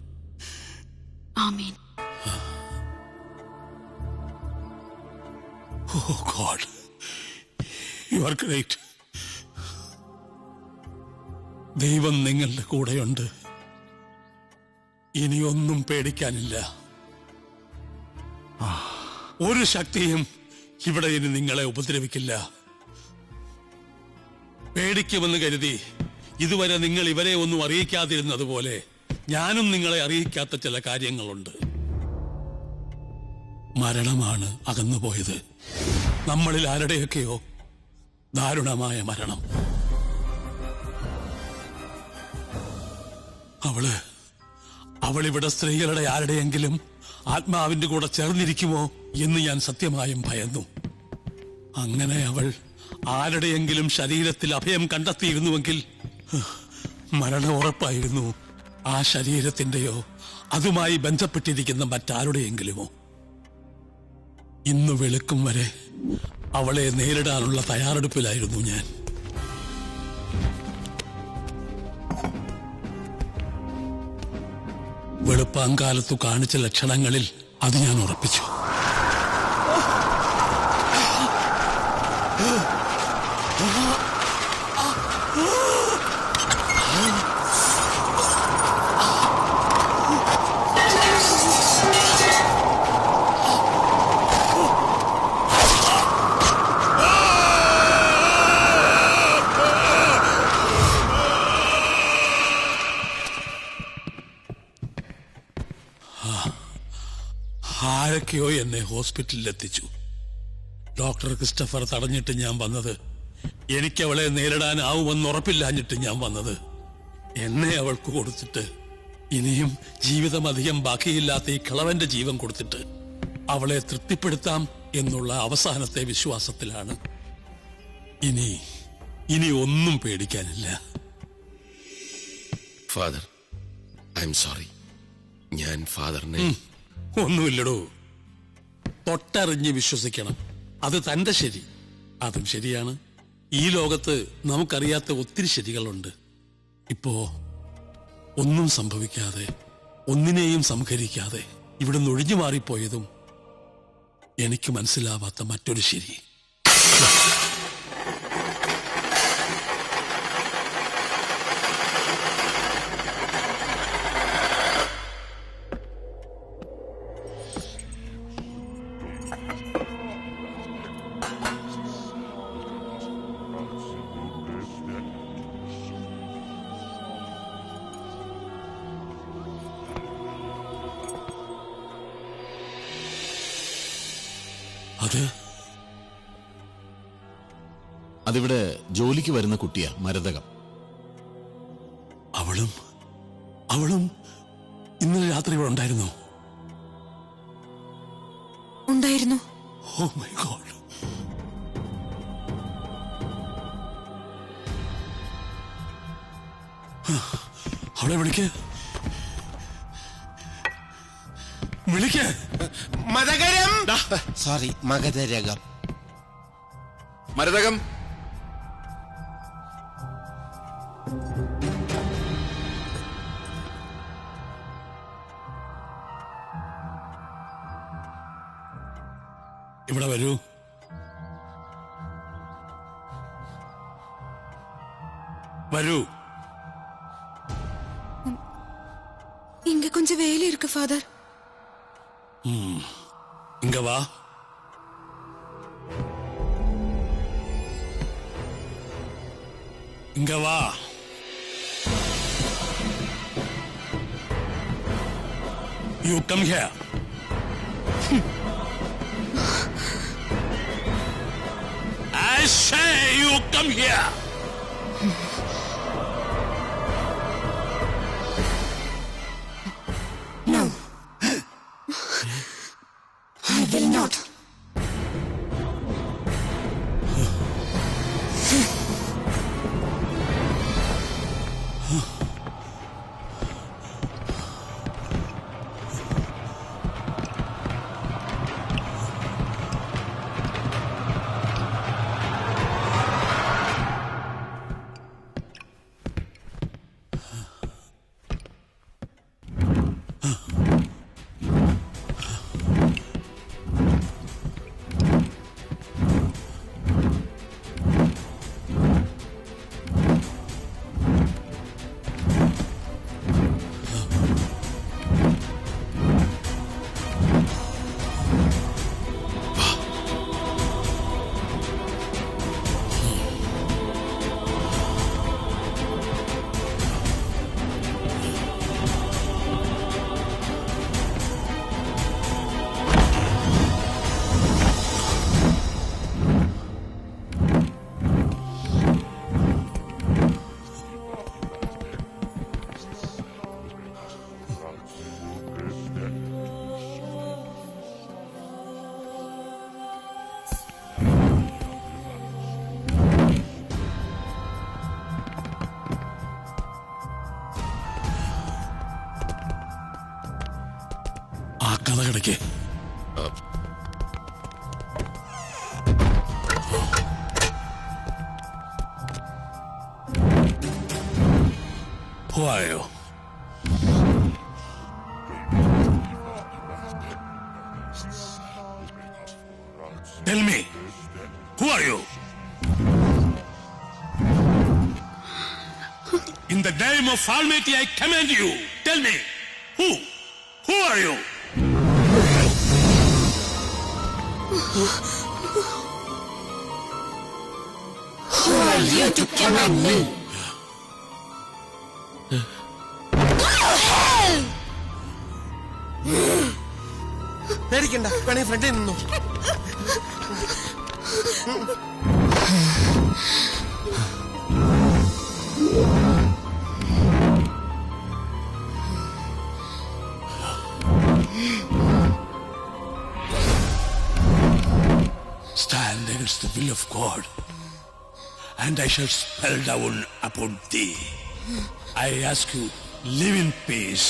Amen. Oh God, you are great. ദൈവം നിങ്ങളുടെ കൂടെയുണ്ട്. ഇനിയൊന്നും പേടിക്കാനില്ല. ഒരു ശക്തിയും ഇവിടെ ഇനി നിങ്ങളെ ഉപദ്രവിക്കില്ല. പേടിക്കുമെന്ന് കരുതി ഇതുവരെ നിങ്ങൾ ഇവരെ ഒന്നും അറിയിക്കാതിരുന്നതുപോലെ ഞാനും നിങ്ങളെ അറിയിക്കാത്ത ചില കാര്യങ്ങളുണ്ട്. മരണമാണ് അകന്നുപോയത്. നമ്മളിൽ ആരുടെയൊക്കെയോ ദാരുണമായ മരണം. അവളിവിടെ സ്ത്രീകളുടെ ആരുടെയെങ്കിലും ആത്മാവിന്റെ കൂടെ ചേർന്നിരിക്കുമോ എന്ന് ഞാൻ സത്യമായും ഭയന്നു. അങ്ങനെ അവൾ ആരുടെയെങ്കിലും ശരീരത്തിൽ അഭയം കണ്ടെത്തിയിരുന്നുവെങ്കിൽ മരണം ഉറപ്പായിരുന്നു. ആ ശരീരത്തിന്റെയോ അതുമായി ബന്ധപ്പെട്ടിരിക്കുന്ന മറ്റാരുടെയെങ്കിലുമോ. ഇന്ന് വെളുക്കും വരെ അവളെ നേരിടാനുള്ള തയ്യാറെടുപ്പിലായിരുന്നു ഞാൻ. വെളുപ്പാങ്കാലത്തു കാണിച്ച ലക്ഷണങ്ങളിൽ അത് ഞാൻ ഉറപ്പിച്ചു. ആരൊക്കെയോ എന്നെ ഹോസ്പിറ്റലിൽ എത്തിച്ചു. ഡോക്ടർ ക്രിസ്റ്റഫർ തടഞ്ഞിട്ട് ഞാൻ വന്നത്. എനിക്ക് അവളെ നേരിടാനാവുമെന്ന് ഉറപ്പില്ലാഞ്ഞിട്ട് ഞാൻ വന്നത്. എന്നെ അവൾക്ക് കൊടുത്തിട്ട് ഇനിയും ജീവിതം അധികം ബാക്കിയില്ലാത്ത ഈ കിളവന്റെ ജീവൻ കൊടുത്തിട്ട് അവളെ തൃപ്തിപ്പെടുത്താം എന്നുള്ള അവസാനത്തെ വിശ്വാസത്തിലാണ്. ഇനി ഒന്നും പേടിക്കാനില്ല. Father, I am sorry. ഞാൻ ഫാദറിനെ ഒന്നുമില്ലടോ. തൊട്ടറിഞ്ഞ് വിശ്വസിക്കണം. അത് തന്റെ ശരി. അതും ശരിയാണ്. ഈ ലോകത്ത് നമുക്കറിയാത്ത ഒത്തിരി ശരികളുണ്ട്. ഇപ്പോ ഒന്നും സംഭവിക്കാതെ, ഒന്നിനെയും സംഹരിക്കാതെ ഇവിടുന്ന് ഒഴിഞ്ഞു മാറിപ്പോയതും എനിക്ക് മനസ്സിലാവാത്ത മറ്റൊരു ശരി. അതിവിടെ ജോലിക്ക് വരുന്ന കുട്ടിയാ, മരതകം. അവളും ഇന്നലെ രാത്രി ഇവിടെ ഉണ്ടായിരുന്നോ? ഉണ്ടായിരുന്നു. Oh my god. അവളെ വിളിക്ക്. മതകരം. സോറി, മഗധരകം. മരതകം. ഇവിടെ വരൂ. വരൂ. இங்க கொஞ்சம் வேலை இருக்கு ஃபாதர். இங்க வா. இங்க வா. You come here. I say you come here. No. I will not. കഥ കിടക്കേ. Who are you? Tell me, who are you? In the name of Almighty, I command you. Tell me, who are you? Who are you to command me? പേടിക്കണ്ട, വേണേ ഫ്രണ്ടിൽ നിന്നു. Stand against the will of God, and I shall spell down upon thee. I ask you, live in peace.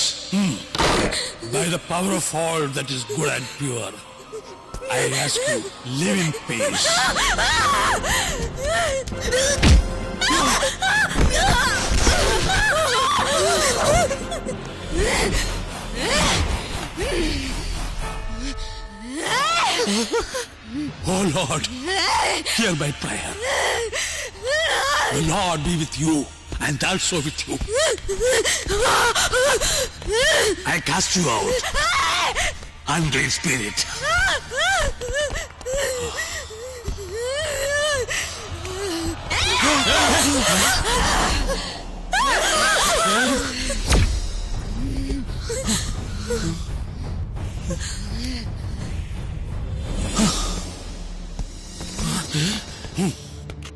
By the power of all that is good and pure, I ask you, live in peace. Oh Lord, hear my prayer. The Lord be with you and also with you. I cast you out, unclean spirit.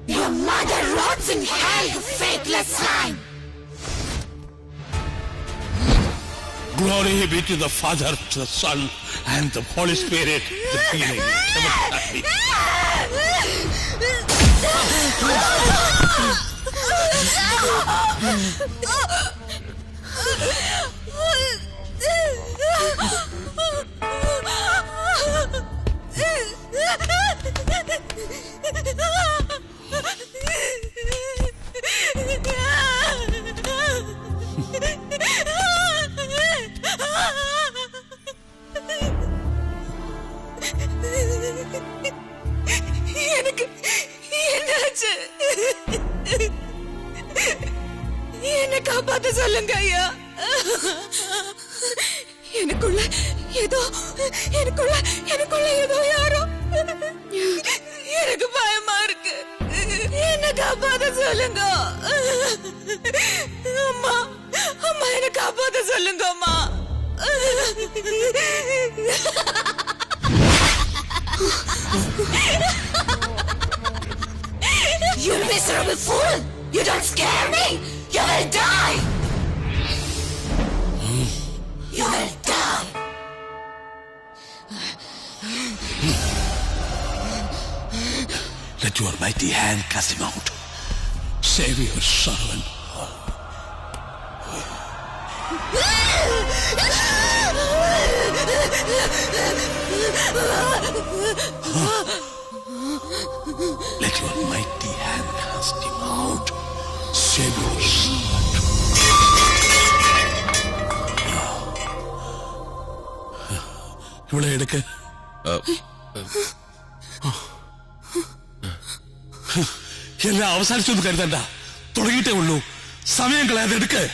Your mother rots in hell, you faithless swine! Glory be to the Father, to the Son, and the Holy Spirit, the beginning, ever. என்ன காப்பாத்த சொல்லுங்க ஐயா. எனக்குள்ள ஏதோ யாரோ. எனக்கு பயமா இருக்கு. என்ன காப்பாத்த சொல்லுங்க அம்மா. அம்மா என்ன காப்பாத்த சொல்லுங்க அம்மா. You miserable fool! You don't scare me! You will die! You will die! Let your mighty hand cast him out. Save your servant. Let your mighty hand cast him out. Save your servant. ഇവിടെ എടുക്ക്. എല്ലാം അവസാനിച്ചൊന്നും കരുതണ്ട, തുടങ്ങിയിട്ടേ ഉള്ളൂ. സമയം കളയാതെ എടുക്ക്.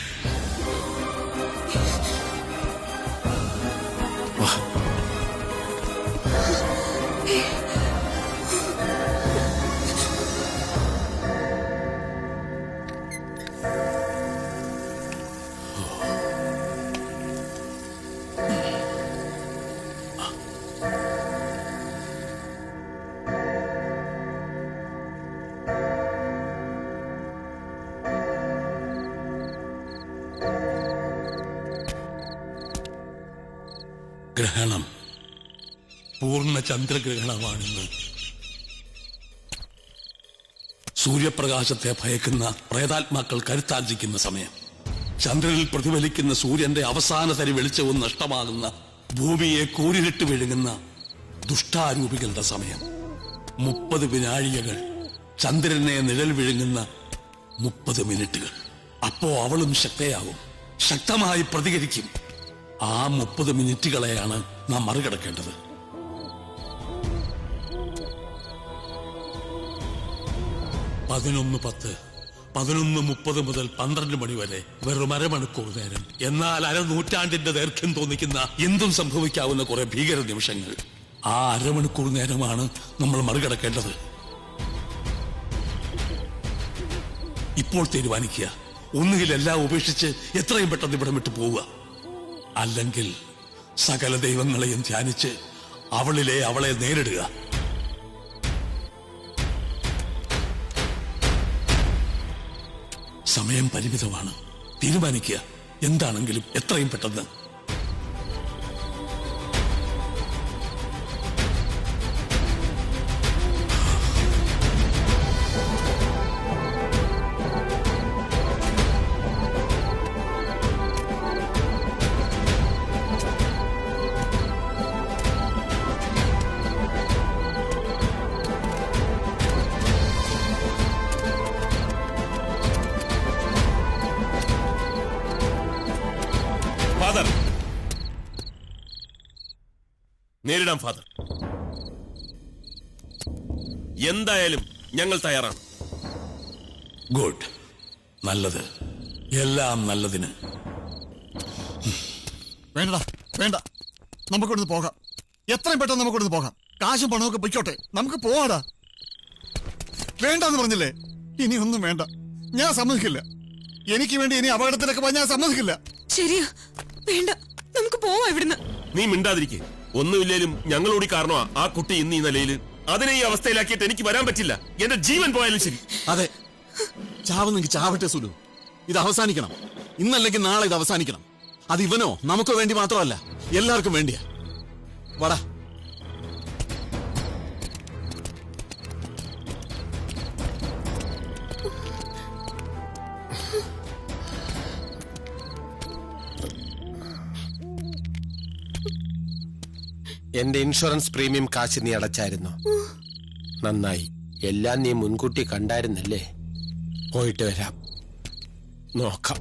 ഗ്രഹണം, പൂർണ്ണ ചന്ദ്രഗ്രഹണമാണിന്ന്. സൂര്യപ്രകാശത്തെ ഭയക്കുന്ന പ്രേതാത്മാക്കൾ കരുത്താർജിക്കുന്ന സമയം. ചന്ദ്രനിൽ പ്രതിഫലിക്കുന്ന സൂര്യന്റെ അവസാന തരി വെളിച്ചവും നഷ്ടമാകുന്ന, ഭൂമിയെ കൂരിലിട്ട് വിഴുങ്ങുന്ന ദുഷ്ടാരൂപികളുടെ സമയം. 30 വിനാഴികകൾ, ചന്ദ്രനെ നിഴൽ വിഴുങ്ങുന്ന 30 മിനിറ്റുകൾ. അപ്പോ അവളും ശക്തയാവും, ശക്തമായി പ്രതികരിക്കും. ആ 30 മിനിറ്റുകളെയാണ് നാം മറികടക്കേണ്ടത്. പതിനൊന്ന് 11:30 മുതൽ 12 മണി വരെ വെറും അരമണിക്കൂർ നേരം. എന്നാൽ അരനൂറ്റാണ്ടിന്റെ ദൈർഘ്യം തോന്നിക്കുന്ന എന്തും സംഭവിക്കാവുന്ന കുറെ ഭീകര നിമിഷങ്ങൾ. ആ അരമണിക്കൂർ നേരമാണ് നമ്മൾ മറികടക്കേണ്ടത്. ഇപ്പോൾ തീരുമാനിക്കുക. ഒന്നുകിൽ എല്ലാം ഉപേക്ഷിച്ച് എത്രയും പെട്ടെന്ന് ഇവിടെ വിട്ടു പോവുക, അല്ലെങ്കിൽ സകല ദൈവങ്ങളെയും ധ്യാനിച്ച് അവളെ നേരിടുക. സമയം പരിമിതമാണ്. തീരുമാനിക്കുക. എന്താണെങ്കിലും എത്രയും പെട്ടെന്ന്. നേരിടാം ഫാദർ. എന്തായാലും ഞങ്ങൾ തയ്യാറാണ്. ഗുഡ്, നല്ലത്. എല്ലാം നല്ലതിന്. വേണ്ടടാ, വേണ്ട. നമുക്കിവിടുന്ന് പോകാം. എത്രയും പെട്ടെന്ന് നമുക്കിവിടുന്ന് പോകാം. കാശും പണമൊക്കെ പൊയ്ക്കോട്ടെ, നമുക്ക് പോവാടാ. വേണ്ടെന്ന് പറഞ്ഞില്ലേ? ഇനി ഒന്നും വേണ്ട. ഞാൻ സമ്മതിക്കില്ല. എനിക്ക് വേണ്ടി ഇനി അപകടത്തിലൊക്കെ പോയി ഞാൻ സമ്മതിക്കില്ല. ശരിയാ, വേണ്ട, നമുക്ക് പോവാം ഇവിടുന്ന്. നീ മിണ്ടാതിരിക്കേ. ഒന്നുമില്ലേലും ഞങ്ങളോടി കാരണമാ ആ കുട്ടി ഇന്ന് ഈ നിലയിൽ. അതിനെ ഈ അവസ്ഥയിലാക്കിയിട്ട് എനിക്ക് വരാൻ പറ്റില്ല. എന്റെ ജീവൻ പോയാലും ശരി. അതെ, ചാവുന്നെങ്കിൽ ചാവട്ടെ സുലു. ഇത് അവസാനിക്കണം. ഇന്നല്ലെങ്കിൽ നാളെ ഇത് അവസാനിക്കണം. അത് ഇവനോ നമുക്കോ വേണ്ടി മാത്രമല്ല, എല്ലാവർക്കും വേണ്ടിയാ. വാടാ. എന്റെ ഇൻഷുറൻസ് പ്രീമിയം കാശ് നീ അടച്ചായിരുന്നു. നന്നായി. എല്ലാം നീ മുൻകൂട്ടി കണ്ടായിരുന്നല്ലേ? പോയിട്ട് വരാം, നോക്കാം.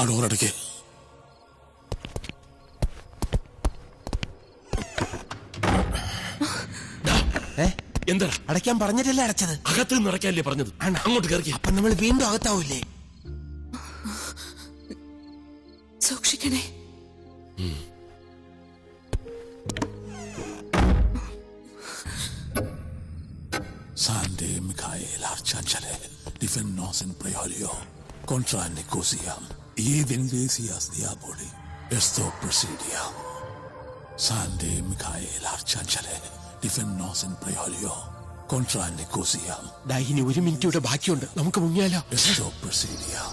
ആ ഡോറടയ്ക്ക്. എന്താ അടയ്ക്കാൻ പറഞ്ഞിട്ടല്ലേ അടച്ചത്? അകത്ത് നിന്ന് അടയ്ക്കാനല്ലേ പറഞ്ഞത്? അങ്ങോട്ട് കയറി. അപ്പൊ നമ്മൾ വീണ്ടും അകത്താവൂലേ? സൂക്ഷിക്കണേ. Sande Michael Arcangele, Defennos in Preolio, Contra Nicosiam, Even Lesias Diaboli, Esto Presidiam. Sande Michael Arcangele, Defennos in Preolio, Contra Nicosiam. ഇനി 1 മിനിറ്റ് ബാക്കിയുണ്ട്, നമുക്ക് മുങ്ങിയാലോ? Esto Presidiam.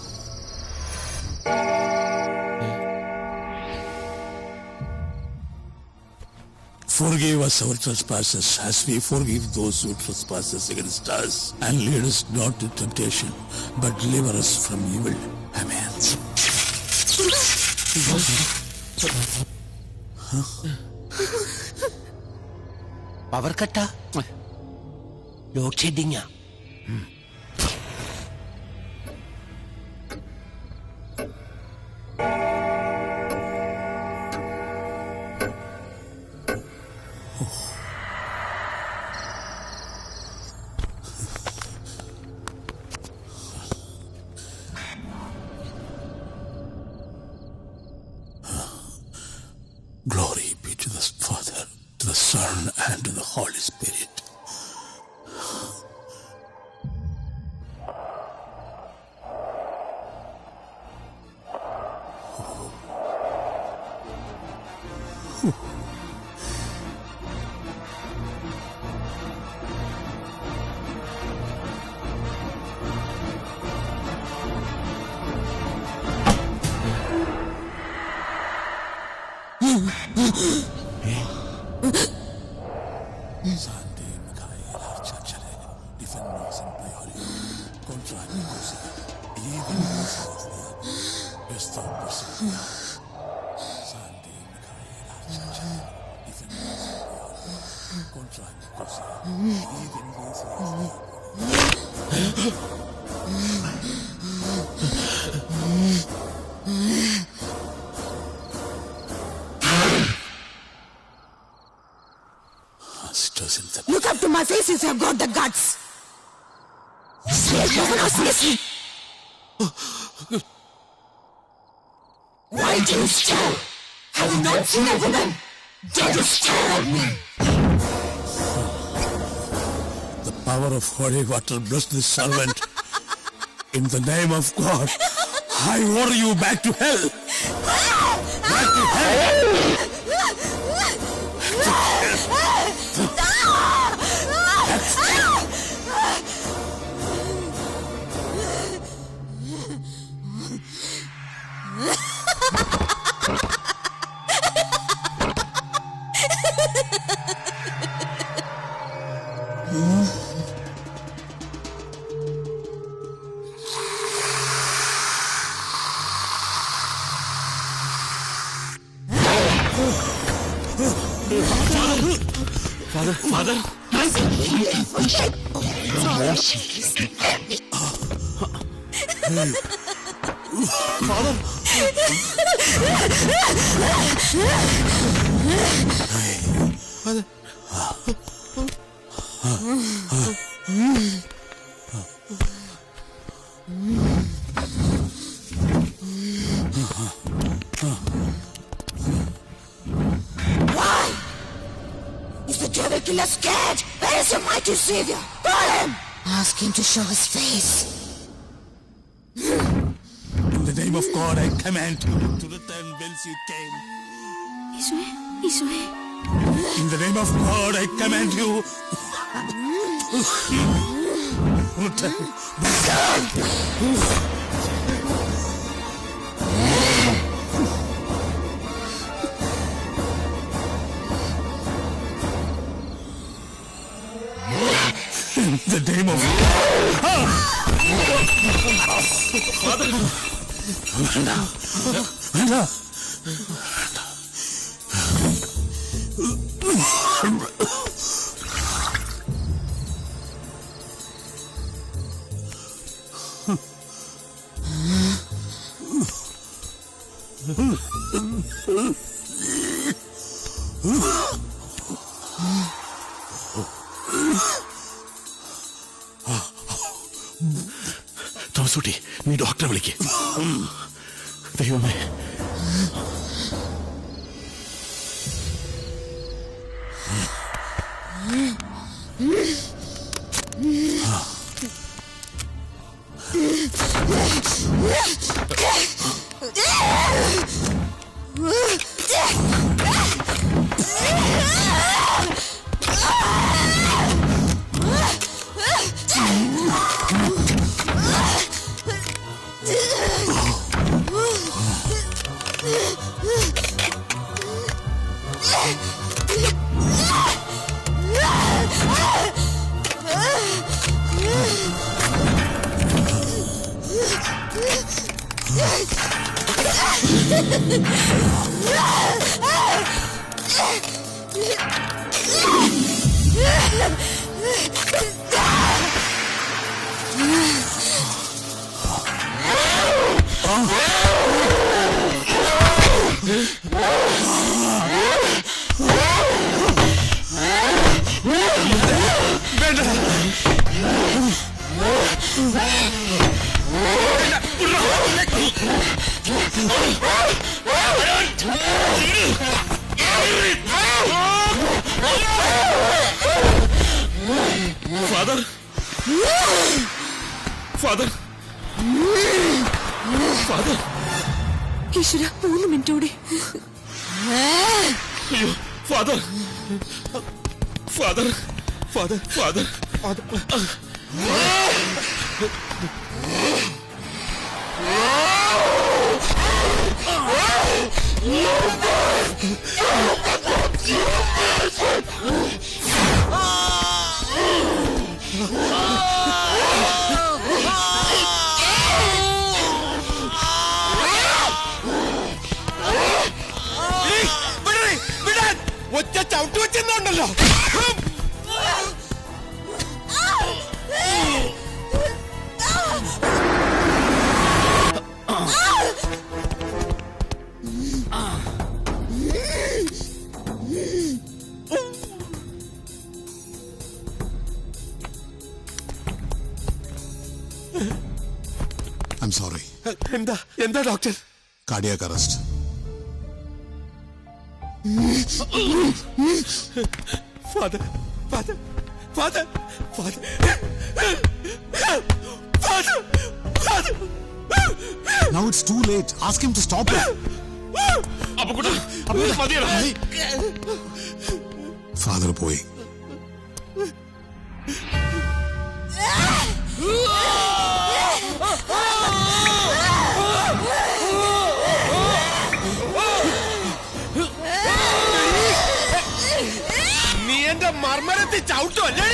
Forgive us our trespasses as we forgive those who trespass against us. And lead us not into temptation, but deliver us from evil. Amen. Power cut? Load ഷെഡിങ്ങാ? Glory be to the Father, to the Son, and to the Holy Spirit. Look up to my face if you've got the guts. No one was listening. Why do you stare? Have you not seen a woman? Dare you stare at me? The power of holy water bless this servant. In the name of God, I order you back to hell. Back to hell. Father. Why? Is the devil killer scared? Where is your mighty savior? Call him! Ask him to show his face. In the name of God, I command you to return whence you came. Israel. In the name of God, I command you. In the name of Father. Thomaskutty, നീ ഡോക്ടറെ വിളിക്ക്. ദൈവമേ. Father, father, father. ഈശ്വര, 3 മിനിറ്റ് കൂടി. അയ്യോ, ഫാദർ, ഫാദർ, ഫാദർ, ഫാദർ. ഒറ്റ ചവിട്ട് വെച്ചെന്നുണ്ടല്ലോ. I'm sorry. എന്താ doctor? Cardiac arrest. Father, father, father, father, father. Now it's too late. Ask him to stop it. Father പോയി. നീ എന്റെ മർമ്മരത്തിൽ ചവിട്ടോ അല്ലേ?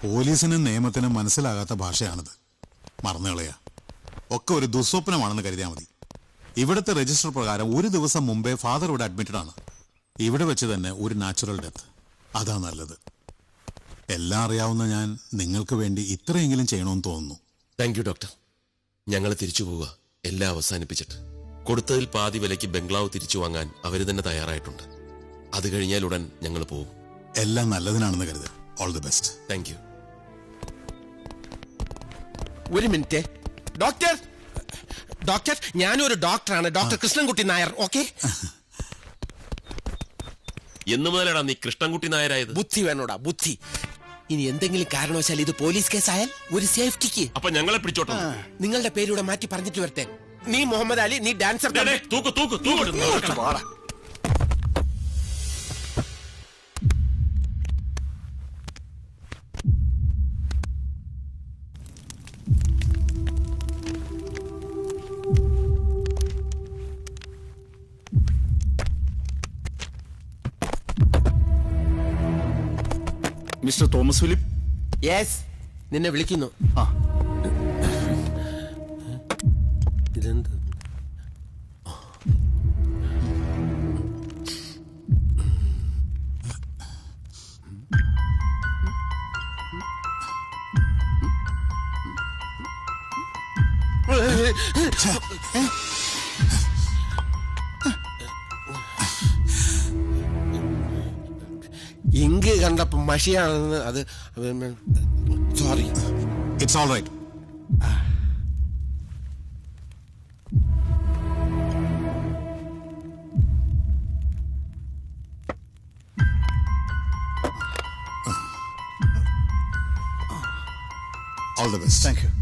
പോലീസിനും നിയമത്തിനും മനസ്സിലാകാത്ത ഭാഷയാണിത്. മറന്നുകളയാ. ഒക്കെ ഒരു ദുസ്വപ്നമാണെന്ന് കരുതിയാൽ മതി. ഇവിടുത്തെ രജിസ്റ്റർ പ്രകാരം ഒരു ദിവസം മുമ്പേ ഫാദർ ഇവിടെ അഡ്മിറ്റഡ് ആണ്. ഇവിടെ വെച്ച് തന്നെ ഒരു നാച്ചുറൽ ഡെത്ത്. അതാ നല്ലത്. എല്ലാം അറിയാവുന്ന ഞാൻ നിങ്ങൾക്ക് വേണ്ടി ഇത്രയെങ്കിലും ചെയ്യണമെന്ന് തോന്നുന്നു. Thank you doctor. ഞങ്ങൾ തിരിച്ചു പോവുക, എല്ലാം അവസാനിപ്പിച്ചിട്ട്. കൊടുത്തതിൽ പാതി വിലയ്ക്ക് ബംഗ്ലാവ് തിരിച്ചു വാങ്ങാൻ അവർ തന്നെ തയ്യാറായിട്ടുണ്ട്. അത് കഴിഞ്ഞാൽ ഉടൻ ഞങ്ങൾ പോവും. എല്ലാം നല്ലതിനാണെന്ന് കരുത്. All the best. Thank you. ഒരു മിനിറ്റ് ഡോക്ടർ. ഡോക്ടർ, ഞാനൊരു ഡോക്ടറാണ്, ഡോക്ടർ കൃഷ്ണൻകുട്ടി നായർ. ഓക്കെ. എന്ന് മുതലാടാ നീ കൃഷ്ണൻകുട്ടി നായരായത്? ബുദ്ധി വേണോടാ, ബുദ്ധി. ഇനി എന്തെങ്കിലും കാരണവശാൽ ഇത് പോലീസ് കേസായാൽ ഒരു സേഫ്റ്റിക്ക് അപ്പൊ ഞങ്ങളെ പിടിച്ചോട്ടെ. നിങ്ങളുടെ പേരൂടെ മാറ്റി പറഞ്ഞിട്ട് വരട്ടെ. നീ മുഹമ്മദ് അലി, നീ ഡാൻസർ. തൂക്ക് തൂക്ക് തൂക്ക്. Mister Thomas Philip. യെസ്, നിന്നെ വിളിക്കുന്നു. ഇതെന്ത്? ഇങ്ക് കണ്ടപ്പോ മഷിയാണെന്ന്. അത് sorry. It's all right. All the best. Thank you.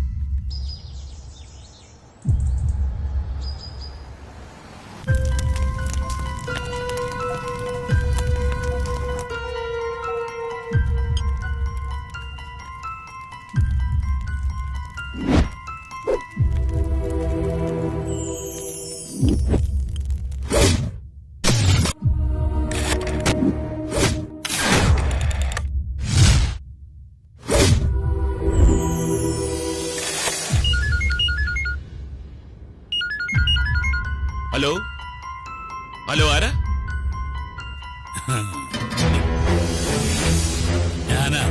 Hello hello, ആരാ? ഞാനാ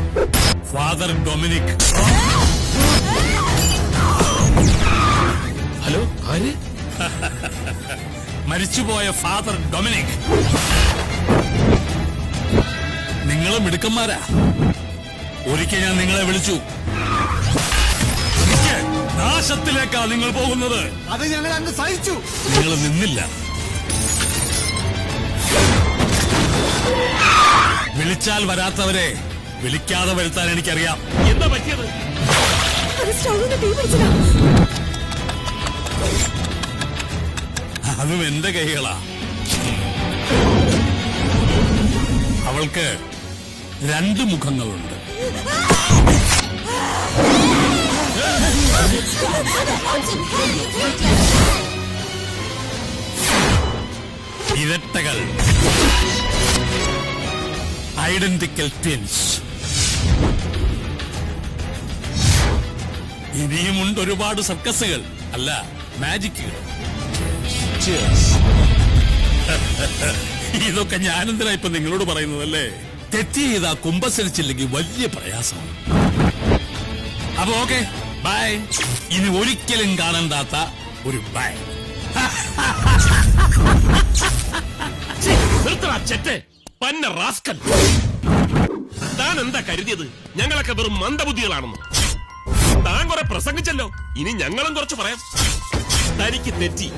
ഫാദർ ഡൊമിനിക്. ഹലോ, ആര്? മരിച്ചുപോയ ഫാദർ ഡൊമിനിക്. നിങ്ങളും മിടുക്കന്മാരാ. ഒരിക്കൽ ഞാൻ നിങ്ങളെ വിളിച്ചു. നാശത്തിലേക്കാ നിങ്ങൾ പോകുന്നത്. അത് ഞങ്ങൾ അങ്ങ് സഹിച്ചു. നിങ്ങൾ നിന്നില്ല. വിളിച്ചാൽ വരാത്തവരെ വിളിക്കാതെ വരുത്താൻ എനിക്കറിയാം. എന്താ പറ്റിയത്? അതും എന്റെ കൈകളാ. അവൾക്ക് 2 മുഖങ്ങളുണ്ട്. ഇരട്ടകൾ. Identical twins. ഇനിയുമുണ്ട് ഒരുപാട് സർക്കസുകൾ, അല്ല മാജിക്കുകൾ. ഇതൊക്കെ ഞാനെന്തിനാ ഇപ്പൊ നിങ്ങളോട് പറയുന്നതല്ലേ? തെറ്റ് ചെയ്താ കുമ്പസരിച്ചില്ലെങ്കിൽ വലിയ പ്രയാസമാണ്. അപ്പൊ ഓക്കെ, ബൈ. ഇനി ഒരിക്കലും കാണണ്ടാത്ത ഒരു ബൈ. പന്ന റാസ്കൽ, താൻ എന്താ കരുതിയത്? ഞങ്ങളൊക്കെ വെറും മന്ദബുദ്ധികളാണെന്ന്. താൻ കുറെ പ്രസംഗിച്ചല്ലോ, ഇനി ഞങ്ങളും കുറച്ച് പറയാം. തനിക്ക് തെറ്റി.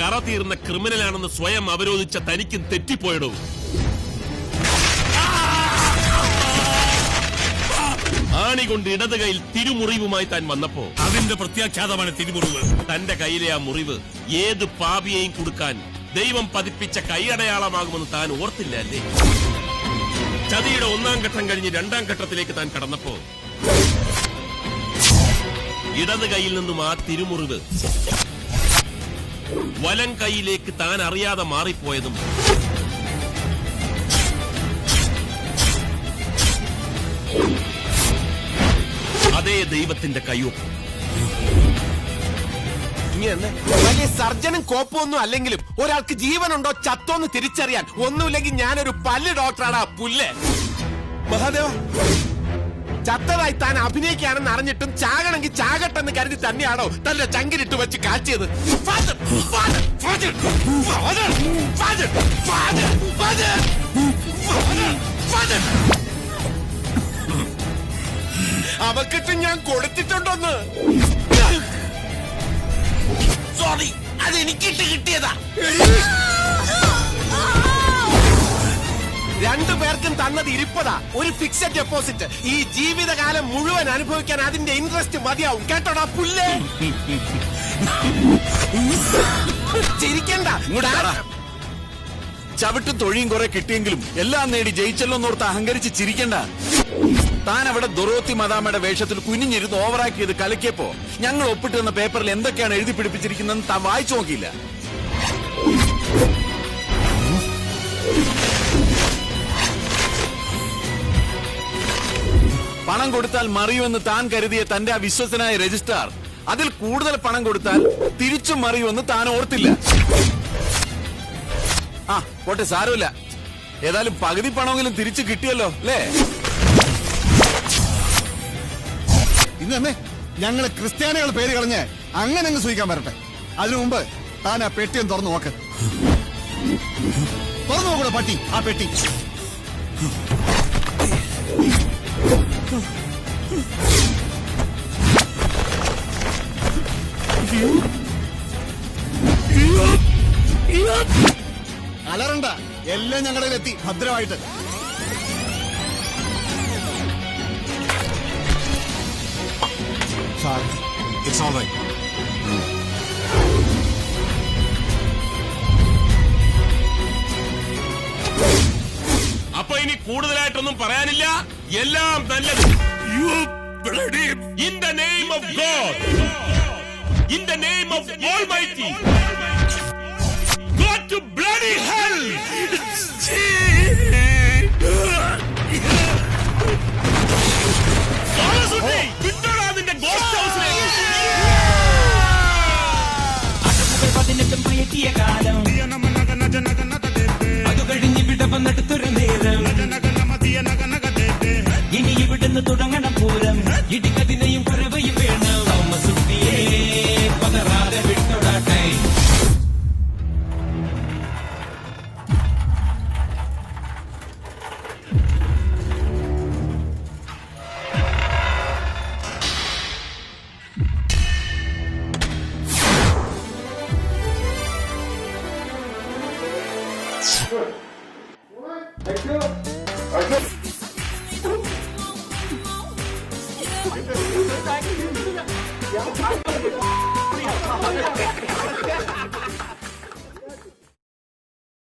കറ തീർന്ന ക്രിമിനലാണെന്ന് സ്വയം അവരോധിച്ച തനിക്കും തെറ്റിപ്പോയിടോ. ആണി കൊണ്ട് ഇടത് കൈയിൽ തിരുമുറിവുമായി താൻ വന്നപ്പോ അതിന്റെ പ്രത്യാഖ്യാതമാണ് തിരുമുറിവ്. തന്റെ കയ്യിലെ ആ മുറിവ് ഏത് പാപിയെയും കൊടുക്കാൻ ദൈവം പതിപ്പിച്ച കൈയടയാളമാകുമെന്ന് താൻ ഓർത്തില്ല അല്ലേ? ചതിയുടെ 1-ാം ഘട്ടം കഴിഞ്ഞ് 2-ാം ഘട്ടത്തിലേക്ക് താൻ കടന്നപ്പോ ഇടത് കൈയിൽ നിന്നും ആ തിരുമുറിവ് വലം കൈയിലേക്ക് താൻ അറിയാതെ മാറിപ്പോയതും അതേ ദൈവത്തിന്റെ കയ്യൊപ്പ്. വലിയ സർജനും കോപ്പൊന്നും അല്ലെങ്കിലും ഒരാൾക്ക് ജീവനുണ്ടോ ചത്തോന്ന് തിരിച്ചറിയാൻ ഒന്നുമില്ലെങ്കിൽ ഞാനൊരു പല്ല് ഡോക്ടറാണ്. പുല്ല് മഹാദേവ, ചത്തതായി താൻ അഭിനയിക്കുകയാണെന്ന് അറിഞ്ഞിട്ടും ചാകണമെങ്കിൽ ചാകട്ടെന്ന് കരുതി തന്നെയാണോ തന്റെ ചങ്കിലിട്ട് വെച്ച് കാച്ചിയത്? അവക്കിട്ട് ഞാൻ കൊടുത്തിട്ടുണ്ടോന്ന്. സോറി, അതെനിക്കിട്ട് കിട്ടിയതാ. രണ്ടുപേർക്കും തന്നത് ഇരിപ്പതാ, ഒരു ഫിക്സഡ് ഡെപ്പോസിറ്റ്. ഈ ജീവിതകാലം മുഴുവൻ അനുഭവിക്കാൻ അതിന്റെ ഇൻട്രസ്റ്റ് മതിയാവും. കേട്ടോടാ പുല്ലേ. ചിരിക്കണ്ട. ചവിട്ടും തൊഴിയും കുറെ കിട്ടിയെങ്കിലും എല്ലാം നേടി ജയിച്ചല്ലോന്നോർത്ത് അഹങ്കരിച്ച് ചിരിക്കണ്ട. താൻ അവിടെ ദൊറോത്തി മദാമയുടെ വേഷത്തിൽ കുനിഞ്ഞിരുന്ന് ഓവറാക്കിയത് കലക്കിയപ്പോ ഞങ്ങൾ ഒപ്പിട്ട് തന്ന പേപ്പറിൽ എന്തൊക്കെയാണ് എഴുതി പിടിപ്പിച്ചിരിക്കുന്നതെന്ന് താൻ വായിച്ചു നോക്കിയില്ല. പണം കൊടുത്താൽ മറിയുമെന്ന് താൻ കരുതിയ തന്റെ ആ വിശ്വസനായ രജിസ്ട്രാർ അതിൽ കൂടുതൽ പണം കൊടുത്താൽ തിരിച്ചും മറിയുമെന്ന് താൻ ഓർത്തില്ല. ആ പോട്ടെ, സാരമില്ല. ഏതായാലും പകുതി പണമെങ്കിലും തിരിച്ചു കിട്ടിയല്ലോ അല്ലേ? ഇന്ന് ഞങ്ങള് ക്രിസ്ത്യാനികൾ പേര് കളഞ്ഞ് അങ്ങനെ അങ്ങ് സൂഹിക്കാൻ വരട്ടെ. അതിനു മുമ്പ് താൻ ആ പെട്ടിയും തുറന്നു നോക്ക്. തുറന്നു നോക്കൂടെ പട്ടി ആ പെട്ടി. അലറണ്ട, എല്ലാം ഞങ്ങളുടെ എത്തി ഭദ്രമായിട്ട്. Sorry, it's all right. അപ്പൊ ഇനി കൂടുതലായിട്ടൊന്നും പറയാനില്ല. എല്ലാം നല്ലത്. In the name of God, in the name of Almighty, go to bloody hell. വിട്ടോടാ നിന്റെ ഗോസ്റ്റ് ഹൗസിലേക്ക്. പയറ്റിയ കാലം അത് കഴിഞ്ഞ് ഇവിടെ വന്നെടുത്തൊരു നേരം. ഇനി ഇവിടുന്ന് തുടങ്ങണം പൂരം. ഇടിക്കതിനെയും കുറവയും വേണം. തോമസുട്ടിയെ പതറാതെ വിട്ടോടാട്ടെ. Thank you.